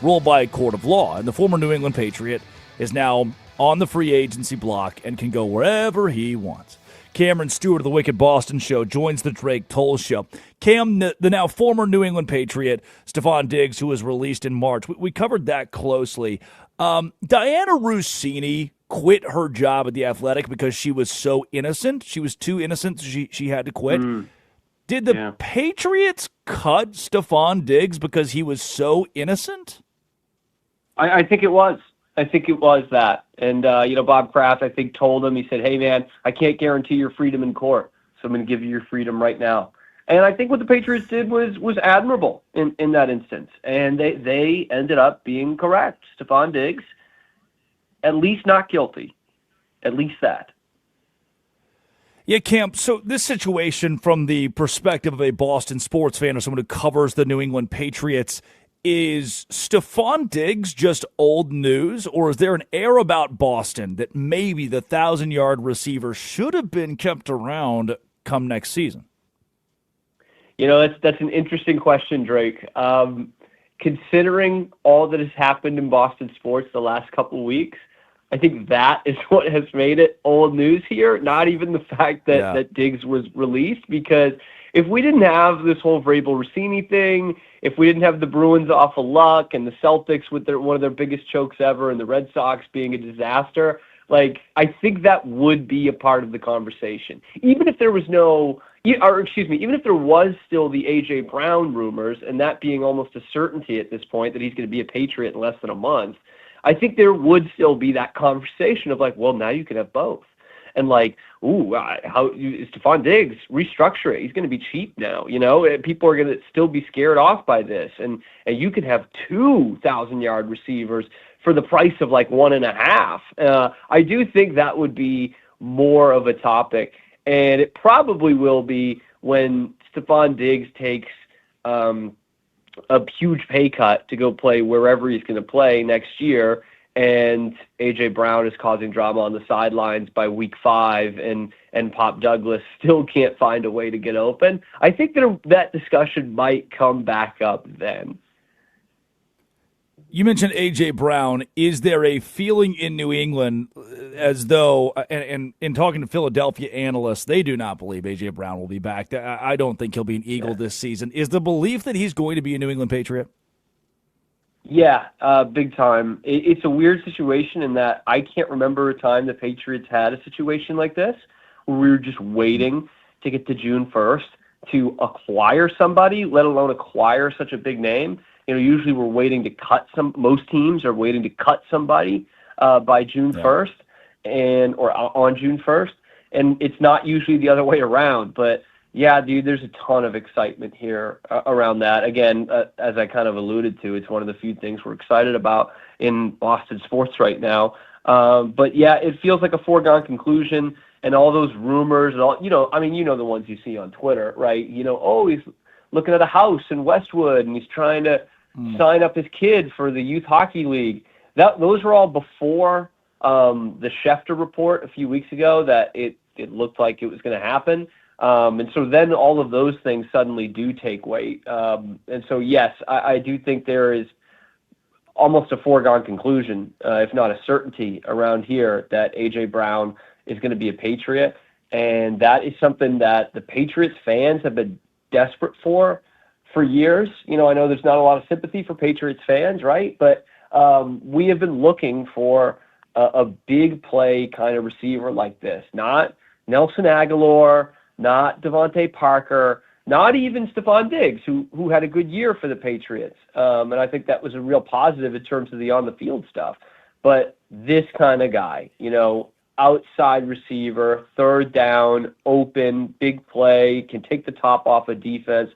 ruled by a court of law. And the former New England Patriot is now on the free agency block and can go wherever he wants. Cameron Stewart of the Wicked Boston Show joins the Drake Toll Show. Cam, the now former New England Patriot, Stephon Diggs, who was released in March. We covered that closely. Diana Russini quit her job at The Athletic because she was so innocent. She was too innocent, so she had to quit. Did the Patriots cut Stephon Diggs because he was so innocent? I think it was. I think it was that. And, Bob Kraft, I think, told him, he said, hey, man, I can't guarantee your freedom in court, so I'm going to give you your freedom right now. And I think what the Patriots did was admirable in that instance. And they ended up being correct. Stephon Diggs, at least not guilty. At least that. Yeah, Camp, so this situation from the perspective of a Boston sports fan or someone who covers the New England Patriots, is Stephon Diggs just old news, or is there an air about Boston that maybe the 1,000-yard receiver should have been kept around come next season? That's an interesting question, Drake. Considering all that has happened in Boston sports the last couple of weeks, I think that is what has made it old news here, not even the fact that Diggs was released, because if we didn't have this whole Vrabel Rossini thing, if we didn't have the Bruins off of luck and the Celtics with one of their biggest chokes ever and the Red Sox being a disaster, I think that would be a part of the conversation. Even if there was even if there was still the A.J. Brown rumors, and that being almost a certainty at this point that he's going to be a Patriot in less than a month, I think there would still be that conversation of well, now you can have both. And how is Stephon Diggs restructure it? He's going to be cheap now, People are going to still be scared off by this, and you can have 2,000-yard receivers for the price of 1.5. I do think that would be more of a topic, and it probably will be when Stephon Diggs takes a huge pay cut to go play wherever he's going to play next year. And A.J. Brown is causing drama on the sidelines by week 5, and Pop Douglas still can't find a way to get open. I think that discussion might come back up then. You mentioned A.J. Brown. Is there a feeling in New England as though, and in talking to Philadelphia analysts, they do not believe A.J. Brown will be back. I don't think he'll be an Eagle this season. Is the belief that he's going to be a New England Patriot? Yeah, big time. It's a weird situation in that I can't remember a time the Patriots had a situation like this where we were just waiting to get to June 1st to acquire somebody, let alone acquire such a big name. Usually we're waiting to cut most teams are waiting to cut somebody by June 1st or on June 1st. And it's not usually the other way around, but yeah, dude, there's a ton of excitement here around that. Again, as I kind of alluded to, it's one of the few things we're excited about in Boston sports right now. But yeah, it feels like a foregone conclusion, and all those rumors and all, the ones you see on Twitter, right? He's looking at a house in Westwood and he's trying to sign up his kid for the youth hockey league. Those were all before the Schefter report a few weeks ago that it looked like it was going to happen. And so then all of those things suddenly do take weight. And so, yes, I do think there is almost a foregone conclusion, if not a certainty around here, that A.J. Brown is going to be a Patriot. And that is something that the Patriots fans have been desperate for years. I know there's not a lot of sympathy for Patriots fans, right? But we have been looking for a big play kind of receiver like this. Not Nelson Aguilar, not Devontae Parker, not even Stephon Diggs, who had a good year for the Patriots. And I think that was a real positive in terms of the on-the-field stuff. But this kind of guy, outside receiver, third down, open, big play, can take the top off a defense,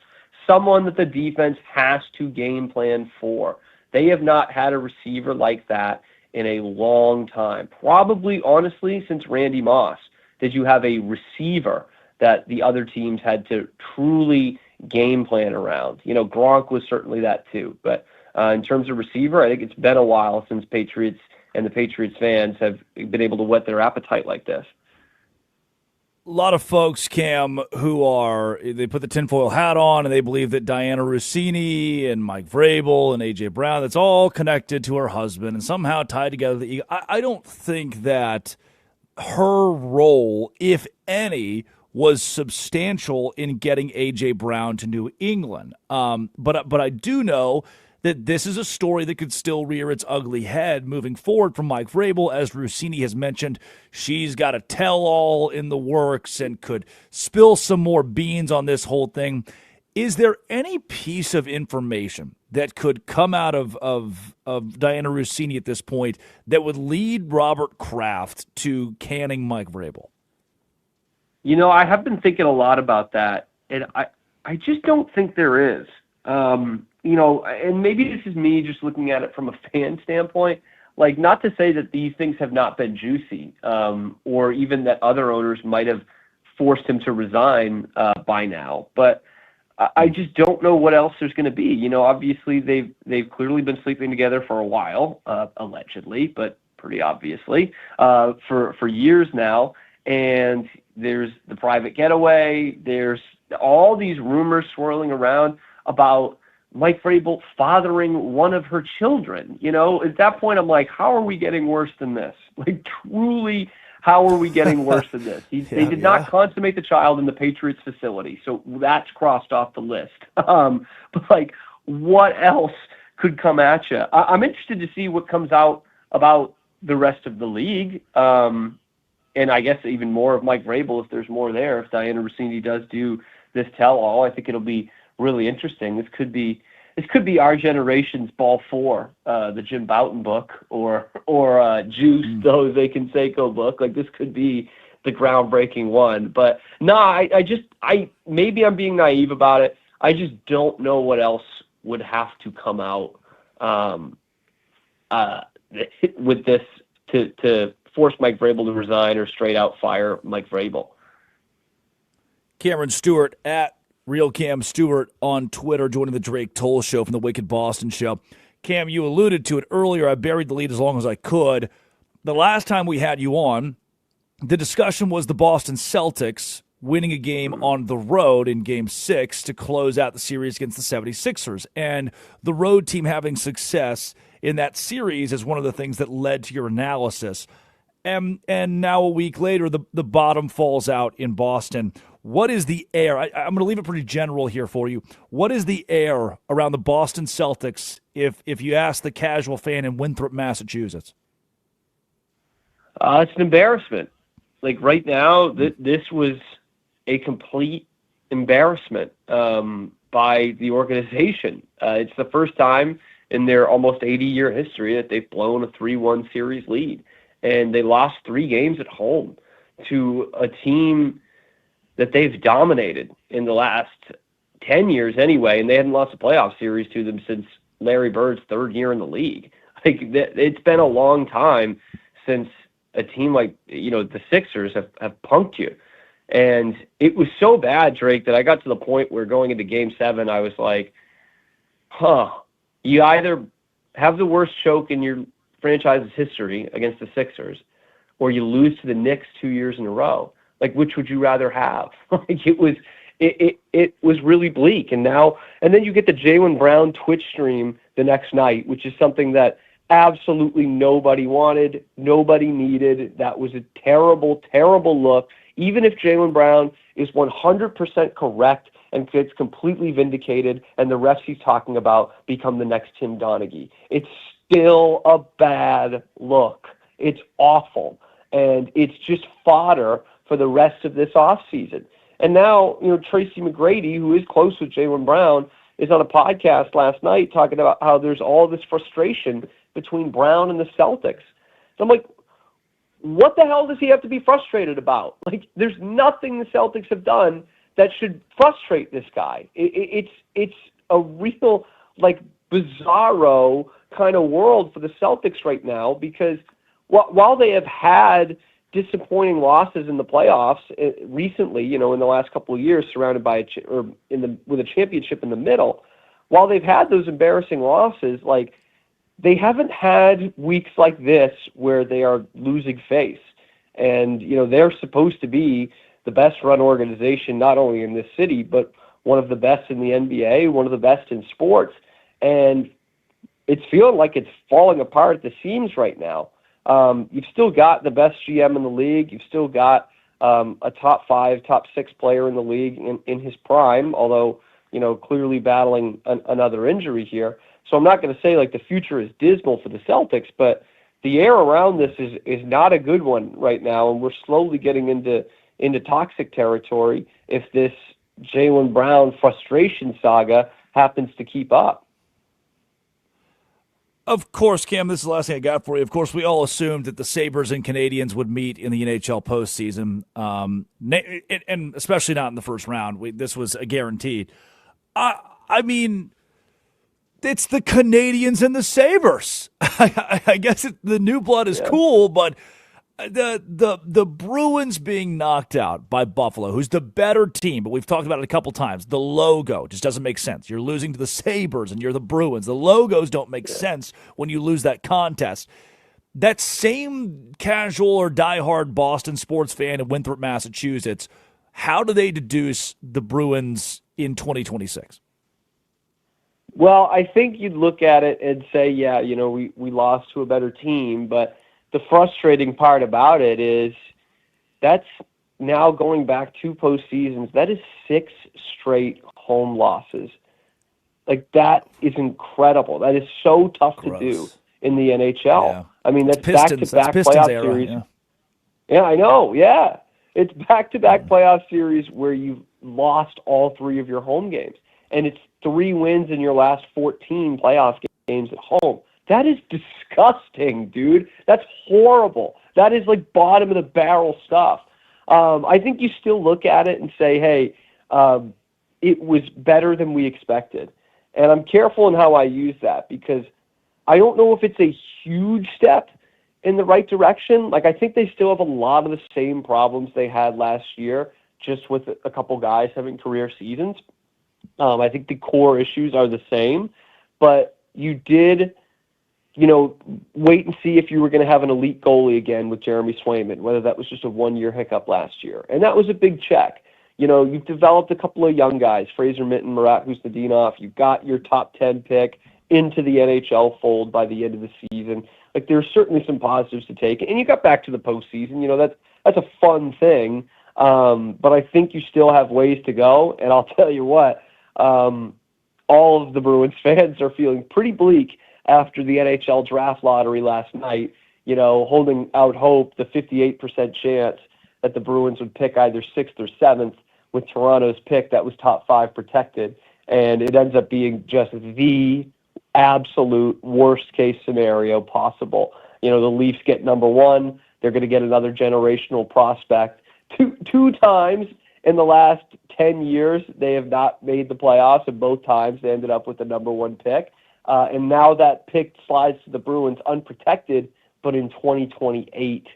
someone that the defense has to game plan for. They have not had a receiver like that in a long time. Probably, honestly, since Randy Moss, did you have a receiver that the other teams had to truly game plan around. Gronk was certainly that too. But in terms of receiver, I think it's been a while since Patriots and the Patriots fans have been able to whet their appetite like this. A lot of folks, Cam, they put the tinfoil hat on and they believe that Diana Rossini and Mike Vrabel and A.J. Brown, that's all connected to her husband and somehow tied together the Eagles. I don't think that her role, if any, was substantial in getting A.J. Brown to New England. But I do know that this is a story that could still rear its ugly head moving forward from Mike Vrabel. As Rossini has mentioned, she's got a tell-all in the works and could spill some more beans on this whole thing. Is there any piece of information that could come out of Diana Rossini at this point that would lead Robert Kraft to canning Mike Vrabel? I have been thinking a lot about that, and I just don't think there is. And maybe this is me just looking at it from a fan standpoint, like not to say that these things have not been juicy, or even that other owners might have forced him to resign by now, but I just don't know what else there's going to be. Obviously they've clearly been sleeping together for a while, allegedly, but pretty obviously, for years now. And there's the private getaway. There's all these rumors swirling around about Mike Vrabel fathering one of her children. At that point, I'm like, how are we getting worse than this? Like, truly, how are we getting worse than this? They did not consummate the child in the Patriots facility, so that's crossed off the list. But, what else could come at you? I'm interested to see what comes out about the rest of the league. And I guess even more of Mike Vrabel, if there's more there, if Diana Rossini does do this tell-all, I think it'll be really interesting. This could be our generation's Ball 4, the Jim Bouton book, or Juice, the Jose Canseco book. Like, this could be the groundbreaking one. But no, I maybe I'm being naive about it. I just don't know what else would have to come out with this to force Mike Vrabel to resign or straight out fire Mike Vrabel. Cameron Stewart at Real Cam Stewart on Twitter, joining the Drake Toll Show from the Wicked Boston Show. Cam, you alluded to it earlier. I buried the lead as long as I could. The last time we had you on, the discussion was the Boston Celtics winning a game on the road in Game 6 to close out the series against the 76ers. And the road team having success in that series is one of the things that led to your analysis. And now a week later, the bottom falls out in Boston. What is the air? I'm going to leave it pretty general here for you. What is the air around the Boston Celtics if you ask the casual fan in Winthrop, Massachusetts? It's an embarrassment. Like right now, this was a complete embarrassment by the organization. It's the first time in their almost 80-year history that they've blown a 3-1 series lead. And they lost 3 games at home to a team that they've dominated in the last 10 years anyway, and they hadn't lost a playoff series to them since Larry Bird's 3rd year in the league. Like, it's been a long time since a team like, the Sixers have punked you. And it was so bad, Drake, that I got to the point where going into Game 7, I was like, you either have the worst choke in your franchise's history against the Sixers, or you lose to the Knicks 2 years in a row. Like, which would you rather have? Like, it was really bleak. And then you get the Jaylen Brown Twitch stream the next night, which is something that absolutely nobody wanted, nobody needed. That was a terrible, terrible look. Even if Jaylen Brown is 100% correct and gets completely vindicated, and the refs he's talking about become the next Tim Donaghy, it's still a bad look. It's awful. And it's just fodder for the rest of this offseason. And now, Tracy McGrady, who is close with Jaylen Brown, is on a podcast last night talking about how there's all this frustration between Brown and the Celtics. So I'm like, what the hell does he have to be frustrated about? Like, there's nothing the Celtics have done that should frustrate this guy. It's a real, like, bizarro kind of world for the Celtics right now, because while they have had disappointing losses in the playoffs recently, in the last couple of years, surrounded by with a championship in the middle, while they've had those embarrassing losses, like, they haven't had weeks like this where they are losing face. And, they're supposed to be the best run organization, not only in this city, but one of the best in the NBA, one of the best in sports. And it's feeling like it's falling apart at the seams right now. You've still got the best GM in the league. You've still got a top 5, top 6 player in the league in his prime, although, clearly battling another injury here. So I'm not going to say like the future is dismal for the Celtics, but the air around this is not a good one right now, and we're slowly getting into toxic territory if this Jaylen Brown frustration saga happens to keep up. Of course, Cam, this is the last thing I got for you. Of course, we all assumed that the Sabres and Canadiens would meet in the NHL postseason, and especially not in the first round. This was a guaranteed. I mean, it's the Canadiens and the Sabres. I guess the new blood is cool, but the Bruins being knocked out by Buffalo, who's the better team, but we've talked about it a couple times. The logo just doesn't make sense. You're losing to the Sabres and you're the Bruins. The logos don't make sense when you lose that contest. That same casual or diehard Boston sports fan in Winthrop, Massachusetts, how do they deduce the Bruins in 2026? Well, I think you'd look at it and say, we lost to a better team, but the frustrating part about it is that's now going back 2 postseasons. That is 6 straight home losses. Like, that is incredible. That is so tough to do in the NHL. Yeah. I mean, that's Pistons, back-to-back Pistons playoff era, series. yeah. Yeah, I know. Yeah. It's back-to-back playoff series where you've lost all 3 of your home games. And it's 3 wins in your last 14 playoff games at home. That is disgusting, dude. That's horrible. That is like bottom of the barrel stuff. I think you still look at it and say, hey, it was better than we expected. And I'm careful in how I use that, because I don't know if it's a huge step in the right direction. Like, I think they still have a lot of the same problems they had last year, just with a couple guys having career seasons. I think the core issues are the same, but you did, wait and see if you were going to have an elite goalie again with Jeremy Swayman, whether that was just a 1-year hiccup last year. And that was a big check. You've developed a couple of young guys, Fraser Minton, Murat Husnudinov. You've got your top 10 pick into the NHL fold by the end of the season. Like, there's certainly some positives to take. And you got back to the postseason. That's a fun thing. But I think you still have ways to go. And I'll tell you what, all of the Bruins fans are feeling pretty bleak after the NHL draft lottery last night, holding out hope, the 58% chance that the Bruins would pick either 6th or 7th, with Toronto's pick that was top 5 protected. And it ends up being just the absolute worst case scenario possible. The Leafs get number 1. They're going to get another generational prospect. Two times in the last 10 years, they have not made the playoffs, and both times they ended up with the number 1 pick. And now that pick slides to the Bruins unprotected, but in 2028,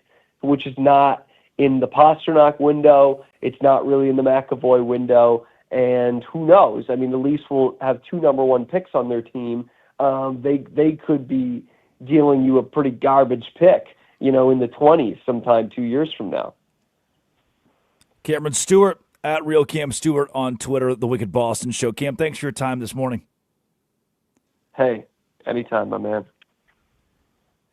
which is not in the Pasternak window. It's not really in the McAvoy window. And who knows? I mean, the Leafs will have 2 number 1 picks on their team. They could be dealing you a pretty garbage pick, in the 20s sometime 2 years from now. Cameron Stewart, at Real Cam Stewart on Twitter, The Wicked Boston Show. Cam, thanks for your time this morning. Hey, anytime, my man.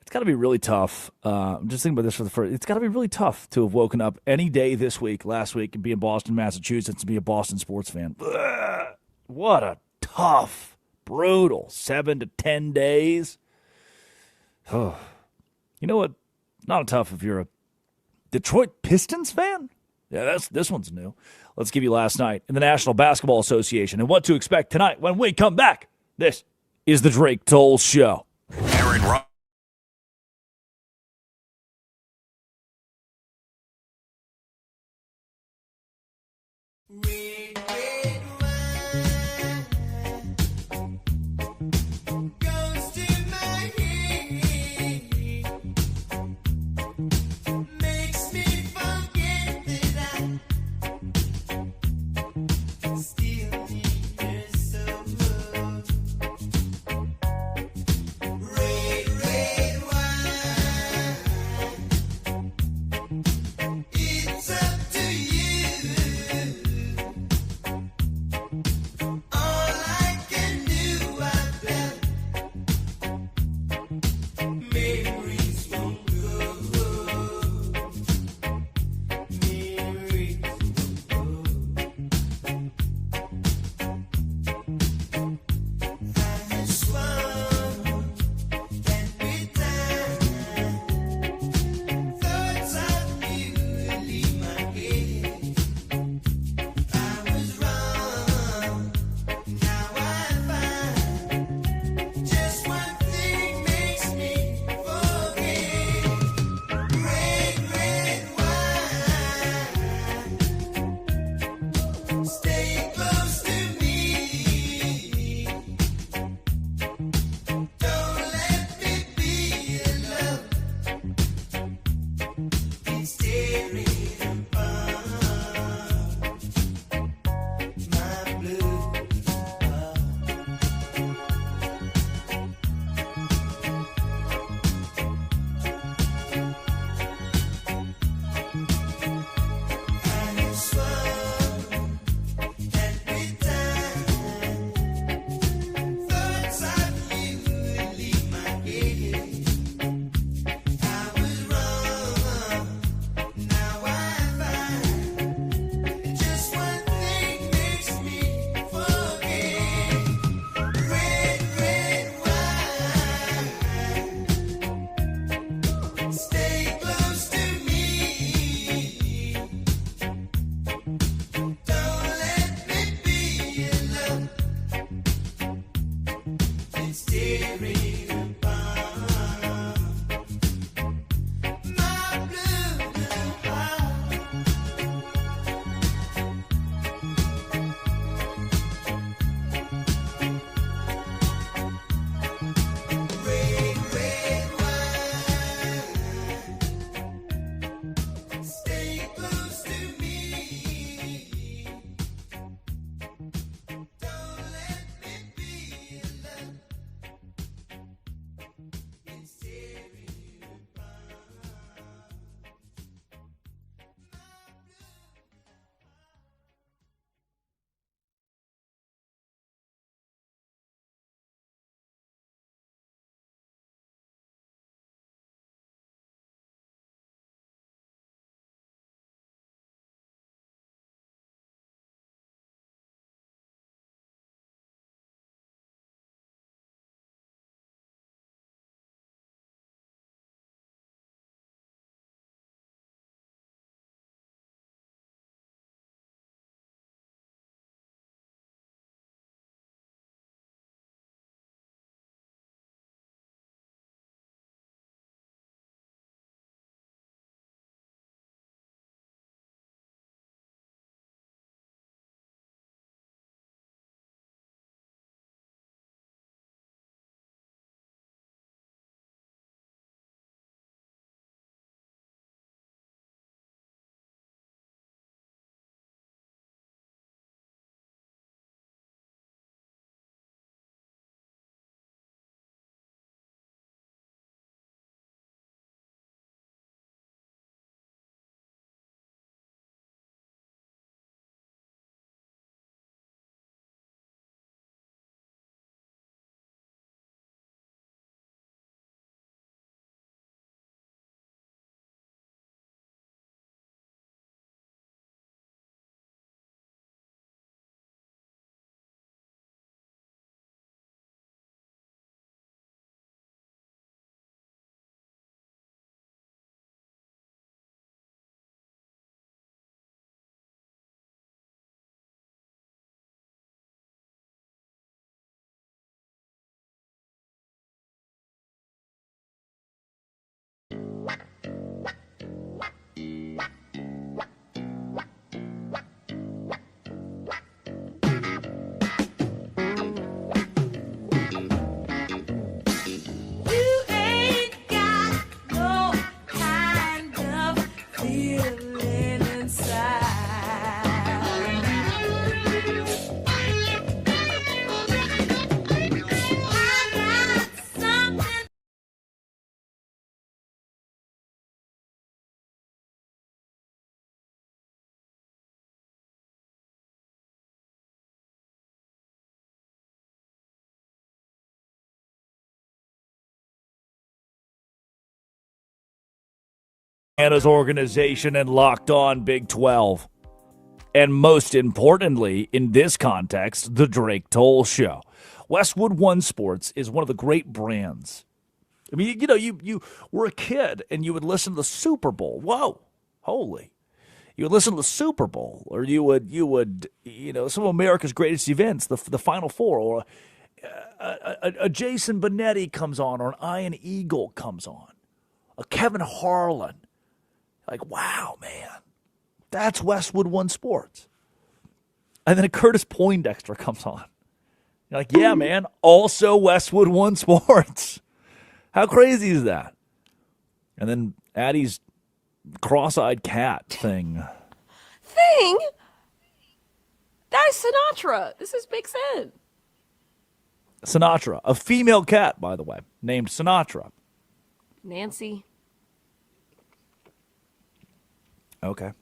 It's got to be really tough. I'm just thinking about this for the first. It's got to be really tough to have woken up any day this week, last week, and be in Boston, Massachusetts, and be a Boston sports fan. Ugh, what a tough, brutal 7 to 10 days. Oh, you know what? Not tough if you're a Detroit Pistons fan. Yeah, this one's new. Let's give you last night in the National Basketball Association and what to expect tonight when we come back. This is the Drake Toll Show. Aaron Rodgers. Bananas organization and Locked On Big 12. And most importantly, in this context, the Drake Toll Show. Westwood One Sports is one of the great brands. I mean, you were a kid and you would listen to the Super Bowl. Whoa, holy. You would listen to the Super Bowl, or you would some of America's greatest events, the Final Four, or a Jason Benetti comes on, or an Ian Eagle comes on, a Kevin Harlan. Like, wow, man, that's Westwood One Sports. And then a Curtis Poindexter comes on. You're like, yeah, man, also Westwood One Sports. How crazy is that? And then Addie's cross-eyed cat thing. That is Sinatra. This makes sense. Sinatra, a female cat, by the way, named Sinatra. Nancy. Okay.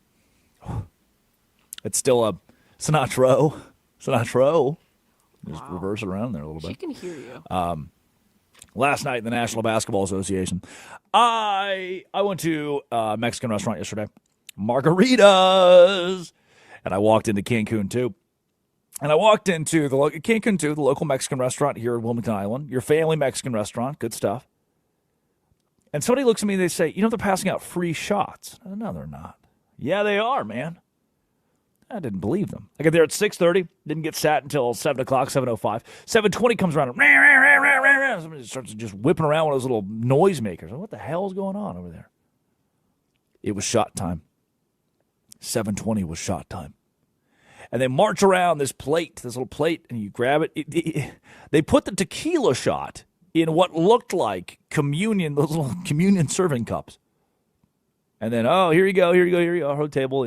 It's still a Sinatra. Sinatra. Just reverse it around there a little bit. She can hear you. Last night in the National Basketball Association, I went to a Mexican restaurant yesterday, margaritas, and I walked into Cancun too. And I walked into Cancun too, the local Mexican restaurant here in Wilmington Island, your family Mexican restaurant, good stuff. And somebody looks at me and they say, they're passing out free shots. No, they're not. Yeah, they are, man. I didn't believe them. I got there at 6:30, didn't get sat until 7 o'clock, 7:05. 7:20 comes around, and somebody starts just whipping around one of those little noisemakers. What the hell is going on over there? It was shot time. 7:20 was shot time. And they march around this little plate, and you grab it. They put the tequila shot in what looked like communion, those little communion serving cups. And then, here you go, whole table,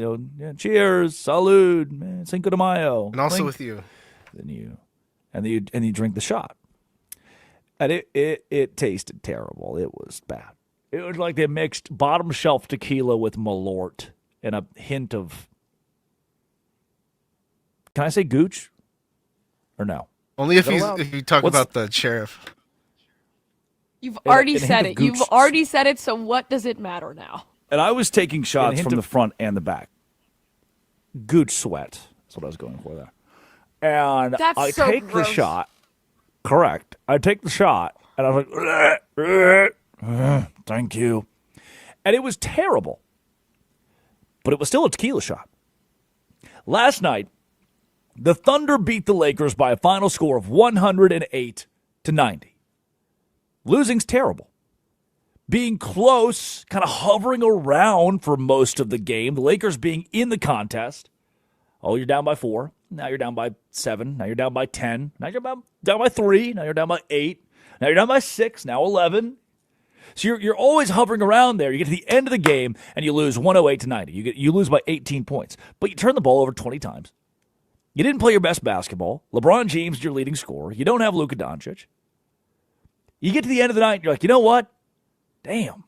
cheers, salud, Cinco de Mayo. And also with you. Then you drink the shot. And it tasted terrible. It was bad. It was like they mixed bottom shelf tequila with Malort and a hint of, can I say gooch? Or no? Only if you talk about the sheriff. You've already said it. You've already said it, so what does it matter now? And I was taking shots from the front and the back. Gooch sweat. That's what I was going for there. And I take the shot. Correct. I take the shot, and I was like, thank you. And it was terrible. But it was still a tequila shot. Last night, the Thunder beat the Lakers by a final score of 108-90. Losing's terrible. Being close, kind of hovering around for most of the game. The Lakers being in the contest. Oh, you're down by 4. Now you're down by 7. Now you're down by 10. Now you're down by 3. Now you're down by 8. Now you're down by 6. Now 11. So you're always hovering around there. You get to the end of the game, and you lose 108-90. You lose by 18 points. But you turn the ball over 20 times. You didn't play your best basketball. LeBron James is your leading scorer. You don't have Luka Doncic. You get to the end of the night, and you're like, you know what? Damn,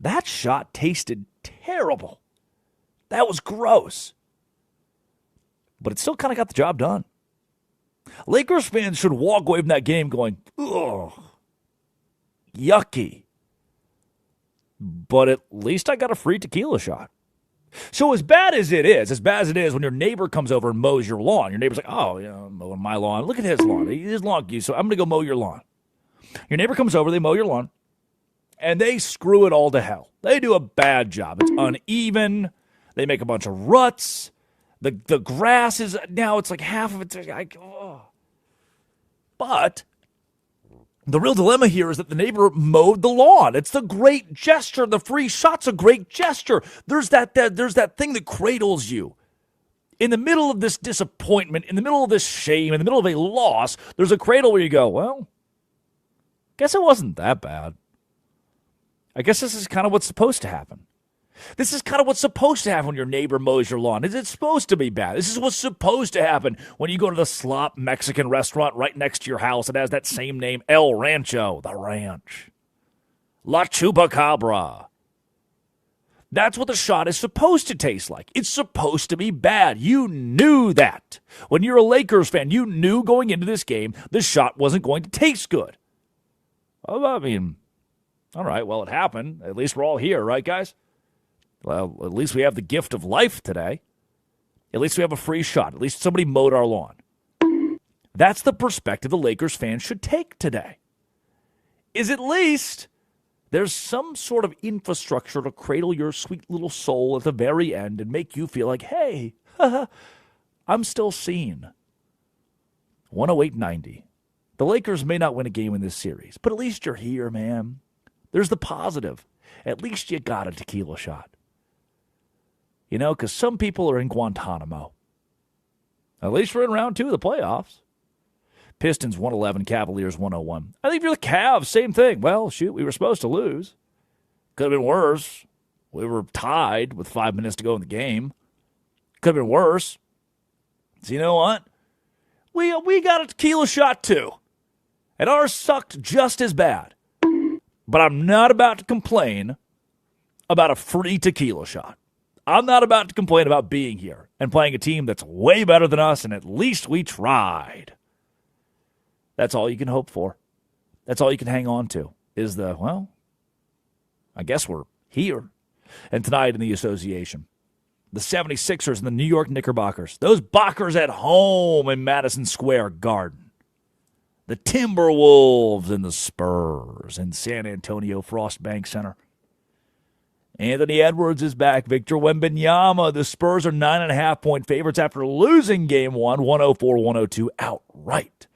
that shot tasted terrible. That was gross. But it still kind of got the job done. Lakers fans should walk away from that game going, ugh, yucky. But at least I got a free tequila shot. So as bad as it is when your neighbor comes over and mows your lawn. Your neighbor's like, I'm mowing my lawn. Look at his lawn. His lawn, so I'm going to go mow your lawn. Your neighbor comes over, they mow your lawn. And they screw it all to hell. They do a bad job. It's uneven. They make a bunch of ruts. The grass is now, it's like half of it. But the real dilemma here is that the neighbor mowed the lawn. It's the great gesture. The free shot's a great gesture. There's that thing that cradles you. In the middle of this disappointment, in the middle of this shame, in the middle of a loss, there's a cradle where you go, well, guess it wasn't that bad. I guess this is kind of what's supposed to happen. This is kind of what's supposed to happen when your neighbor mows your lawn. Is it supposed to be bad? This is what's supposed to happen when you go to the slop Mexican restaurant right next to your house. It has that same name, El Rancho, the ranch. La Chupacabra. That's what the shot is supposed to taste like. It's supposed to be bad. You knew that. When you're a Lakers fan, you knew going into this game the shot wasn't going to taste good. I mean, All right, well, it happened. At least we're all here, right, guys? Well, at least we have the gift of life today. At least we have a free shot. At least somebody mowed our lawn. That's the perspective the Lakers fans should take today. Is at least there's some sort of infrastructure to cradle your sweet little soul at the very end and make you feel like, hey, I'm still seen. 108-90. The Lakers may not win a game in this series, but at least you're here, man. There's the positive. At least you got a tequila shot. You know, because some people are in Guantanamo. At least we're in round 2 of the playoffs. Pistons 111, Cavaliers 101. I think if you're the Cavs, same thing. Well, shoot, we were supposed to lose. Could have been worse. We were tied with 5 minutes to go in the game. Could have been worse. So you know what? We got a tequila shot too. And ours sucked just as bad. But I'm not about to complain about a free tequila shot. I'm not about to complain about being here and playing a team that's way better than us, and at least we tried. That's all you can hope for. That's all you can hang on to is I guess we're here. And tonight in the association, the 76ers and the New York Knickerbockers. Those Bockers at home in Madison Square Garden. The Timberwolves and the Spurs in San Antonio Frost Bank Center. Anthony Edwards is back. Victor Wembanyama. The Spurs are 9.5-point favorites after losing Game 1, 104-102 outright.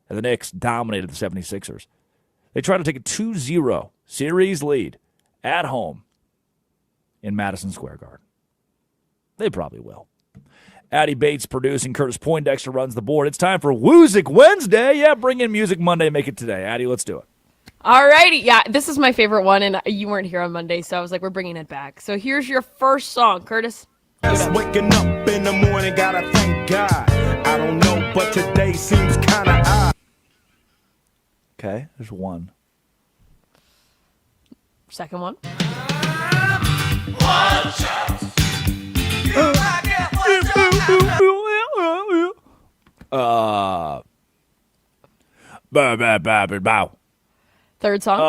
And the Knicks dominated the 76ers. They tried to take a 2-0 series lead at home in Madison Square Garden. They probably will. Addie Bates producing. Curtis Poindexter runs the board. It's time for Woozic Wednesday. Yeah, bring in Music Monday. Make it today. Addie, let's do it. All righty. Yeah, this is my favorite one, and you weren't here on Monday, so I was like, we're bringing it back. So here's your first song, Curtis. Just waking up in the morning, gotta thank God. I don't know, but today seems kind of odd. Okay, there's one. Second one. Bow. Third song.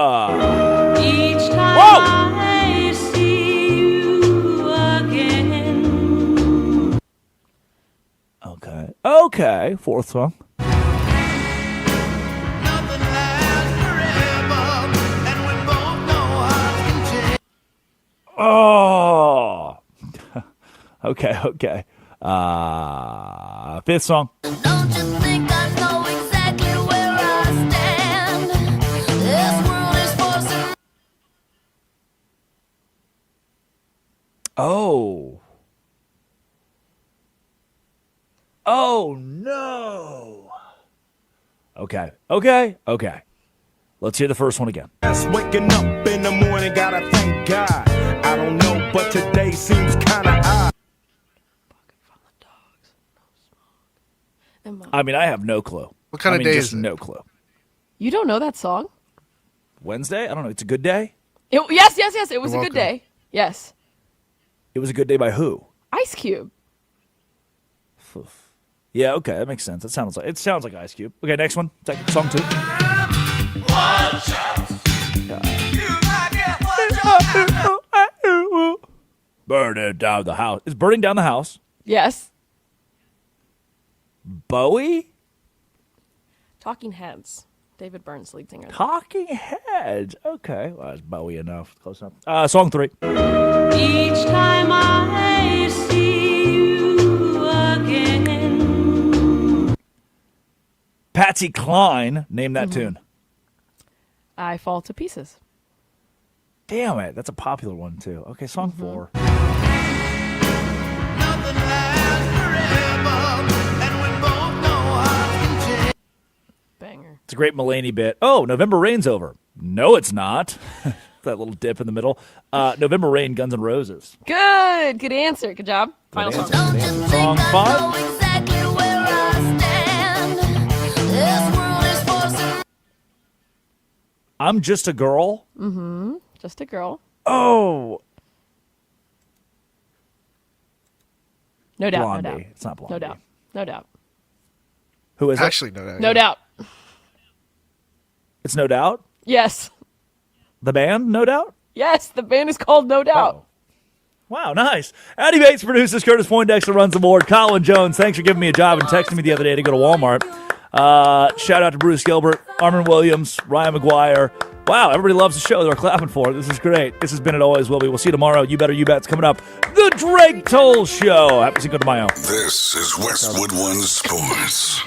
Each time I see you again. Okay. Fourth song. Oh. Okay. Fifth song. Don't you think I know exactly where I stand? This world is forcing. Oh no. Okay. Let's hear the first one again. Just waking up in the morning, gotta thank God. I don't know, but today seems kind of odd. I mean, I have no clue. What kind of day is it? No clue. You don't know that song? Wednesday? I don't know. It's a good day? Yes. It was You're a good welcome. day. Yes. It was a good day by who? Ice Cube. Yeah, okay. That makes sense. It sounds like Ice Cube. Okay, next one. Song 2. Burn it down the house. It's burning down the house. Yes. Bowie? Talking Heads. David Byrne's lead singer. Talking Heads. Okay. Well, that's Bowie enough. Close enough. Song 3. Each time I see you again. Patsy Cline. Name that tune. I Fall to Pieces. Damn it. That's a popular one, too. Okay, song 4. Banger. It's a great Mulaney bit. Oh, November Rain's over. No, it's not. That little dip in the middle. November Rain, Guns N' Roses. Good answer. Good job. Final song. Song 5. I'm Just a Girl. Just a Girl. Oh. No doubt. Blondie. No doubt. It's not Blondie. No doubt. Who is Actually, no doubt. No doubt. it? It's No Doubt? Yes. The band, No Doubt? Yes, the band is called No Doubt. Oh. Wow, nice. Andy Bates produces, Curtis Poindexter runs the board. Colin Jones, thanks for giving me a job and texting me the other day to go to Walmart. Shout out to Bruce Gilbert, Armin Williams, Ryan McGuire. Wow, everybody loves the show. They're clapping for it. This is great. This has been It Always Will Be. We'll see you tomorrow. You Better You Bet's coming up. The Drake Toll Show. Happy Cinco de Mayo. This is Westwood One Sports.